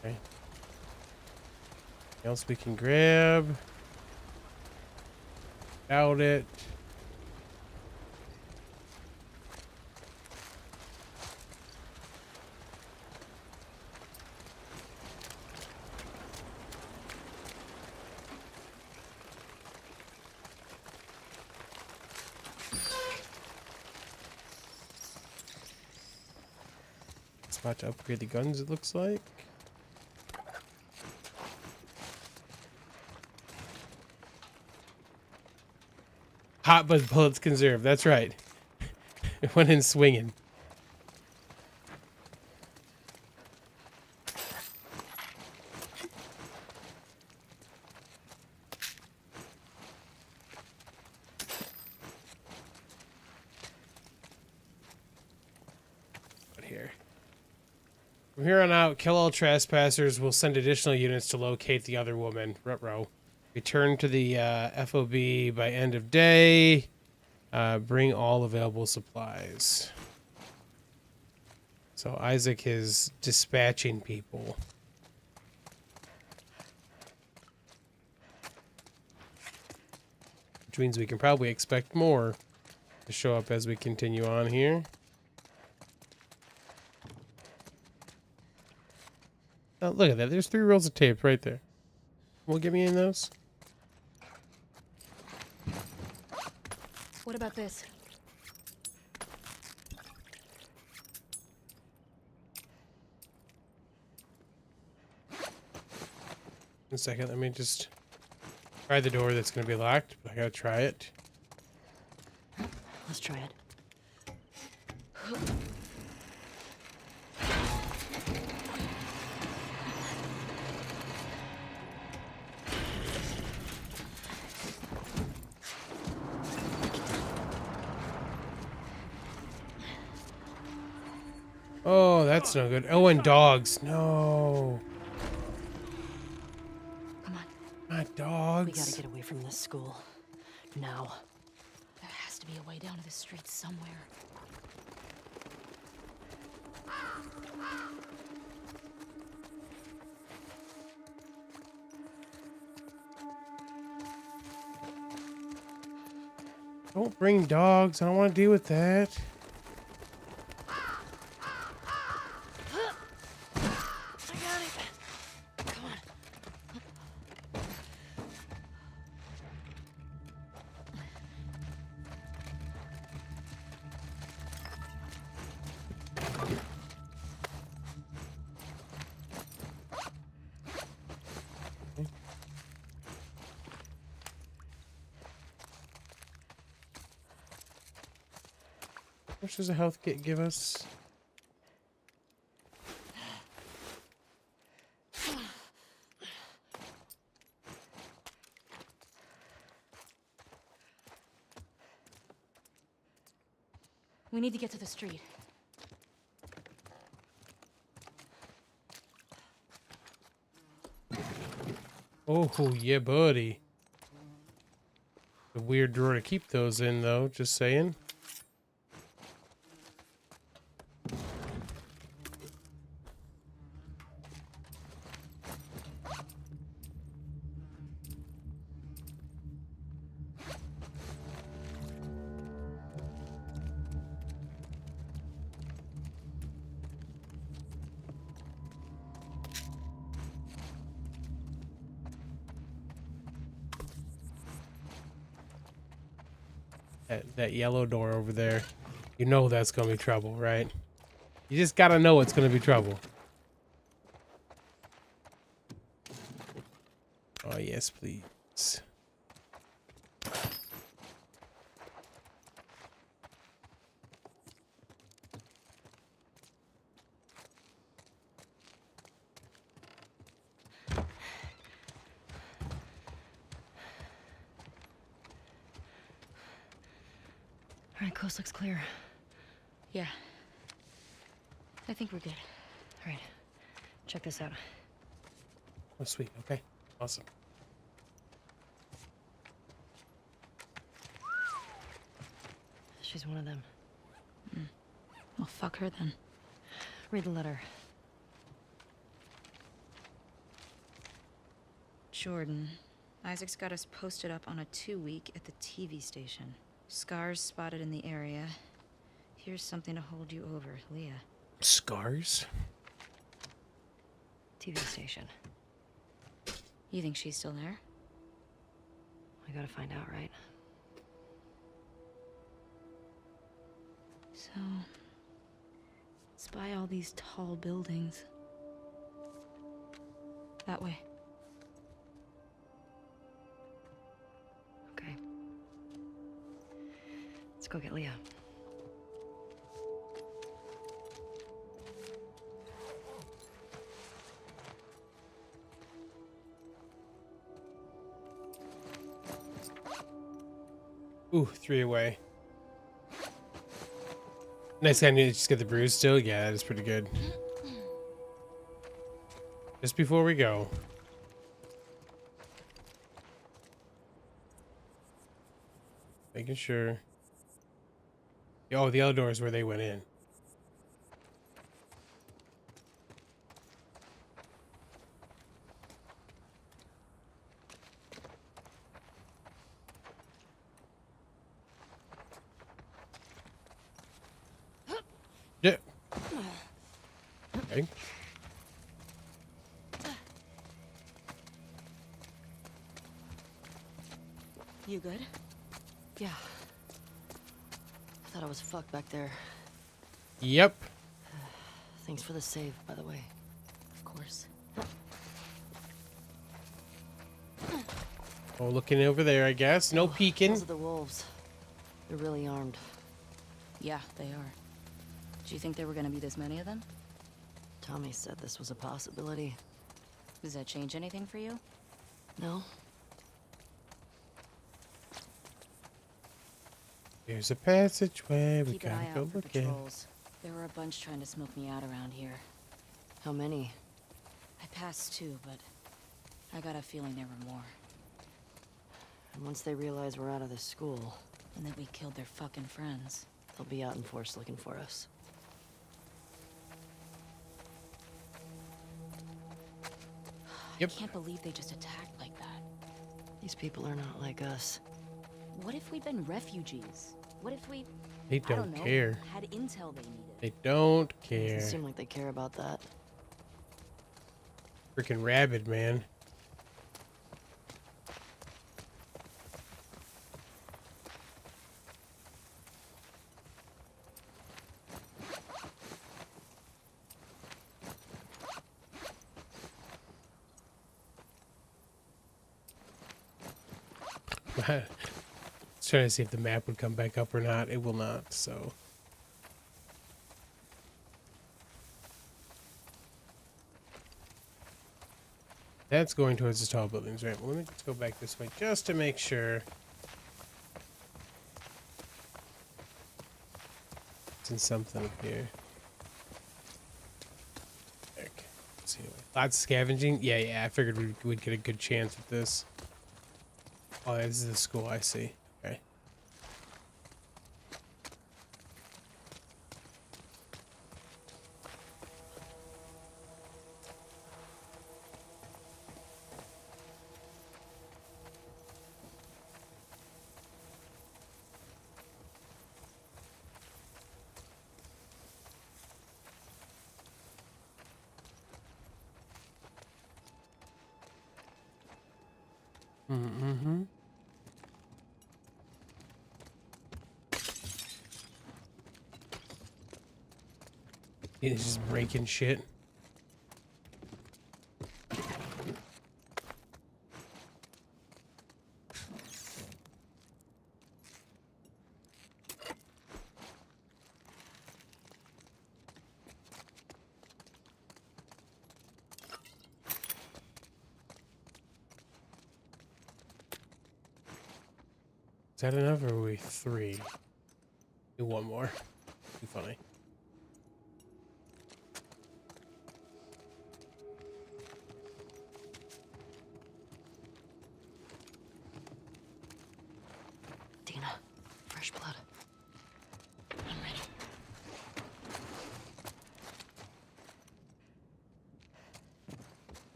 Okay. Anything else we can grab? Doubt it. Spot to upgrade the guns, it looks like. Hot but bullets conserved. That's right. It went in swinging. But here. From here on out, kill all trespassers. We'll send additional units to locate the other woman. Ruh-roh. Return to the FOB by end of day. Bring all available supplies. So Isaac is dispatching people. Which means we can probably expect more to show up as we continue on here. Oh, look at that. There's 3 rolls of tape right there. Will give me in those? What about this? One second, let me just try the door that's going to be locked. I gotta try it. Let's try it. Oh, that's no good. Oh, and dogs. No. Come on. Not dogs. We gotta get away from this school. Now. There has to be a way down to the street somewhere. Don't bring dogs. I don't want to deal with that. How much does a health kit give us? We need to get to the street. Oh, yeah, buddy. A weird drawer to keep those in, though. Just saying. That yellow door over there. You know that's gonna be trouble, right? You just gotta know it's gonna be trouble. Oh, yes, please. All right, coast looks clear. Yeah. I think we're good. All right, check this out. Oh, sweet. Okay. Awesome. She's one of them. Well, fuck her then. Read the letter. Jordan. Isaac's got us posted up on a 2-week at the TV station. Scars spotted in the area. Here's something to hold you over, Leah. Scars? TV station. You think she's still there? We gotta find out, right? So... spy all these tall buildings. That way. Okay. Let's go get Leah. Ooh, 3 away. Nice guy to just get the bruise still. Yeah, that is pretty good. Just before we go. Making sure. Oh, the other door is where they went in. Yeah. Okay. You good? Yeah. I thought I was fucked back there. Yep. Thanks for the save, by the way. Of course. Oh, looking over there, I guess. No peeking. Those are the wolves. They're really armed. Yeah, they are. Do you think there were gonna be this many of them? Tommy said this was a possibility. Does that change anything for you? No? There's a passageway. We Keep an gotta eye go out for look in. patrols. There were a bunch trying to smoke me out around here. How many? I passed 2, but I got a feeling there were more. And once they realize we're out of this school, And that we killed their fucking friends. they'll be out in force looking for us. Yep. I can't believe they just attacked like that. These people are not like us. What if we'd been refugees? What if we, They I don't don't know, care. had intel they needed? They don't Doesn't care. seem like they care about that. Freaking rabid, man. I was trying to see if the map would come back up or not. It will not, so. That's going towards the tall buildings, right? Well, let me just go back this way just to make sure. It's in something up here. Okay. Let's see. Lots of scavenging. Yeah. I figured we'd get a good chance at this. Oh, this is the school. I see. Okay. Mm-hmm. He's just breaking shit. Is that enough, or are we 3? Do one more. Too funny. Dina, fresh blood. I'm ready.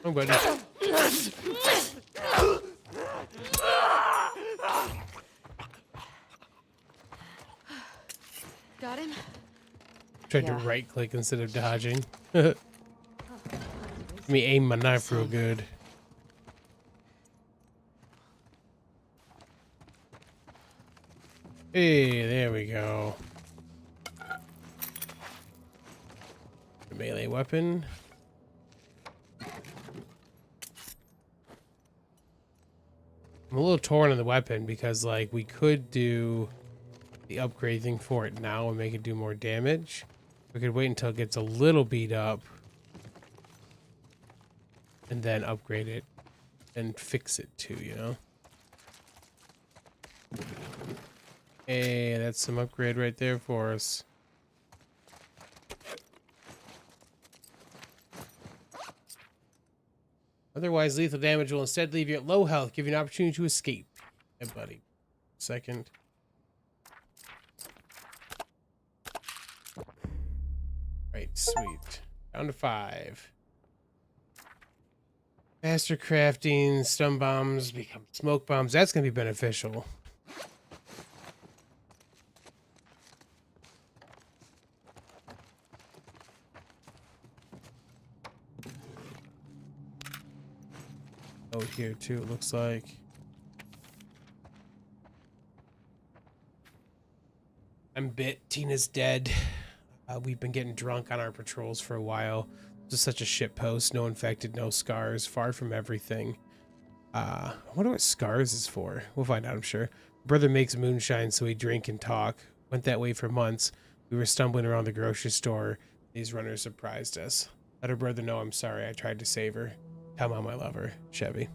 I'm good. Got him? Tried Yeah. to right click instead of dodging. Let me aim my knife real good. Hey, there we go. A melee weapon. I'm a little torn on the weapon because, like, we could do the upgrade thing for it now and make it do more damage. We could wait until it gets a little beat up and then upgrade it and fix it too, you know? Hey, that's some upgrade right there for us. Otherwise, lethal damage will instead leave you at low health, giving you an opportunity to escape. Hey, buddy. Second. Right, sweet. Down to 5. Faster crafting, stun bombs become smoke bombs. That's going to be beneficial. Oh, here too, it looks like. I'm bit. Tina's dead. We've been getting drunk on our patrols for a while. Just such a shit post. No infected, no scars. Far from everything. I wonder what scars is for. We'll find out, I'm sure. Brother makes moonshine, so we drink and talk. Went that way for months. We were stumbling around the grocery store. These runners surprised us. Let her brother know I'm sorry. I tried to save her. Tell Mom I love her. Chevy.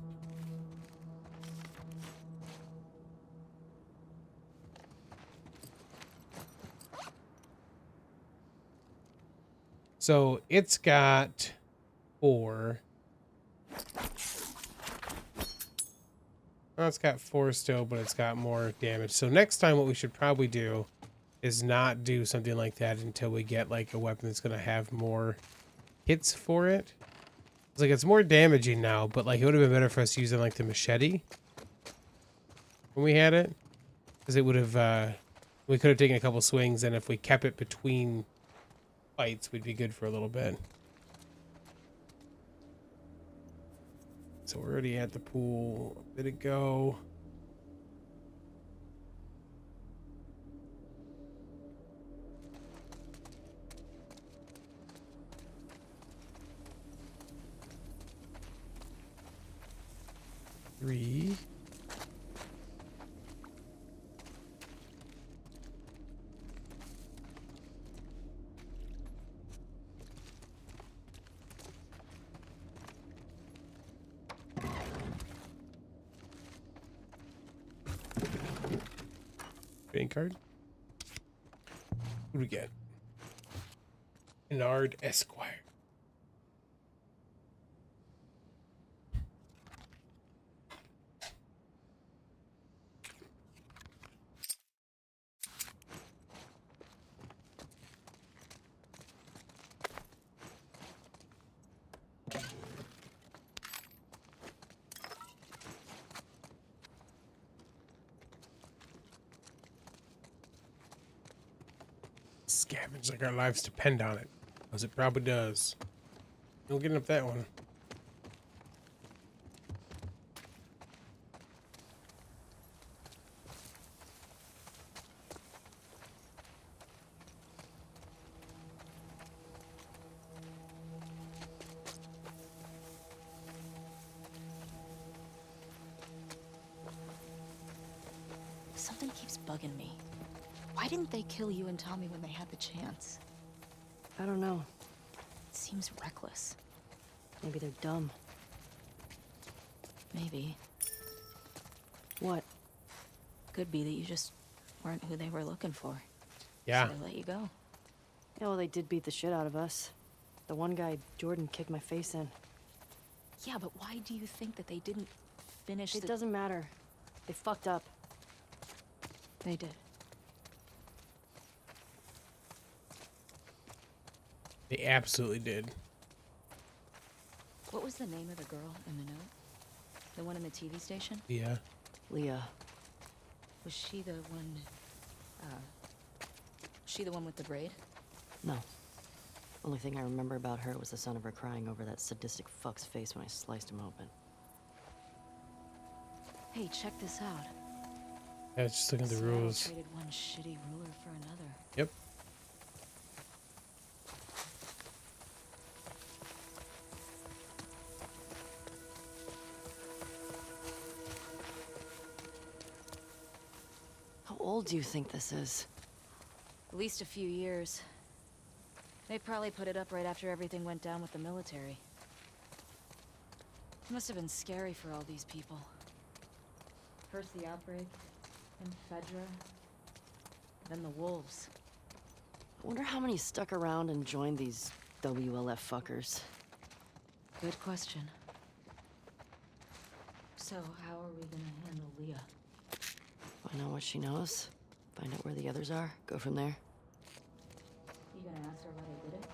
So it's got 4. Well, it's got 4 still, but it's got more damage. So next time what we should probably do is not do something like that until we get like a weapon that's going to have more hits for it. It's like it's more damaging now, but like it would have been better for us using like the machete when we had it, because it would have we could have taken a couple swings, and if we kept it between fights, we'd be good for a little bit. So we're already at the pool a bit ago. Three. Trading card. Who do we get? Bernard Esquire. Scavenge like our lives depend on it. As it probably does. We'll get up that one. Something keeps bugging me. Why didn't they kill you and Tommy when they had the chance? I don't know. It seems reckless. Maybe they're dumb. Maybe. What? Could be that you just weren't who they were looking for. Yeah. So they let you go. Yeah, well, they did beat the shit out of us. The one guy, Jordan, kicked my face in. Yeah, but why do you think that they didn't finish It doesn't matter. They fucked up. They did. They absolutely did. What was the name of the girl in the note? The one in the TV station? Yeah. Leah. Was she the one, she the one with the braid? No. Only thing I remember about her was the sound of her crying over that sadistic fuck's face when I sliced him open. Hey, check this out. Yeah, just looking at the Seattle rules. traded one shitty ruler for another. Yep. How old do you think this is? At least a few years. They probably put it up right after everything went down with the military. It must have been scary for all these people. First the outbreak, then Fedra, then the wolves. I wonder how many stuck around and joined these WLF fuckers. Good question. So, how are we gonna handle Leah? Find out what she knows. Find out where the others are. Go from there. You gonna ask her why they did it?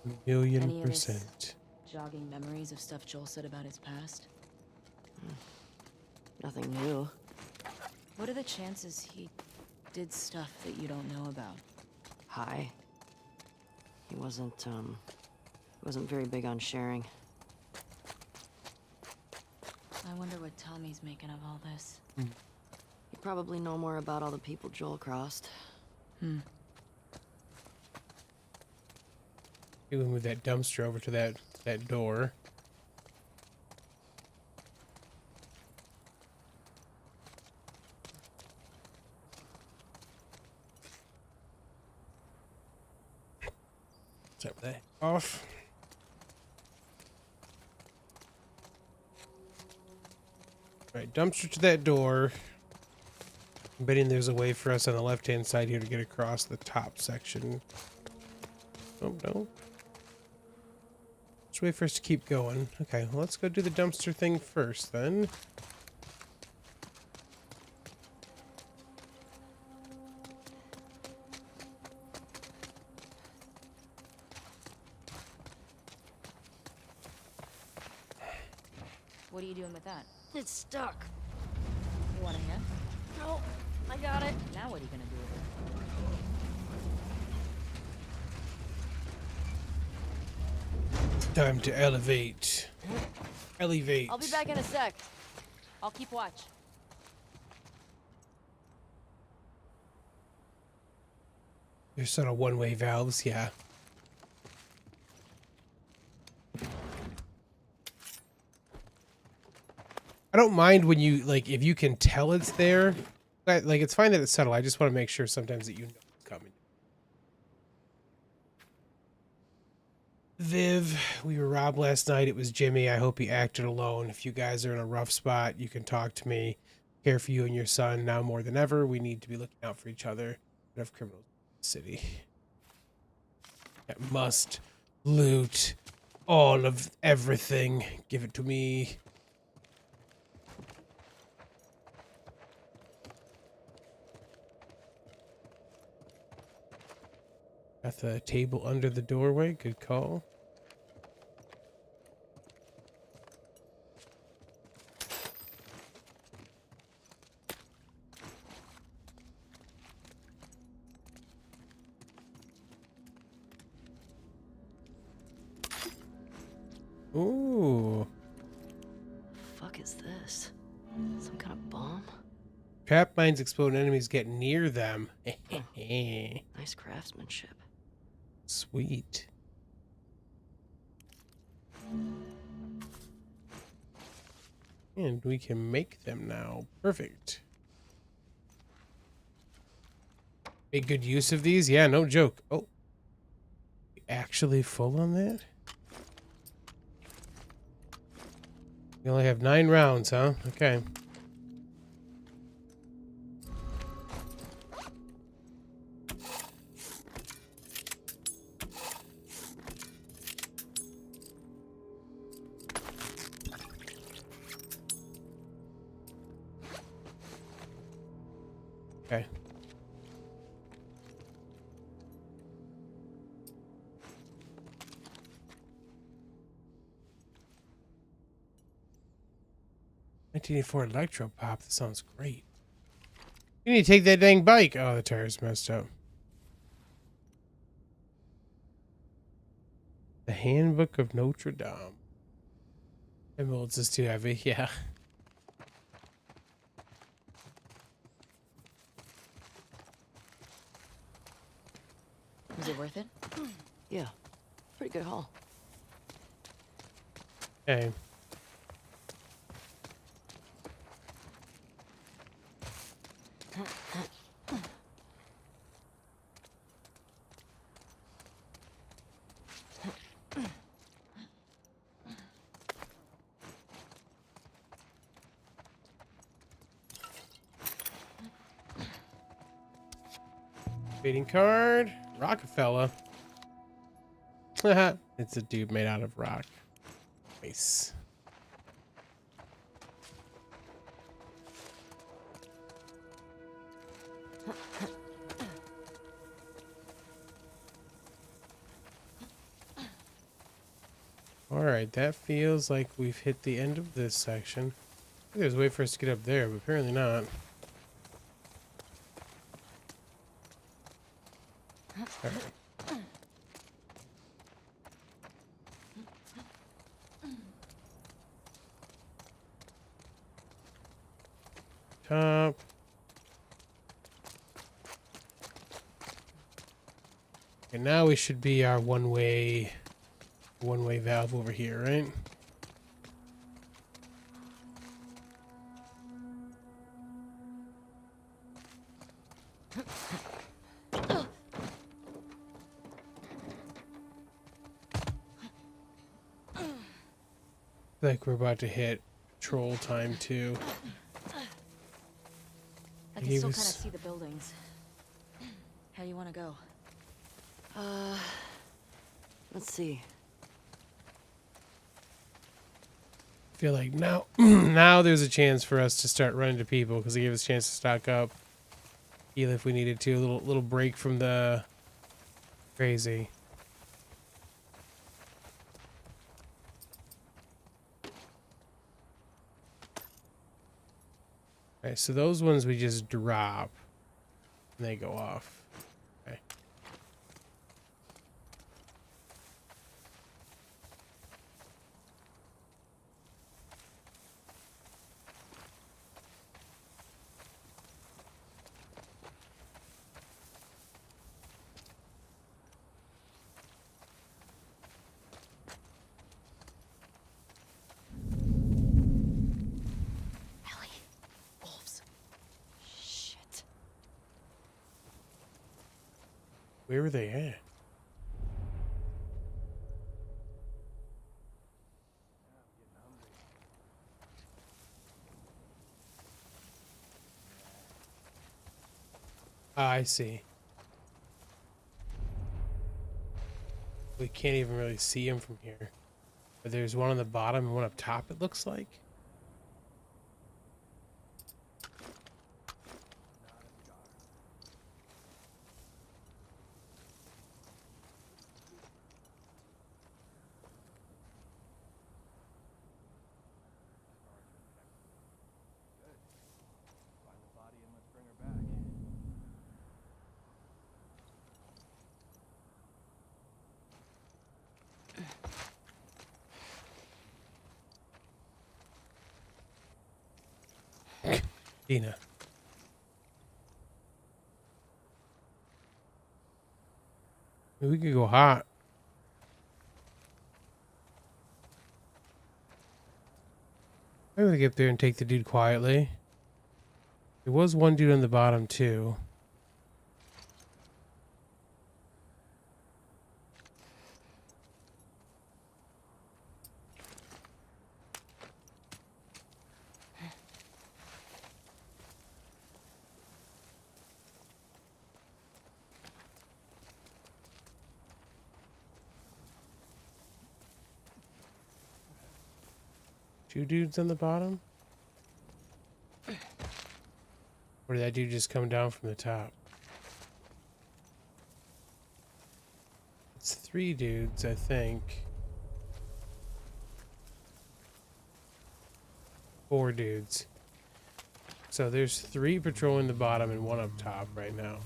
Yeah. Million Any of this- percent. Jogging memories of stuff Joel said about his past? Nothing new. What are the chances he did stuff that you don't know about? High. He wasn't very big on sharing. I wonder what Tommy's making of all this. You probably know more about all the people Joel crossed. Hmm. We will move that dumpster over to that door. Set that off. Right, dumpster to that door. I'm betting there's a way for us on the left-hand side here to get across the top section. Oh, no. Just wait for us to keep going. Okay, well, let's go do the dumpster thing first, then. What are you doing with that? It's stuck. You want a hand? No, I got it. Now what are you gonna do with it? Time to elevate. Elevate. I'll be back in a sec. I'll keep watch. There's sort of one-way valves, yeah. I don't mind when you, like, if you can tell it's there. Like, it's fine that it's subtle. I just want to make sure sometimes that you know it's coming. Viv, we were robbed last night. It was Jimmy. I hope he acted alone. If you guys are in a rough spot, you can talk to me. care for you and your son now more than ever. We need to be looking out for each other. Enough criminals in the city. I must loot all of everything. Give it to me. Got the table under the doorway. Good call. Ooh. Fuck is this? Some kind of bomb? Trap mines explode when enemies get near them. Nice craftsmanship. Sweet. And we can make them now. Perfect. Make good use of these? Yeah, no joke. Oh. Actually full on that? We only have 9 rounds, huh? Okay. Okay. $1984 electro pop. That sounds great. You need to take that dang bike. Oh, the tire's messed up. The Handbook of Notre Dame. Emeralds is too heavy. Yeah. Was it worth it? Yeah, pretty good haul. Okay. Trading card. Rockefeller. It's a dude made out of rock. Nice. Alright, that feels like we've hit the end of this section. I think there's a way for us to get up there, but apparently not. Alright. Top. And now we should be our one-way valve over here, right? Like we're about to hit troll time too. I can still kind of see the buildings. How you want to go? Let's see. I feel like now now there's a chance for us to start running to people because they give us a chance to stock up. Heal if we needed to. A little break from the crazy. Okay, so those ones we just drop and they go off. Okay. Where were they at? Ah, I see. We can't even really see him from here. But there's one on the bottom and one up top, it looks like. Find the body and let's bring her back. Dina. Maybe we could go hot. I'm gonna get up there and take the dude quietly. There was one dude on the bottom too. Two dudes on the bottom? Or did that dude just come down from the top? It's three dudes, I think. Four dudes. So there's three patrolling the bottom and one up top right now.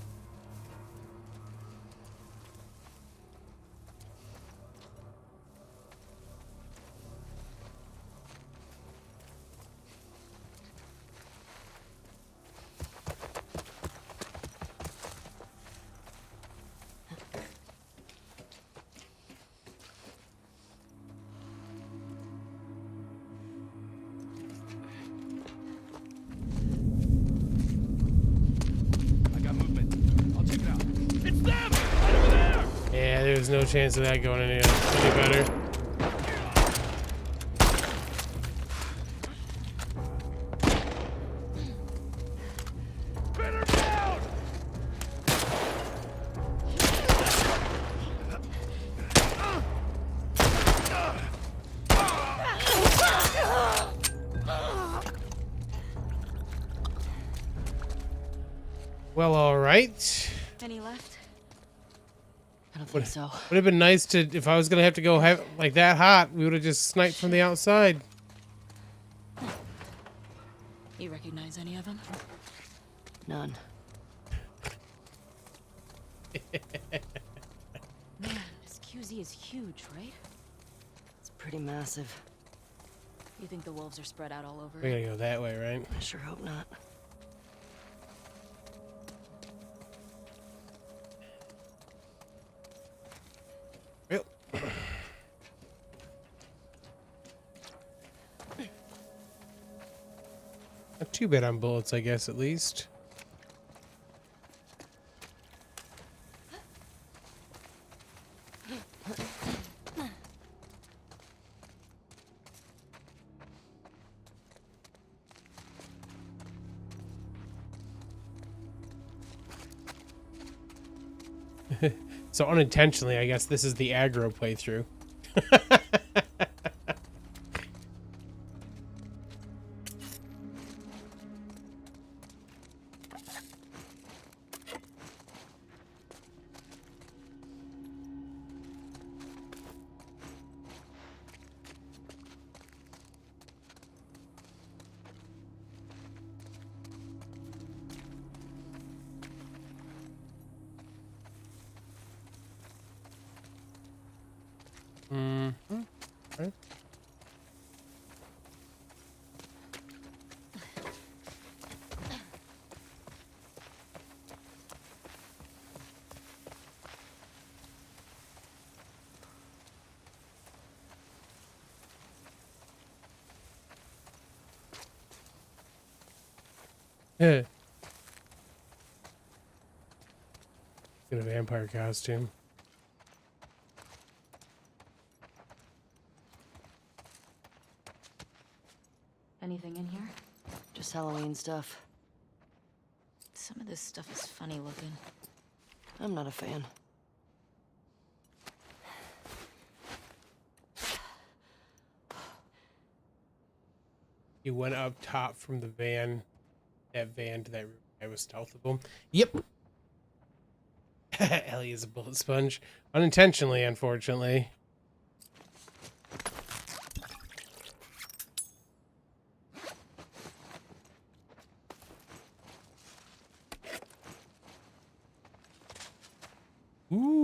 I got movement. I'll check it out. It's them! Right over there! Yeah, there's no chance of that going any better. Pin her down! Well, all right. Any left? I don't think so. Would have been nice to, if I was gonna have to go like that hot, we would have just sniped from the outside. You recognize any of them? None. Man, this QZ is huge, right? It's pretty massive. You think the wolves are spread out all over? We gotta go that way, right? I sure hope not. Yep. Not too bad on bullets, I guess, at least. So unintentionally, I guess this is the aggro playthrough. Mm-hmm. Right. Yeah. Get a vampire costume. Anything in here? Just Halloween stuff. Some of this stuff is funny looking. I'm not a fan. You went up top from the van, that van to that room. I was stealthable. Yep. Ellie is a bullet sponge. Unintentionally, unfortunately. Ooh.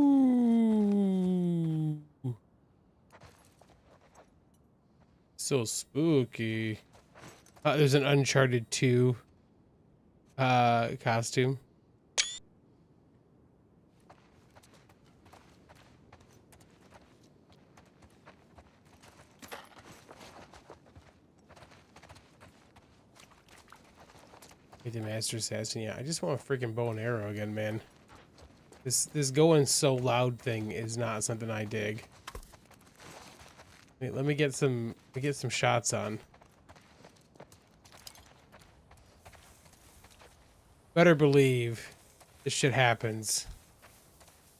So spooky. There's an Uncharted 2 costume. The Master Assassin. Yeah, I just want a freaking bow and arrow again, man. This going so loud thing is not something I dig. Wait, let me get some shots on. Better believe this shit happens.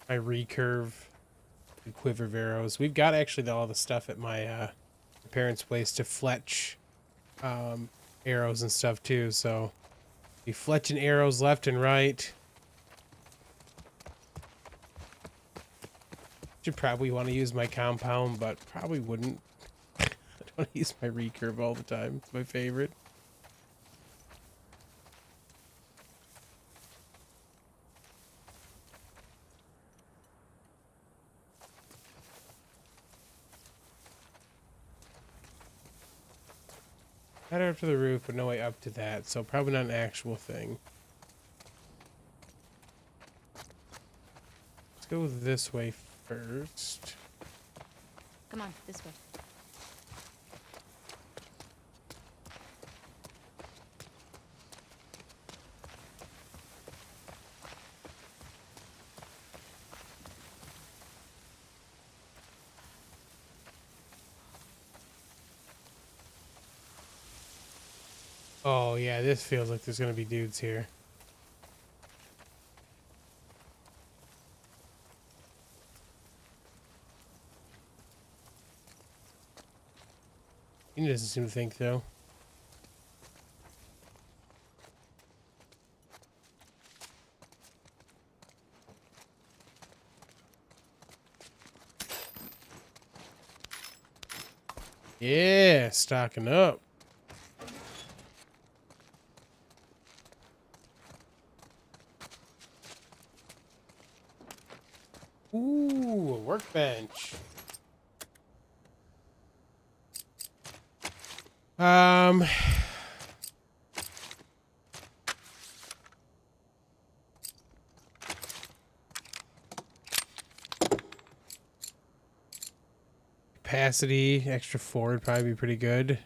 My recurve, the quiver of arrows. We've got actually all the stuff at my parents' place to fletch arrows and stuff too. So be fletching arrows left and right. Should probably want to use my compound, but probably wouldn't. I don't want to use my recurve all the time. It's my favorite. Ladder up to the roof, but no way up to that, so probably not an actual thing. Let's go this way first. Come on, this way. Oh yeah, this feels like there's gonna be dudes here. He doesn't seem to think though. Yeah, stocking up. Ooh, a workbench. Capacity, extra 4 would probably be pretty good.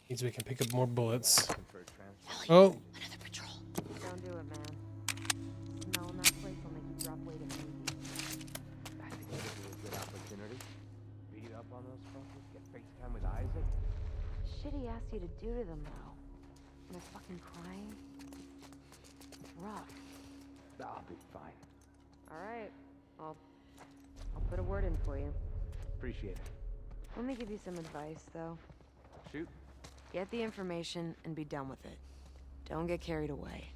Means we can pick up more bullets. Oh, Another patrol. Don't do it, man. Smelling that place will make you drop weight immediately. I think it would be a good opportunity. Beat up on those fuckers, get FaceTime with Isaac. Shit he asked you to do to them, though. And they're fucking crying. It's rough. I'll be fine. Alright. I'll put a word in for you. Appreciate it. Let me give you some advice, though. Shoot. Get the information and be done with it. Don't get carried away.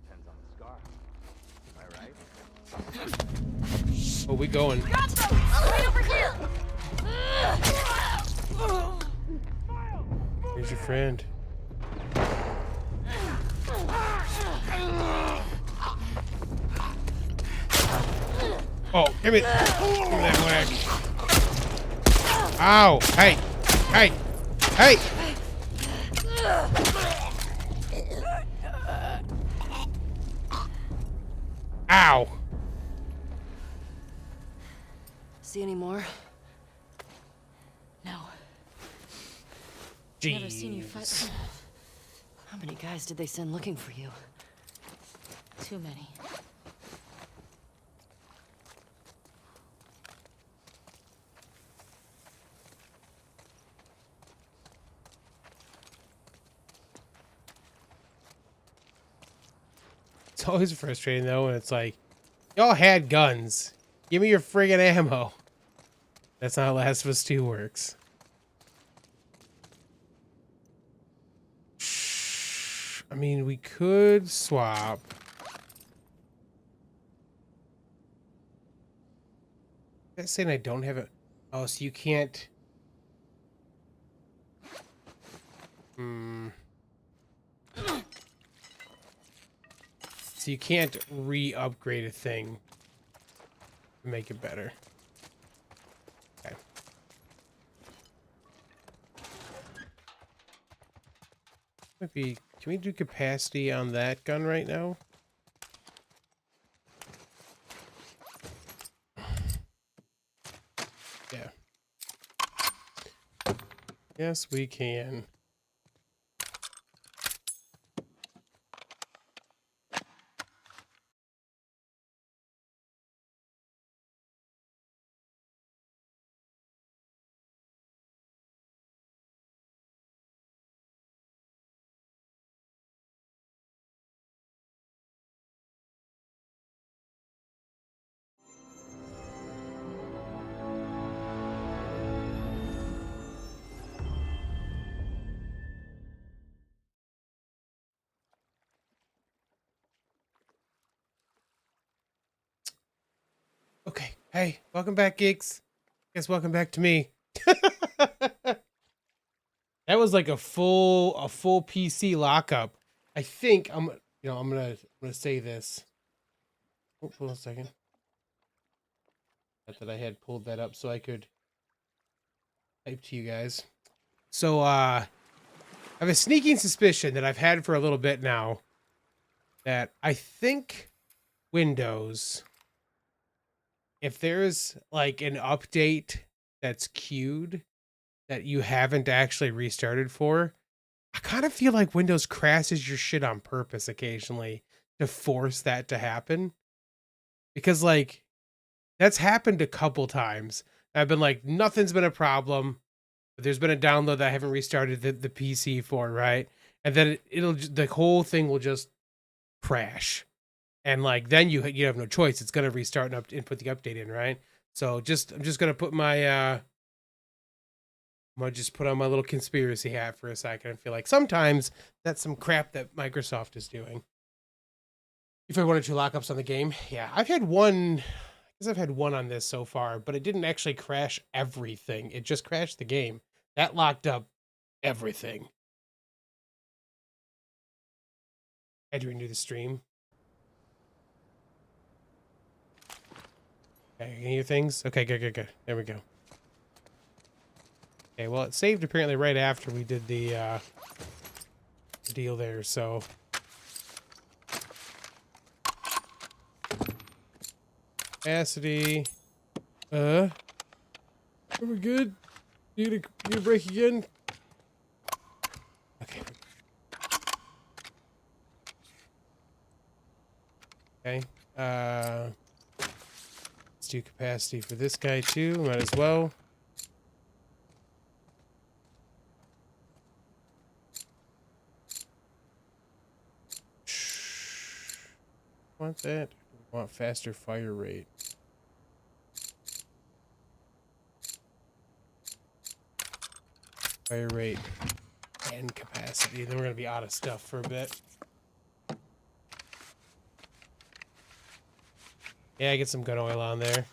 Depends on the scar. Am I right? oh, we going. Got them! Right over here! Here's your friend. Oh, give me that whack. Ow! Hey! Hey! Hey! Ow! See any more? No. Jeez. Never seen you fight. How many guys did they send looking for you? Too many. It's always frustrating though when it's like, y'all had guns. Give me your friggin' ammo. That's not how Last of Us 2 works. I mean, we could swap. That's saying I don't have it. Oh, so you can't. So you can't re-upgrade a thing to make it better. Okay. Maybe, can we do capacity on that gun right now? Yeah. Yes, we can. Okay. Hey, welcome back, Geeks. Guess welcome back to me. That was like a full PC lockup. I think I'm gonna say this. Oh, hold on a second. Not that I had pulled that up so I could type to you guys. So I have a sneaking suspicion that I've had for a little bit now that I think Windows, if there's like an update that's queued that you haven't actually restarted for, I kind of feel like Windows crashes your shit on purpose occasionally to force that to happen. Because like that's happened a couple times. I've been like, nothing's been a problem. But there's been a download that I haven't restarted the PC for, right? And then the whole thing will just crash. And like then you have no choice. It's gonna restart and put the update in, right? So I'm just gonna put my I'm gonna just put on my little conspiracy hat for a second and feel like sometimes that's some crap that Microsoft is doing. If I wanted to lockups on the game, yeah, I've had one on this so far, but it didn't actually crash everything. It just crashed the game. That locked up everything. I had to renew the stream. Okay, can you hear things? Okay, good. There we go. Okay, well, it saved apparently right after we did the deal there, so. Capacity. Are we good? Need a break again? Okay. Okay. Let's do capacity for this guy too. Might as well. Want that? Want faster fire rate. Fire rate and capacity. Then we're gonna be out of stuff for a bit. Yeah, get some gun oil on there.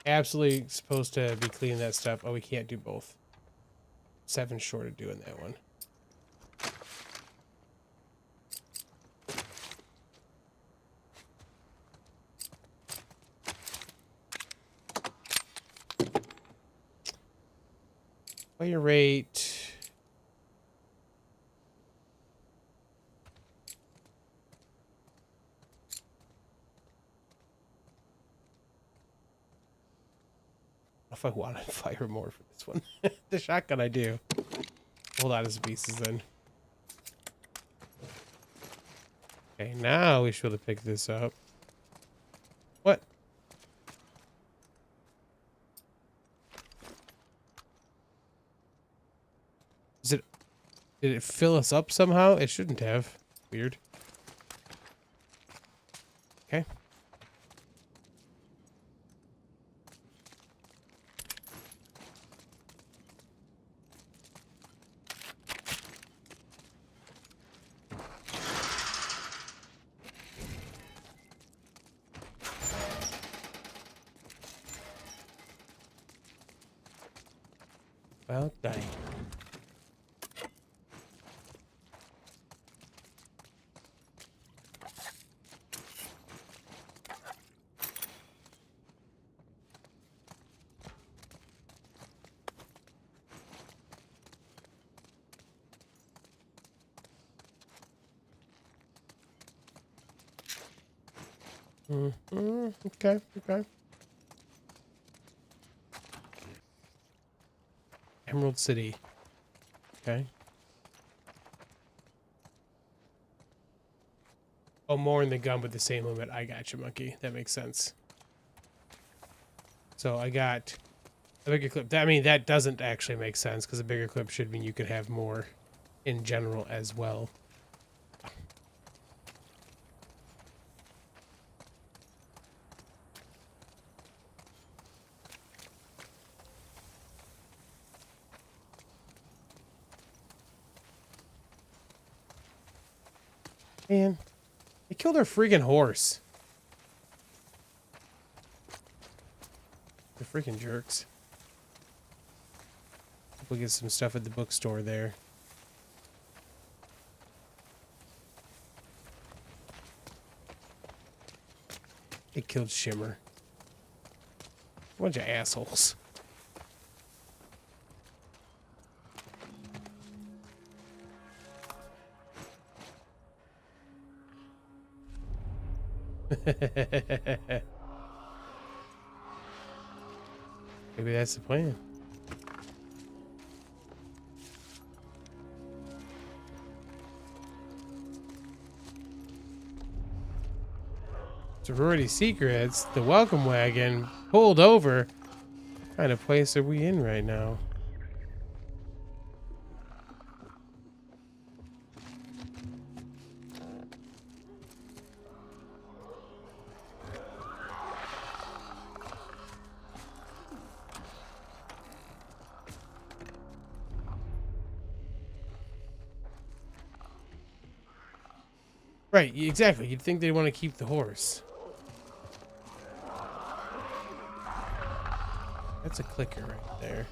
Absolutely supposed to be cleaning that stuff. Oh, we can't do both. 7 short of doing that one. Fire rate. If I want to fire more for this one. The shotgun I do. Hold on as pieces then. Okay, now we should be able to pick this up. What? Did it fill us up somehow? It shouldn't have. Weird. Well, dang. Okay, okay. Emerald City. Okay. Oh, more in the gun with the same limit. I got you, monkey. That makes sense. So I got a bigger clip. I mean, that doesn't actually make sense because a bigger clip should mean you could have more in general as well. Man, they killed our freaking horse. The freaking jerks. We'll get some stuff at the bookstore there. It killed Shimmer. Bunch of assholes. Maybe that's the plan. Sorority secrets, the welcome wagon pulled over. What kind of place are we in right now? Right, exactly. You'd think they'd want to keep the horse. That's a clicker right there.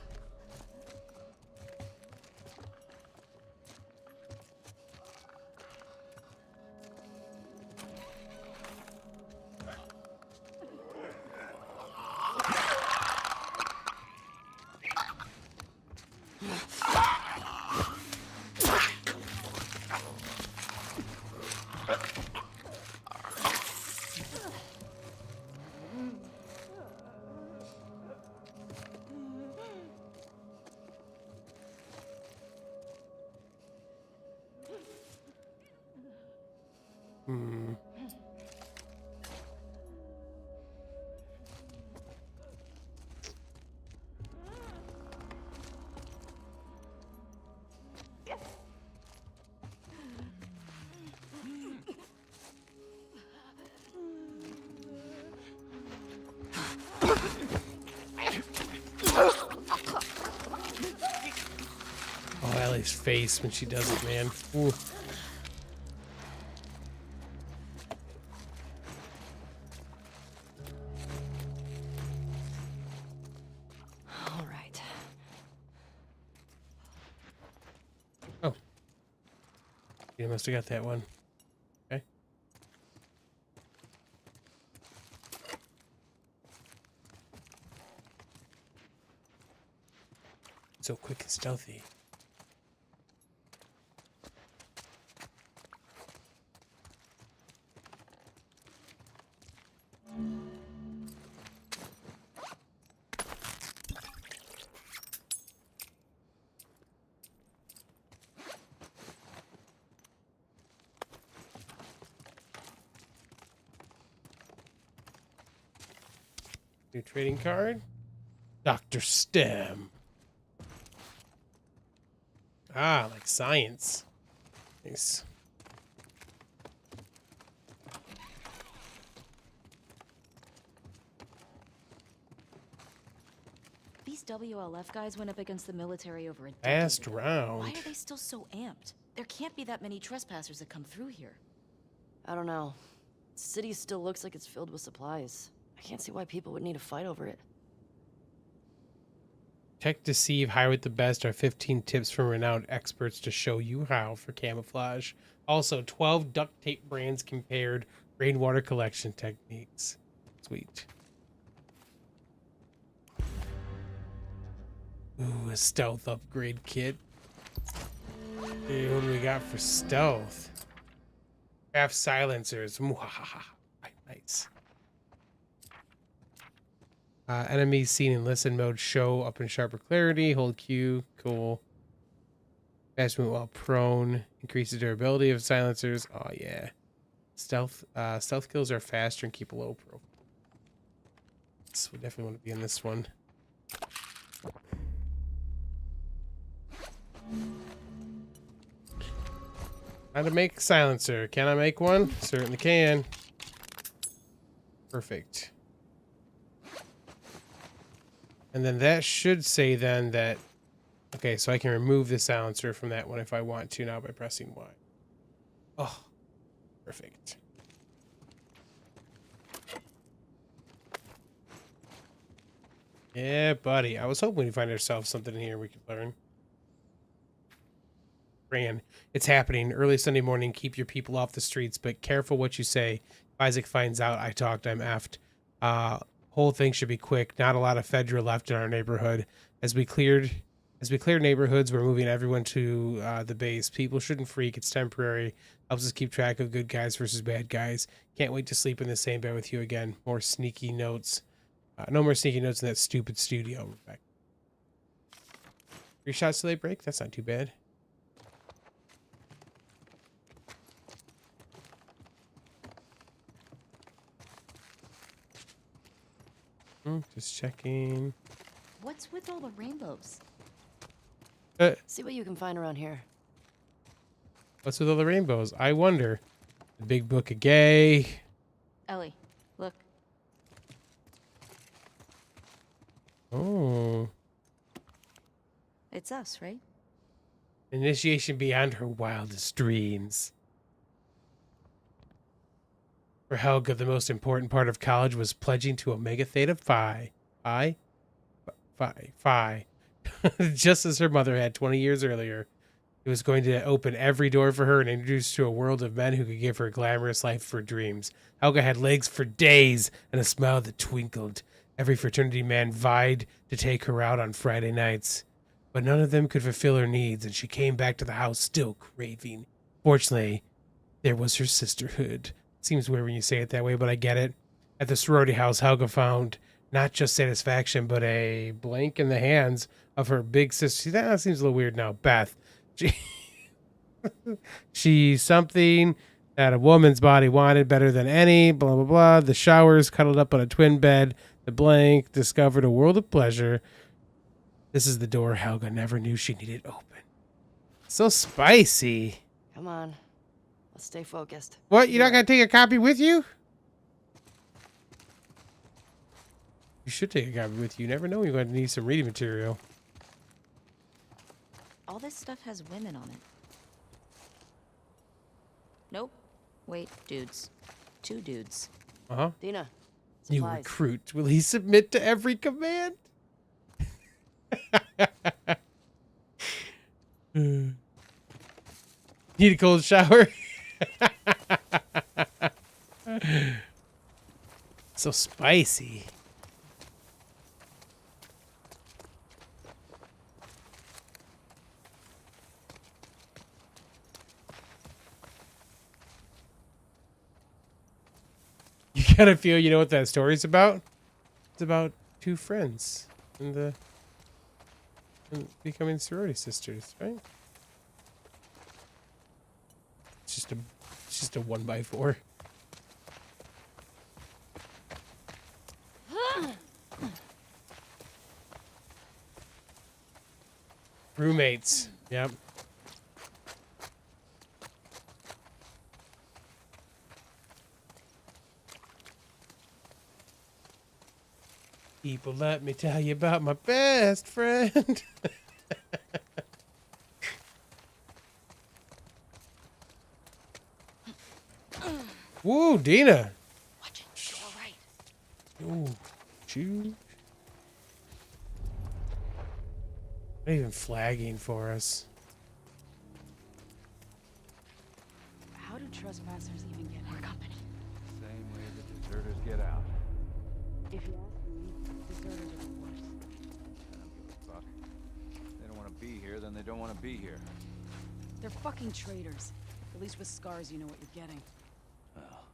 Hmm. Oh, Ellie's face when she does it, man. Ooh. All right. Oh. You must have got that one. Okay. So quick and stealthy. New trading card. Dr. STEM. Ah, like science. Nice. These WLF guys went up against the military over a decade Last ago. round. Why are they still so amped? There can't be that many trespassers that come through here. I don't know. The city still looks like it's filled with supplies. I can't see why people would need to fight over it. Protect, deceive, hire with the best are 15 tips from renowned experts to show you how for camouflage. Also, 12 duct tape brands compared, rainwater collection techniques. Sweet. Ooh, a stealth upgrade kit. Hey, what do we got for stealth? Craft silencers. Mwahaha. Nice. Enemies seen in listen mode show up in sharper clarity. Hold Q. Cool. Fast move while prone. Increases durability of silencers. Oh yeah. Stealth kills are faster and keep a low profile. So we definitely want to be in this one. How to make a silencer. Can I make one? Certainly can. Perfect. And then that should say then that... Okay, so I can remove the silencer from that one if I want to now by pressing Y. Oh, perfect. Yeah, buddy. I was hoping we'd find ourselves something in here we could learn. Fran, it's happening. Early Sunday morning, keep your people off the streets, but careful what you say. If Isaac finds out I talked, I'm effed. Whole thing should be quick. Not a lot of Fedra left in our neighborhood. As we clear neighborhoods, we're moving everyone to the base. People shouldn't freak. It's temporary. Helps us keep track of good guys versus bad guys. Can't wait to sleep in the same bed with you again. More sneaky notes. No more sneaky notes in that stupid studio. Rebecca. 3 shots till they break? That's not too bad. Just checking. What's with all the rainbows? See what you can find around here. What's with all the rainbows? I wonder. The big book of gay. Ellie, look. Oh. It's us, right? Initiation beyond her wildest dreams. For Helga, the most important part of college was pledging to Omega Theta Phi. Phi. Just as her mother had 20 years earlier. It was going to open every door for her and introduce her to a world of men who could give her a glamorous life for dreams. Helga had legs for days and a smile that twinkled. Every fraternity man vied to take her out on Friday nights. But none of them could fulfill her needs, and she came back to the house still craving. Fortunately, there was her sisterhood. Seems weird when you say it that way, but I get it. At the sorority house, Helga found not just satisfaction, but a blank in the hands of her big sister. See, that seems a little weird now. Beth. She's something that a woman's body wanted better than any, blah, blah, blah. The showers cuddled up on a twin bed. The blank discovered a world of pleasure. This is the door Helga never knew she needed open. So spicy. Come on. Let's stay focused. What? You're not going to take a copy with you? You should take a copy with you. You never know. You're going to need some reading material. All this stuff has women on it. Nope. Wait, dudes. 2 dudes. Uh-huh. Dina. New Supplies. recruit. Will he submit to every command? Need a cold shower? So spicy. You gotta feel, you know what that story's about? It's about 2 friends and becoming sorority sisters, right? It's just a 1x4. Roommates. Yep. People, let me tell you about my best friend. Woo, Dina. Watch it. You're all right. Ooh, shoot. Not even flagging for us. How do trespassers even get more company? Same way the deserters get out. If you ask me, deserters are the worst. I don't give a fuck. They don't want to be here, then they don't want to be here. They're fucking traitors. At least with scars, you know what you're getting. Well,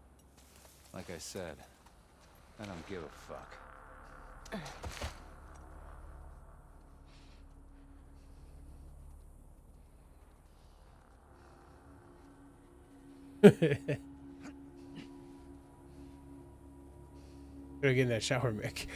like I said, I don't give a fuck. Gotta get in that shower, Mick.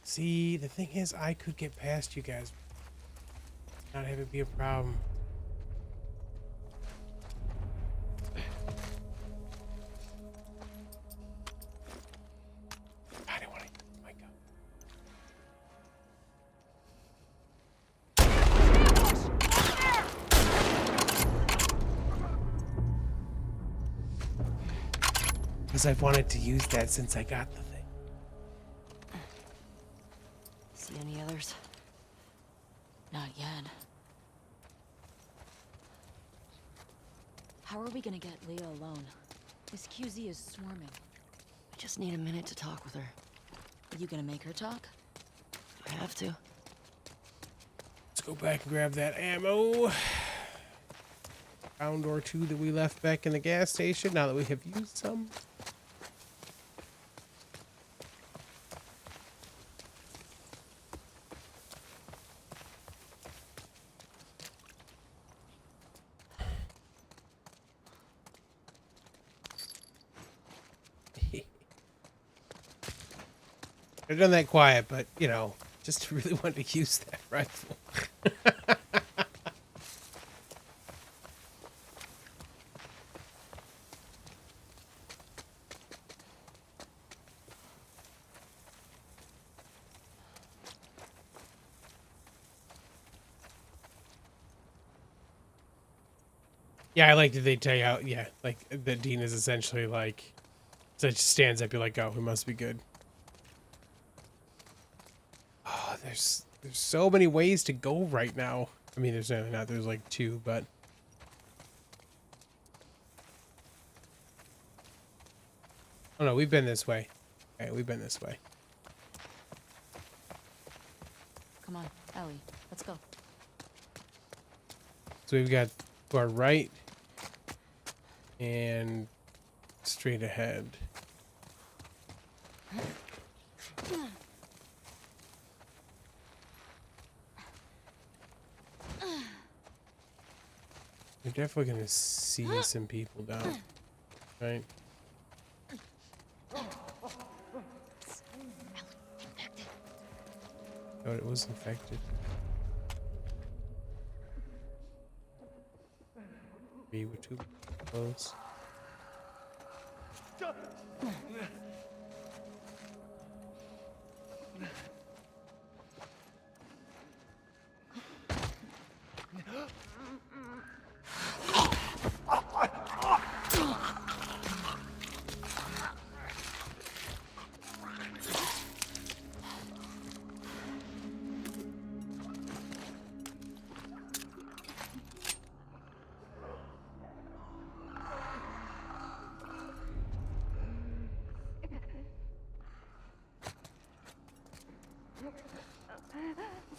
See, the thing is, I could get past you guys. Not have it be a problem. I don't want to. Oh my God. Because I've wanted to use that since I got the thing. See any others? Not yet. How are we gonna get Leah alone? This QZ is swarming. I just need a minute to talk with her. Are you gonna make her talk? I have to. Let's go back and grab that ammo. Round or two that we left back in the gas station now that we have used some. I've done that quiet, but you know, just really wanted to use that rifle. Yeah, I like that they tell you how, yeah, like that Dean is essentially like, so it just stands up, you're like, oh, we must be good. Oh, there's so many ways to go right now. I mean, there's not, there's like two, but. Oh no, we've been this way. Okay, we've been this way. Come on, Ellie, let's go. So we've got to our right and straight ahead. We're definitely gonna see some people down, right? Oh, it was infected. We were too close.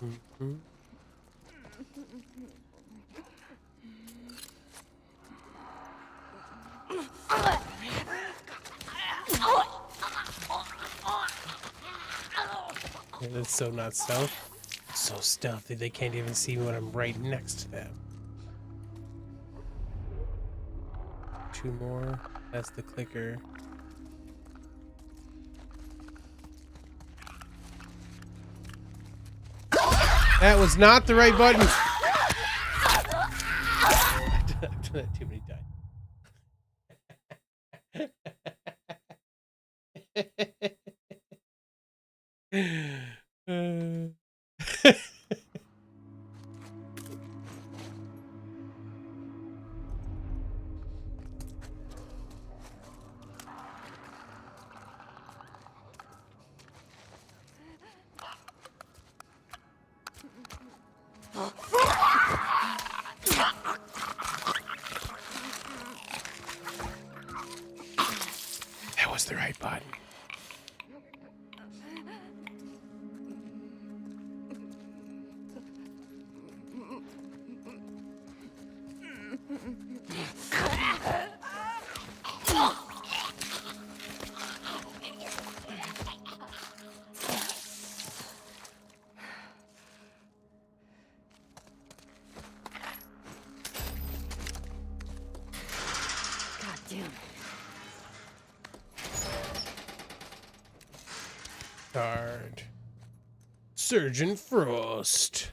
Mm-hmm. Yeah, that's so not stealth. So stealthy they can't even see me when I'm right next to them. Two more. That's the clicker. That was not the right button. I've done that too many times. That was the right button. God damn. Card. Surgeon Frost.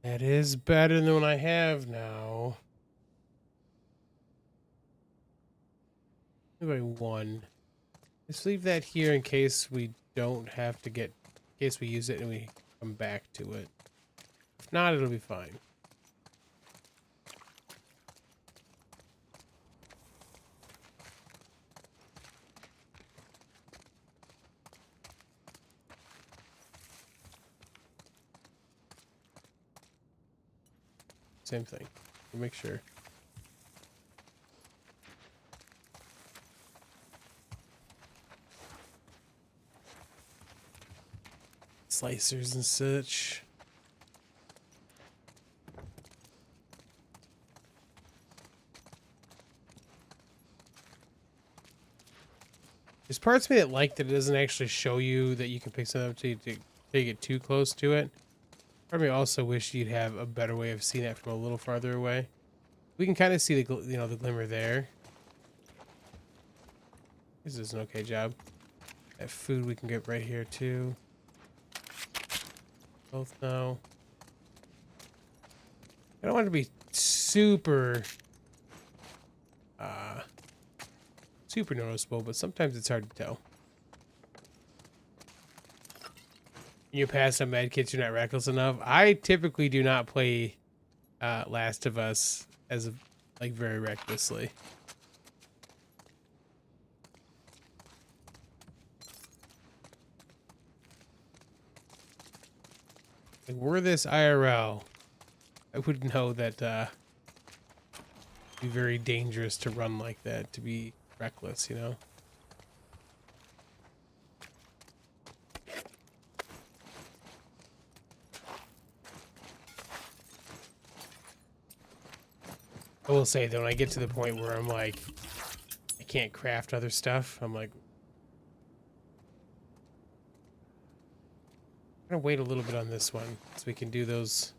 That is better than what I have now. Maybe one. Let's leave that here in case we don't have to get, in case we use it and we come back to it. If not, it'll be fine. Same thing. We'll make sure. Slicers and such. There's parts of me that like that it doesn't actually show you that you can pick something up to get too close to it. Part of me also wish you'd have a better way of seeing that from a little farther away. We can kind of see the the glimmer there. This is an okay job. That food we can get right here too. Both now. I don't want it to be super super noticeable, but sometimes it's hard to tell. You pass some med kits, you're not reckless enough. I typically do not play Last of Us as like very recklessly. Like, were this IRL, I would know that it'd be very dangerous to run like that, to be reckless, you know? I will say, though, when I get to the point where I'm like, I can't craft other stuff, I'm like, I'm gonna wait a little bit on this one so we can do those.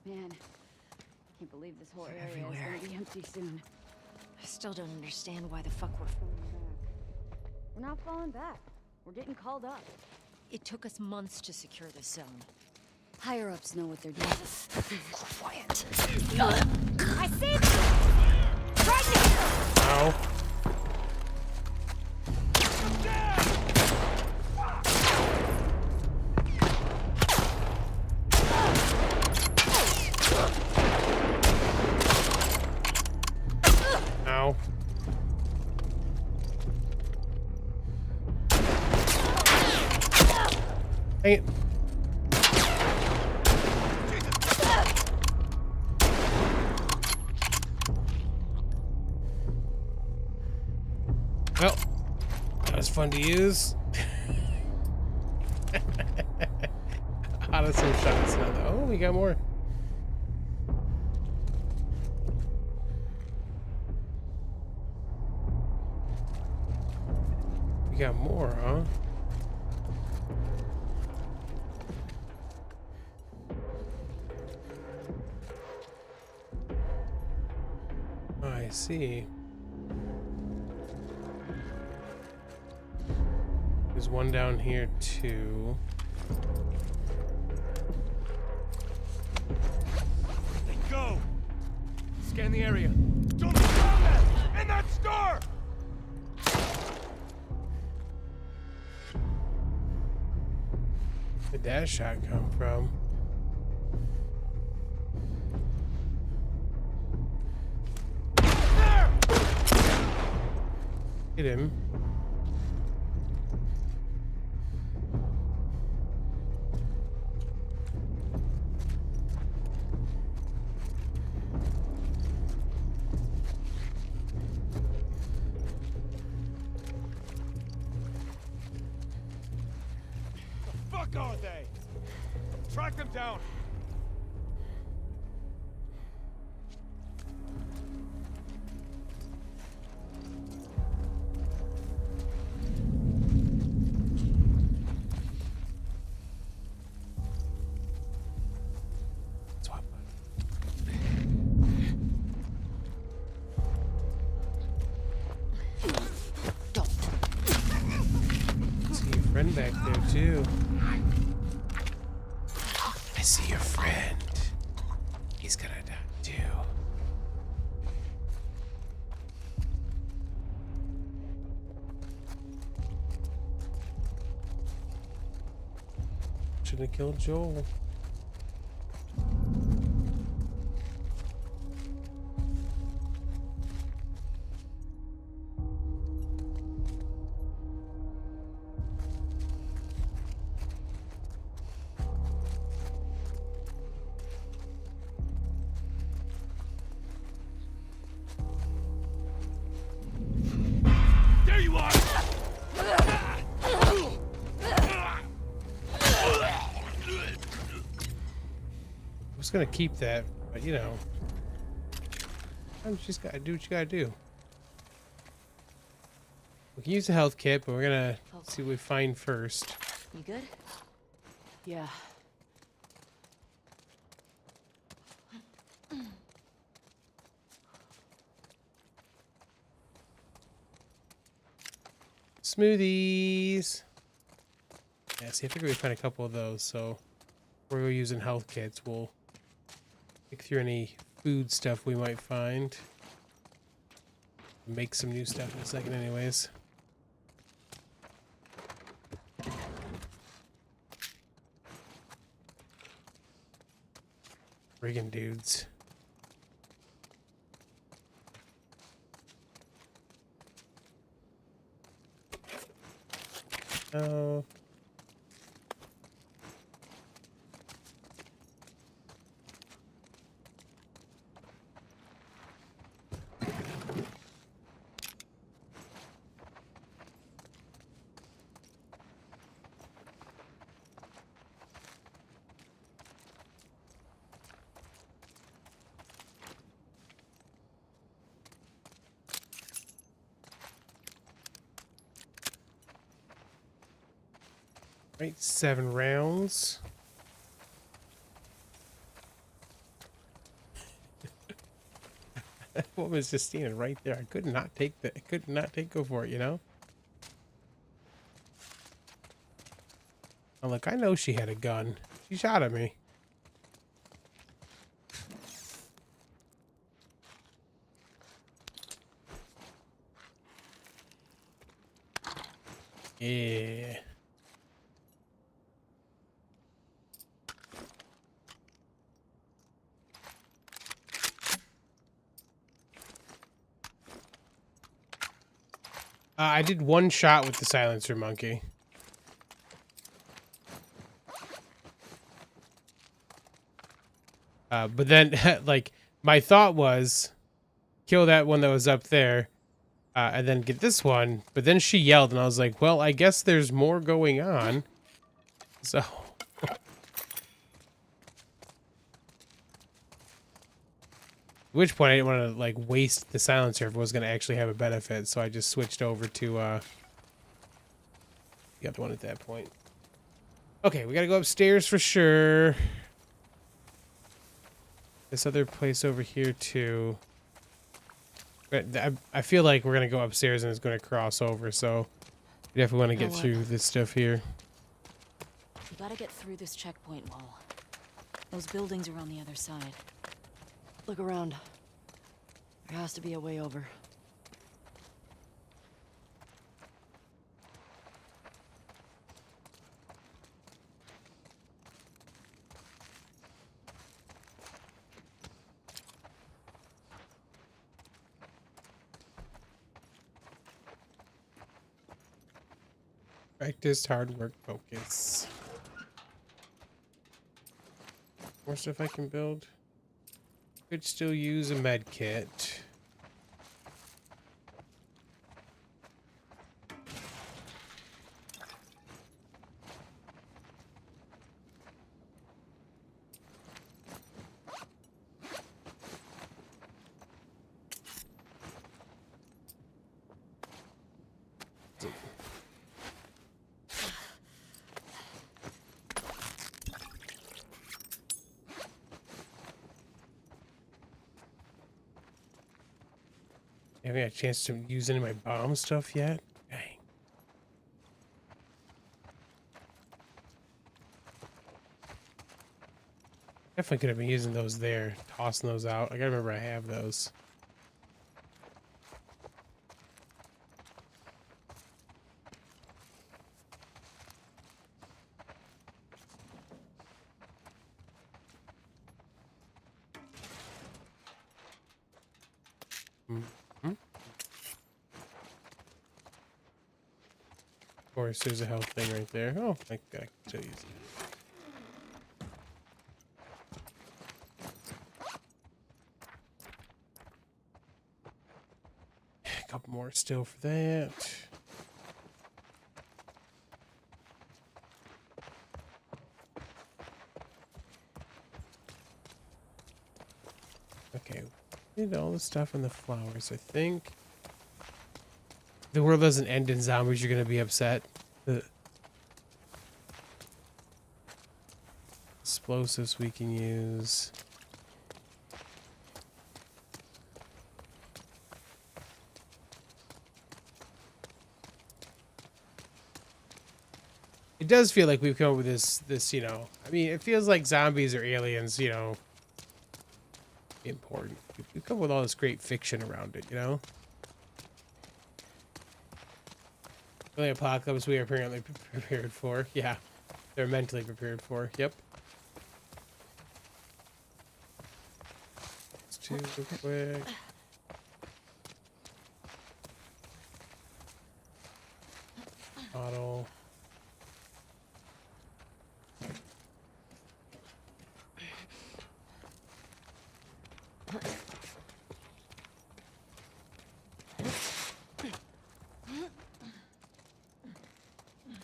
Man, I can't believe this whole area is gonna be empty soon. I still don't understand why the fuck we're falling back. We're not falling back. We're getting called up. It took us months to secure this zone. Higher-ups know what they're doing. Quiet. I see it! Right now! Ow. Ow. Dang it. Well, that was fun to use. Out of some shots now, though. Oh, we got more. We got more, huh? see. There's one down here too. Hey, go! Scan the area. Don't be found there! In that store! Where'd that shot come from? There! Hit him. The fuck are they? Track them down. Swap. See your friend back there too. I see your friend. He's gonna die too. Shouldn't have killed Joel. There you are! I was gonna keep that, but you know, you just gotta do what you gotta do. We can use the health kit, but we're gonna see what we find first. You good? Yeah. Smoothies. Yeah, see, I figured we'd find a couple of those, so we're using health kits. We'll pick through any food stuff we might find. Make some new stuff in a second, anyways. Friggin' dudes. Oh. Right, 7 rounds. That woman's just standing right there. I could not take that. I could not go for it, you know? Oh, look, I know she had a gun. She shot at me. Yeah. I did one shot with the silencer monkey. But then, like, my thought was kill that one that was up there, and then get this one. But then she yelled, and I was like, well, I guess there's more going on. So. At which point I didn't want to, like, waste the silencer if it was going to actually have a benefit. So I just switched over to the other one at that point. Okay, we got to go upstairs for sure. This other place over here, too. But I feel like we're gonna go upstairs and it's gonna cross over, so we definitely want to get through this stuff here. We gotta get through this checkpoint wall. Those buildings are on the other side. Look around. There has to be a way over. Practice, hard work, focus. More stuff I can build. Could still use a med kit. I haven't had a chance to use any of my bomb stuff yet. Dang. Definitely could have been using those there, tossing those out. I gotta remember I have those. Of course, there's a health thing right there. Oh, I can still use it. A couple more still for that. Okay, did all the stuff in the flowers, I think. The world doesn't end in zombies, you're gonna be upset. The explosives we can use. It does feel like we've come up with this, you know, I mean, it feels like zombies or aliens, you know, important. We've come up with all this great fiction around it, you know? The apocalypse we are apparently prepared for. Yeah, they're mentally prepared for. Yep. Let's do real quick. Bottle.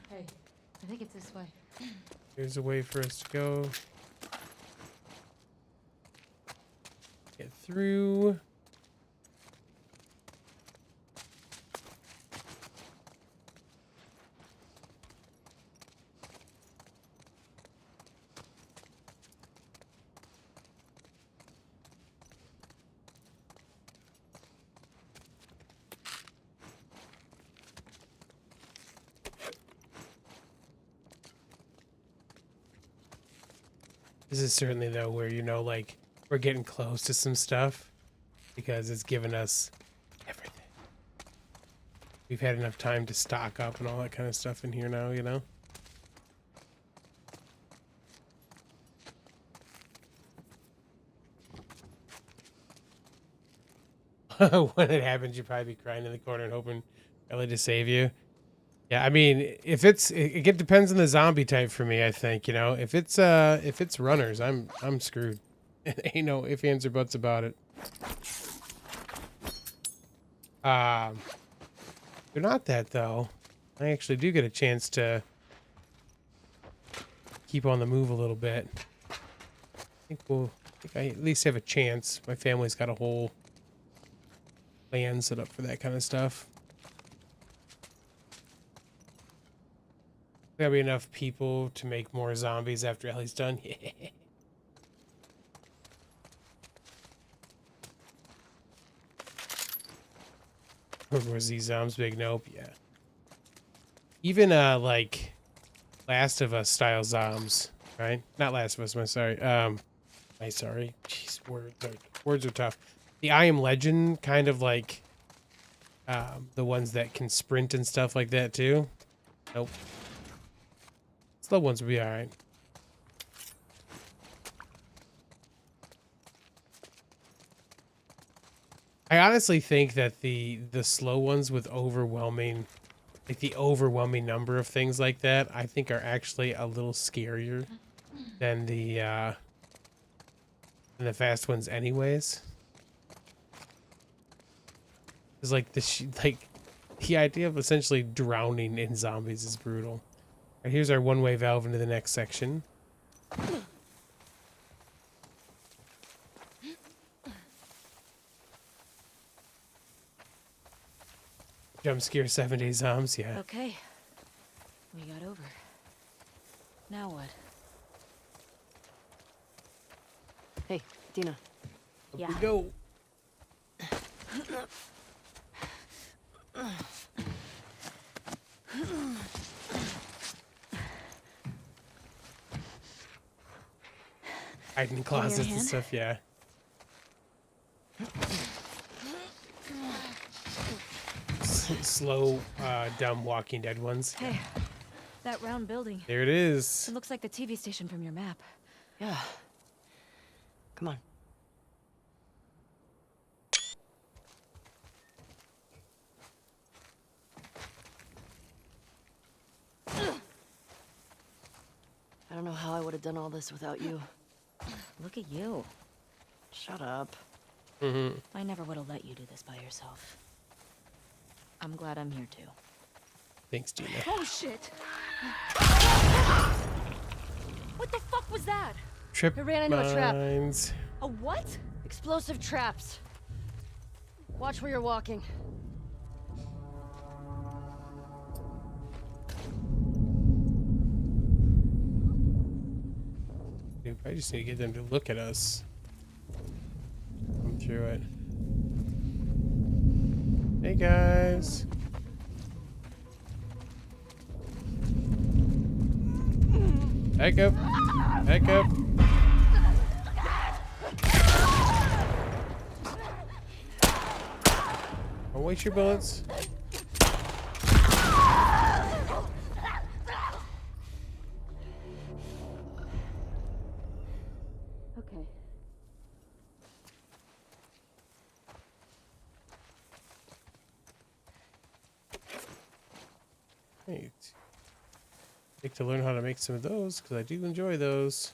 Hey, I think it's this way. Here's a way for us to go. Get through. This is certainly though where, you know, like we're getting close to some stuff because it's given us everything. We've had enough time to stock up and all that kind of stuff in here now, you know? When it happens, you'd probably be crying in the corner and hoping Ellie to save you. Yeah, I mean, if it depends on the zombie type for me, I think, you know. If it's runners, I'm screwed. Ain't no ifs, ands, or buts about it. They're not that though. I actually do get a chance to keep on the move a little bit. I think I at least have a chance. My family's got a whole plan set up for that kind of stuff. There'll be enough people to make more zombies after Ellie's done. Was these zombies big? Nope. Yeah. Even like Last of Us style zombies, right? Not Last of Us. I'm sorry. Sorry. Jeez, words are tough. The I Am Legend kind of like the ones that can sprint and stuff like that too. Nope. Slow ones will be all right. I honestly think that the slow ones with overwhelming, like the overwhelming number of things like that, I think are actually a little scarier than the fast ones, anyways. It's like the idea of essentially drowning in zombies is brutal. All right, here's our one-way valve into the next section. Jump scare 7-day zombies, yeah. Okay. We got over. Now what? Hey, Dina. Up we go. Hiding in closets and stuff, yeah. Slow, dumb Walking Dead ones. Hey, that round building. There it is. It looks like the TV station from your map. Yeah. Come on. I don't know how I would have done all this without you. Look at you. Shut up. I never would have let you do this by yourself. I'm glad I'm here too. Thanks, Dina. Oh shit! What the fuck was that? Trip I ran into a trap. mines. A what? Explosive traps. Watch where you're walking. Dude, I just need to get them to look at us. Come through it. Hey guys. Back up. Back up. Don't waste your bullets. Okay. Right. Like to learn how to make some of those because I do enjoy those.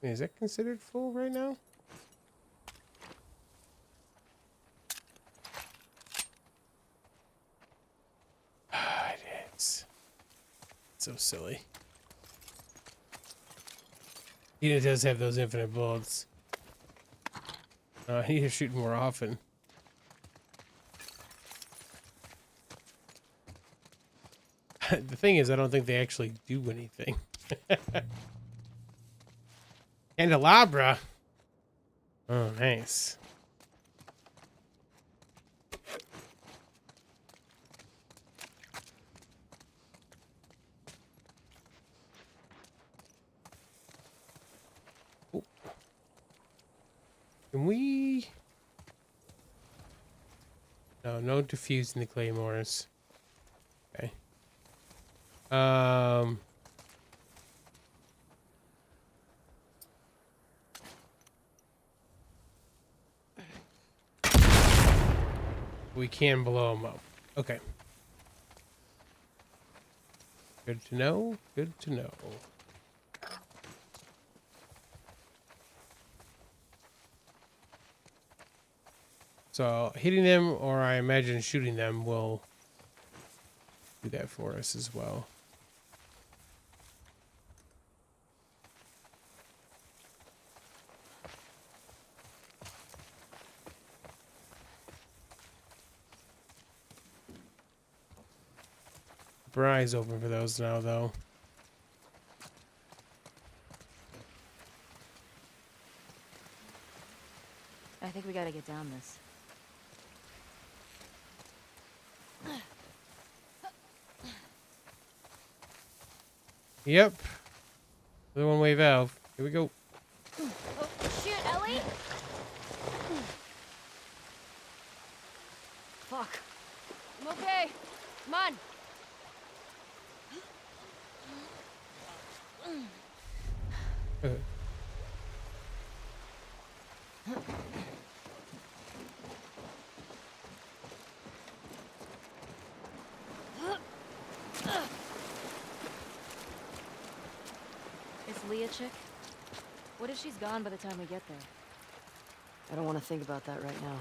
Wait, is that considered full right now? It is. So silly. It does have those infinite bullets. I need to shoot more often. The thing is, I don't think they actually do anything. Candelabra. Oh, nice. Oh. Can we? No, no defusing the claymores. Okay. We can blow them up. Okay. Good to know. Good to know. So hitting them, or I imagine shooting them, will do that for us as well. Keep our eyes open for those now, though. I think we gotta get down this. Yep. The one-way valve. Here we go. Oh, shoot, Ellie! Fuck. I'm okay. Come on. Uh, Is Leah chick? What if she's gone by the time we get there? I don't want to think about that right now.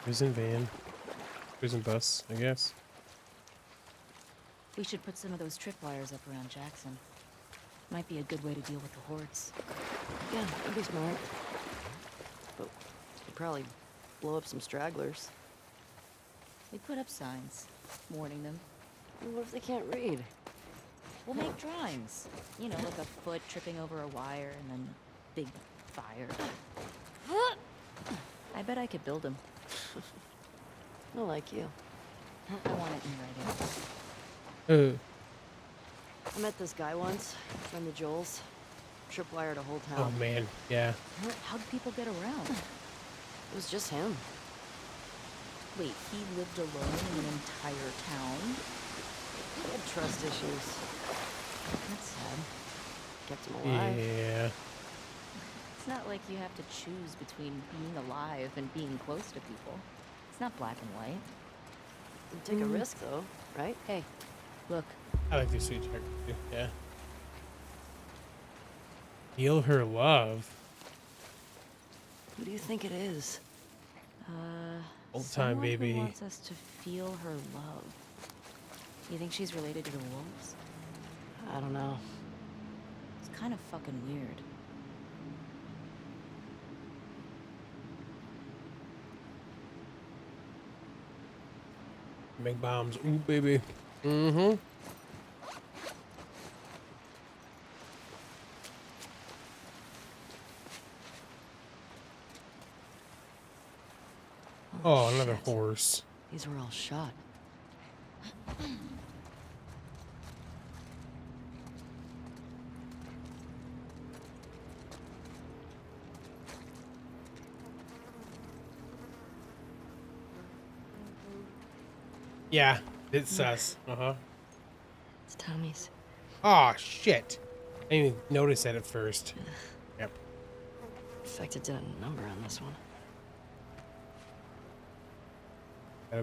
prison van. Prison bus, I guess. We should put some of those tripwires up around Jackson. Might be a good way to deal with the hordes. Yeah, that'd be smart. But we'd probably blow up some stragglers. We put up signs, warning them. What if they can't read? We'll make drawings. You know, like a foot tripping over a wire and then big fire. I bet I could build them. I like you. I want it in writing. I met this guy once, friend of Joel's. Tripwired a whole Oh town. man, yeah. How'd people get around? It was just him. Wait, he lived alone in an entire town? He had trust issues. That's sad. Kept him alive. Yeah. It's not like you have to choose between being alive and being close to people. It's not black and white. You'd take a risk, though, right? Hey, look, I like this sweet character too. Yeah. Feel her love. Who do you think it is? Old time someone baby. who wants us to feel her love. You think she's related to the wolves? I don't know. It's kind of fucking weird. Make bombs. Ooh, baby. Mm-hmm. Oh, another shit. horse. These were all shot. Yeah, it's sus. Uh-huh. It's Tommy's. Oh, shit. I didn't even notice that at first. Yep. Infected did a number on this one.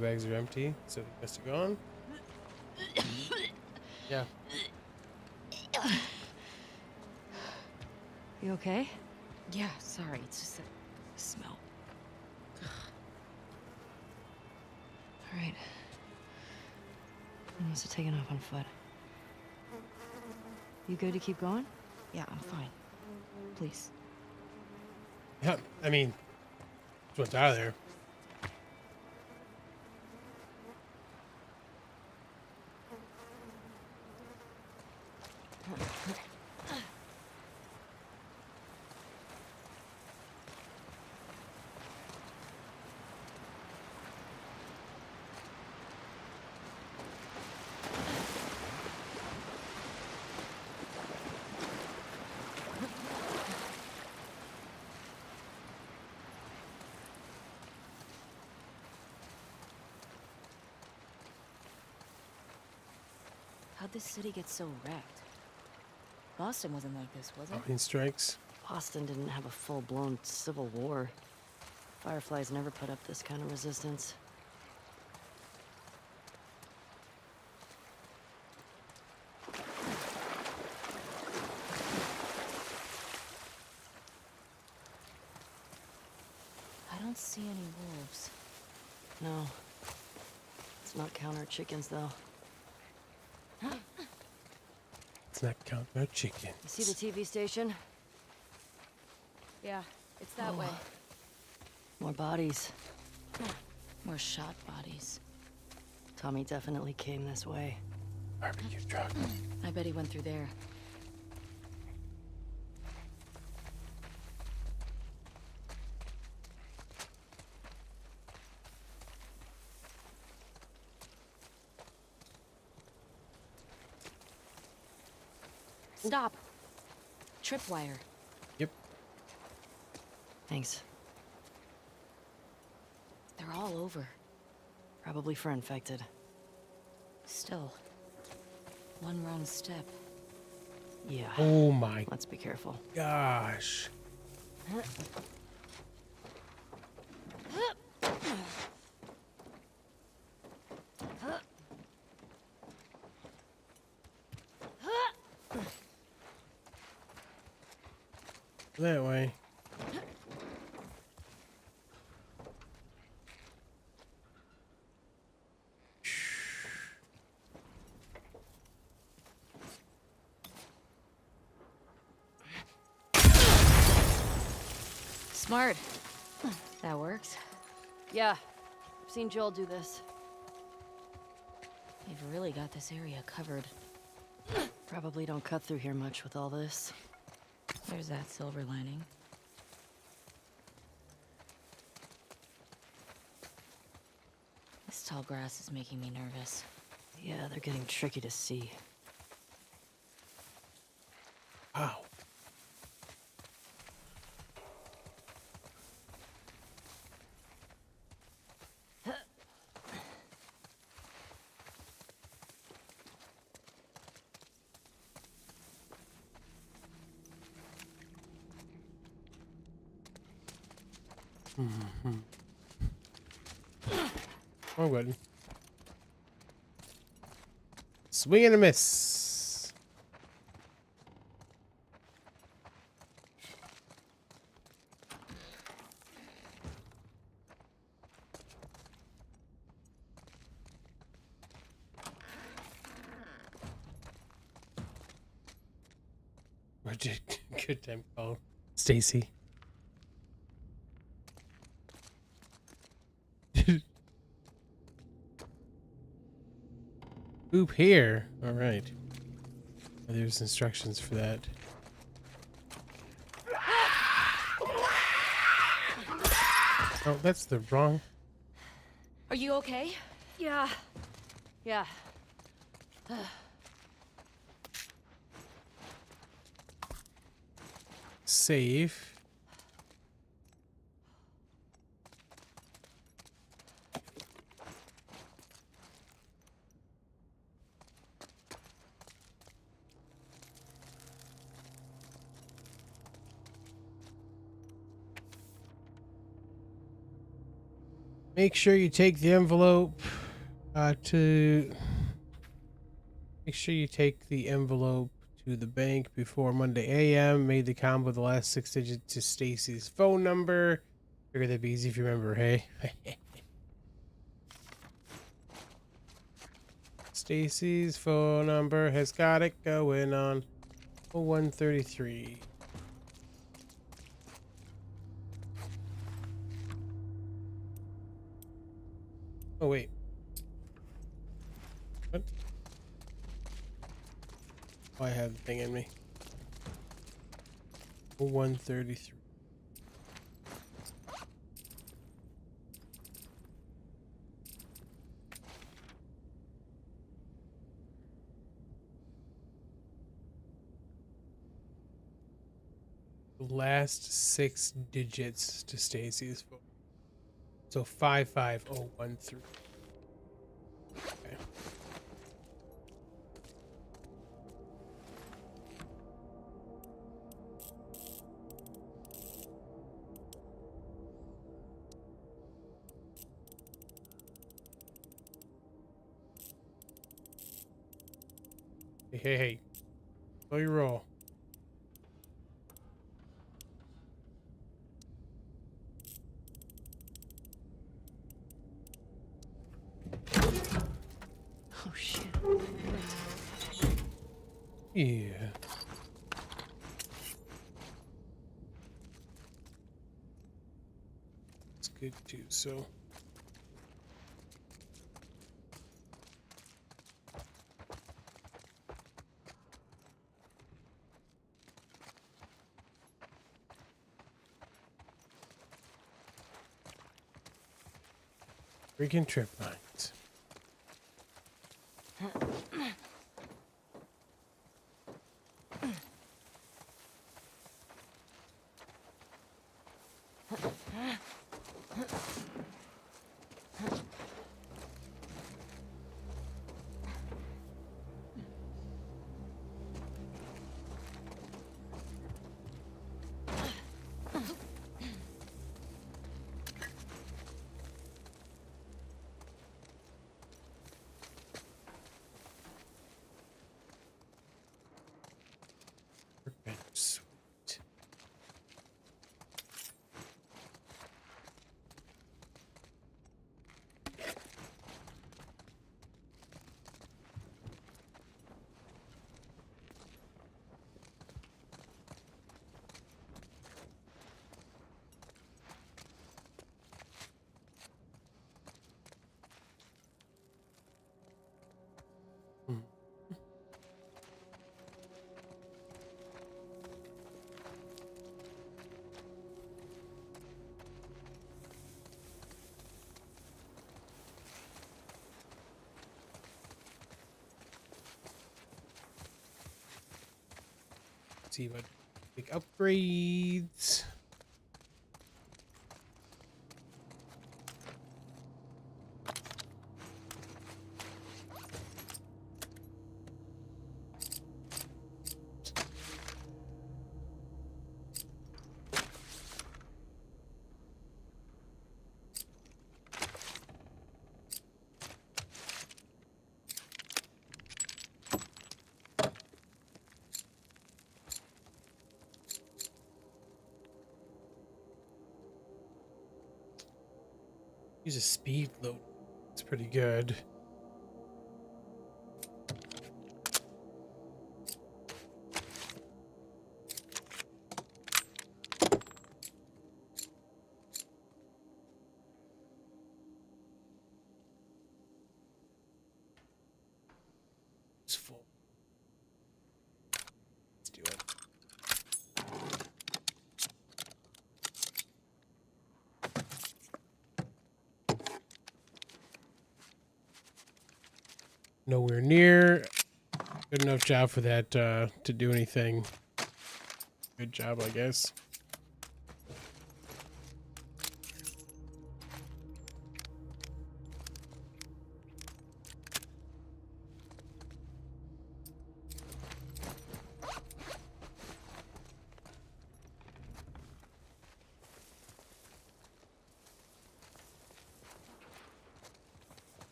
Bags are empty, so he must have gone. Yeah. You okay? Yeah, sorry, it's just a smell. All right. I must have taken off on foot. You good to keep going? Yeah, I'm fine. Please. Yeah, I mean, what's out of there? How'd this city get so wrecked? Boston wasn't like this, was it? Lightning strikes. Boston didn't have a full-blown civil war. Fireflies never put up this kind of resistance. I don't see any wolves. No. Let's not count our chickens, though. Let's not count our chickens. You see the TV station? Yeah, it's that way. More bodies. More shot bodies. Tommy definitely came this way. Barbecue truck. I bet he went through there. Stop. Tripwire. Yep. Thanks. They're all over. Probably for infected. Still. One wrong step. Yeah. Oh my Let's be careful. gosh. That way. Smart. That works. Yeah. I've seen Joel do this. You've really got this area covered. Probably don't cut through here much with all this. There's that silver lining. This tall grass is making me nervous. Yeah, they're getting tricky to see. Wow. Oh, good. Swing and a miss. Good time call, Stacy. Oop here. All right. There's instructions for that. Oh, that's the wrong. Are you okay? Yeah. Yeah. Save. Make sure you take the envelope to. Make sure you take the envelope to the bank before Monday a.m. Made the combo the last 6 digits to Stacy's phone number. Figured that'd be easy if you remember, hey? Stacy's phone number has got it going on. 0133. Oh, wait. What? Oh, I have the thing in me. 0133. Last 6 digits to Stacy's phone. So 55013. Okay. Hey. Slow your roll. Oh, shit. Yeah. It's good too, so. Freaking trip mines. see what big upgrades. Use a speed load. It's pretty good. It's full. Let's do it. Nowhere near good enough job for that to do anything. Good job, I guess.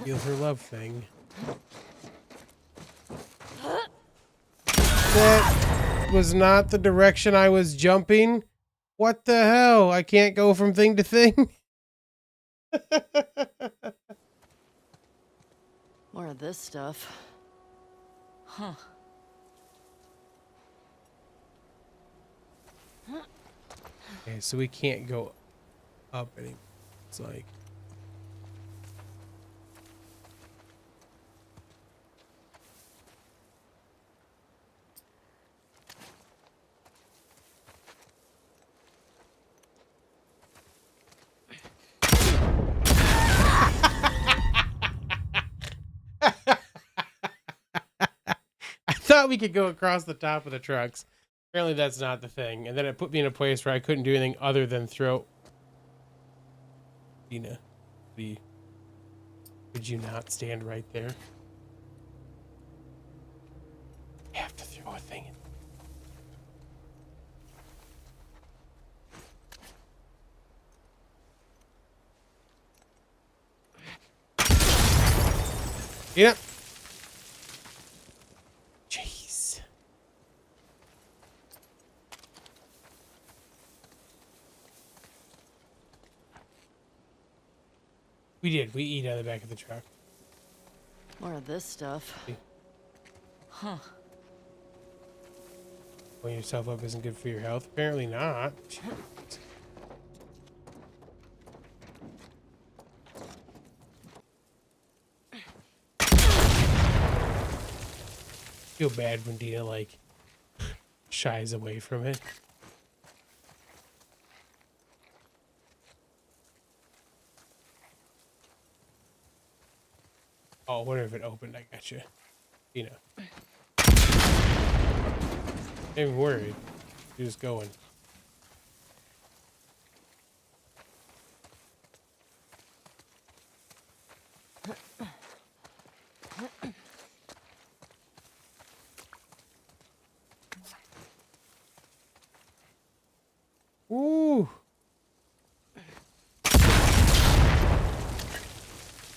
Feel her love thing. That was not the direction I was jumping. What the hell? I can't go from thing to thing. More of this stuff. Huh. Okay, so we can't go up anymore. It's like I thought we could go across the top of the trucks. Apparently that's not the thing. And then it put me in a place where I couldn't do anything other than throw. Dina, could you not stand right there? You have to throw a thing in. Yeah. Jeez. We did. We eat out of the back of the truck. More of this stuff. Huh. Blowing yourself up isn't good for your health. Apparently not. Feel bad when Dina like shies away from it. Oh, I wonder if it opened. I got you. Dina. Not even worried. You're just going. Ooh.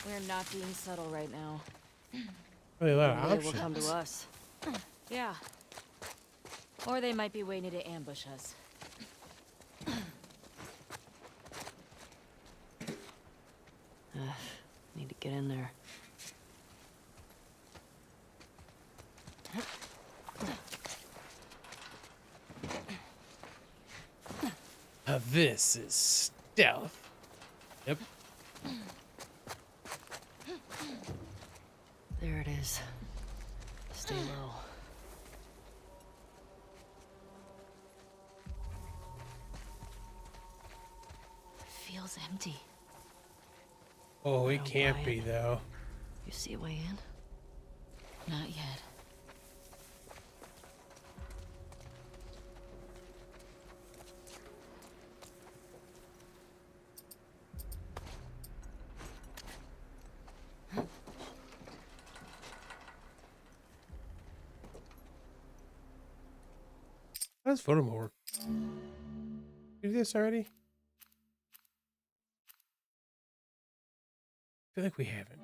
We're not being subtle right now. Really a lot of Maybe options. will come to us. Yeah. Or they might be waiting to ambush us. Need to get in there. Now this is stealth. Yep. There it is. Stay low. Feels empty. Oh, it don't can't buy be it. though. You see a way in? Not yet. How does photo mode work? Do this already? I feel like we haven't.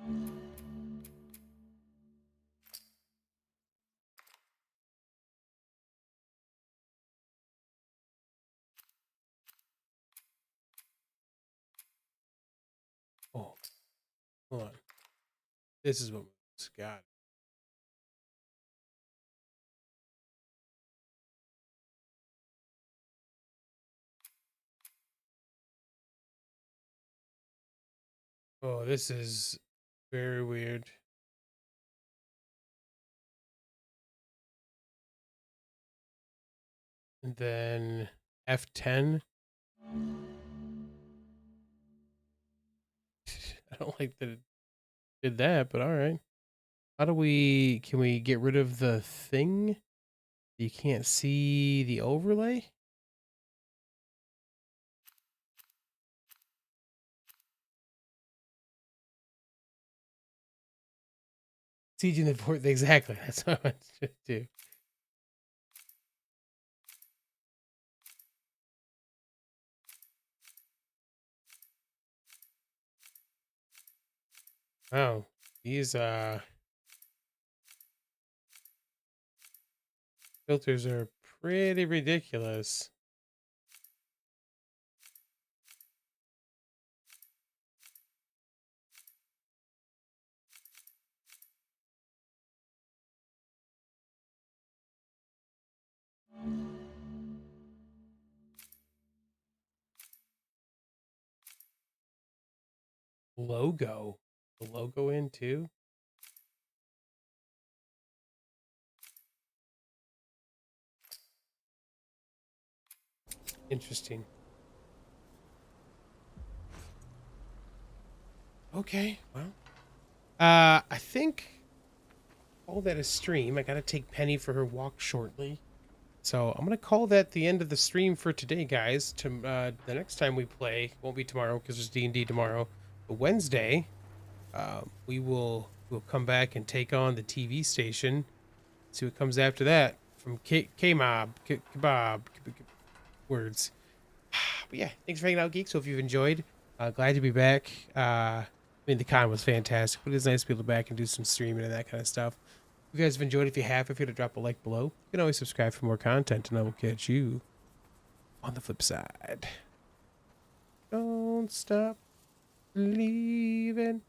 Oh, hold on. This is what it's got. Oh, this is very weird. And then F10. I don't like that it did that, but all right. How do we, can we get rid of the thing? You can't see the overlay? Siege in the port, exactly. That's what I should do. Oh, these filters are pretty ridiculous. Logo. The logo in too? Interesting. Okay, well. I think all that is stream. I gotta take Penny for her walk shortly. So I'm gonna call that the end of the stream for today, guys. To the next time we play won't be tomorrow because there's D&D tomorrow. But Wednesday, we'll come back and take on the TV station. See what comes after that from K-Mob, Kebab, words. But yeah, thanks for hanging out, Geeks. So if you've enjoyed, glad to be back. I mean, the con was fantastic, but it's nice to be able to back and do some streaming and that kind of stuff. If you guys have enjoyed, if you have, if you to drop a like below, you can always subscribe for more content, and I will catch you on the flip side. Don't stop believing.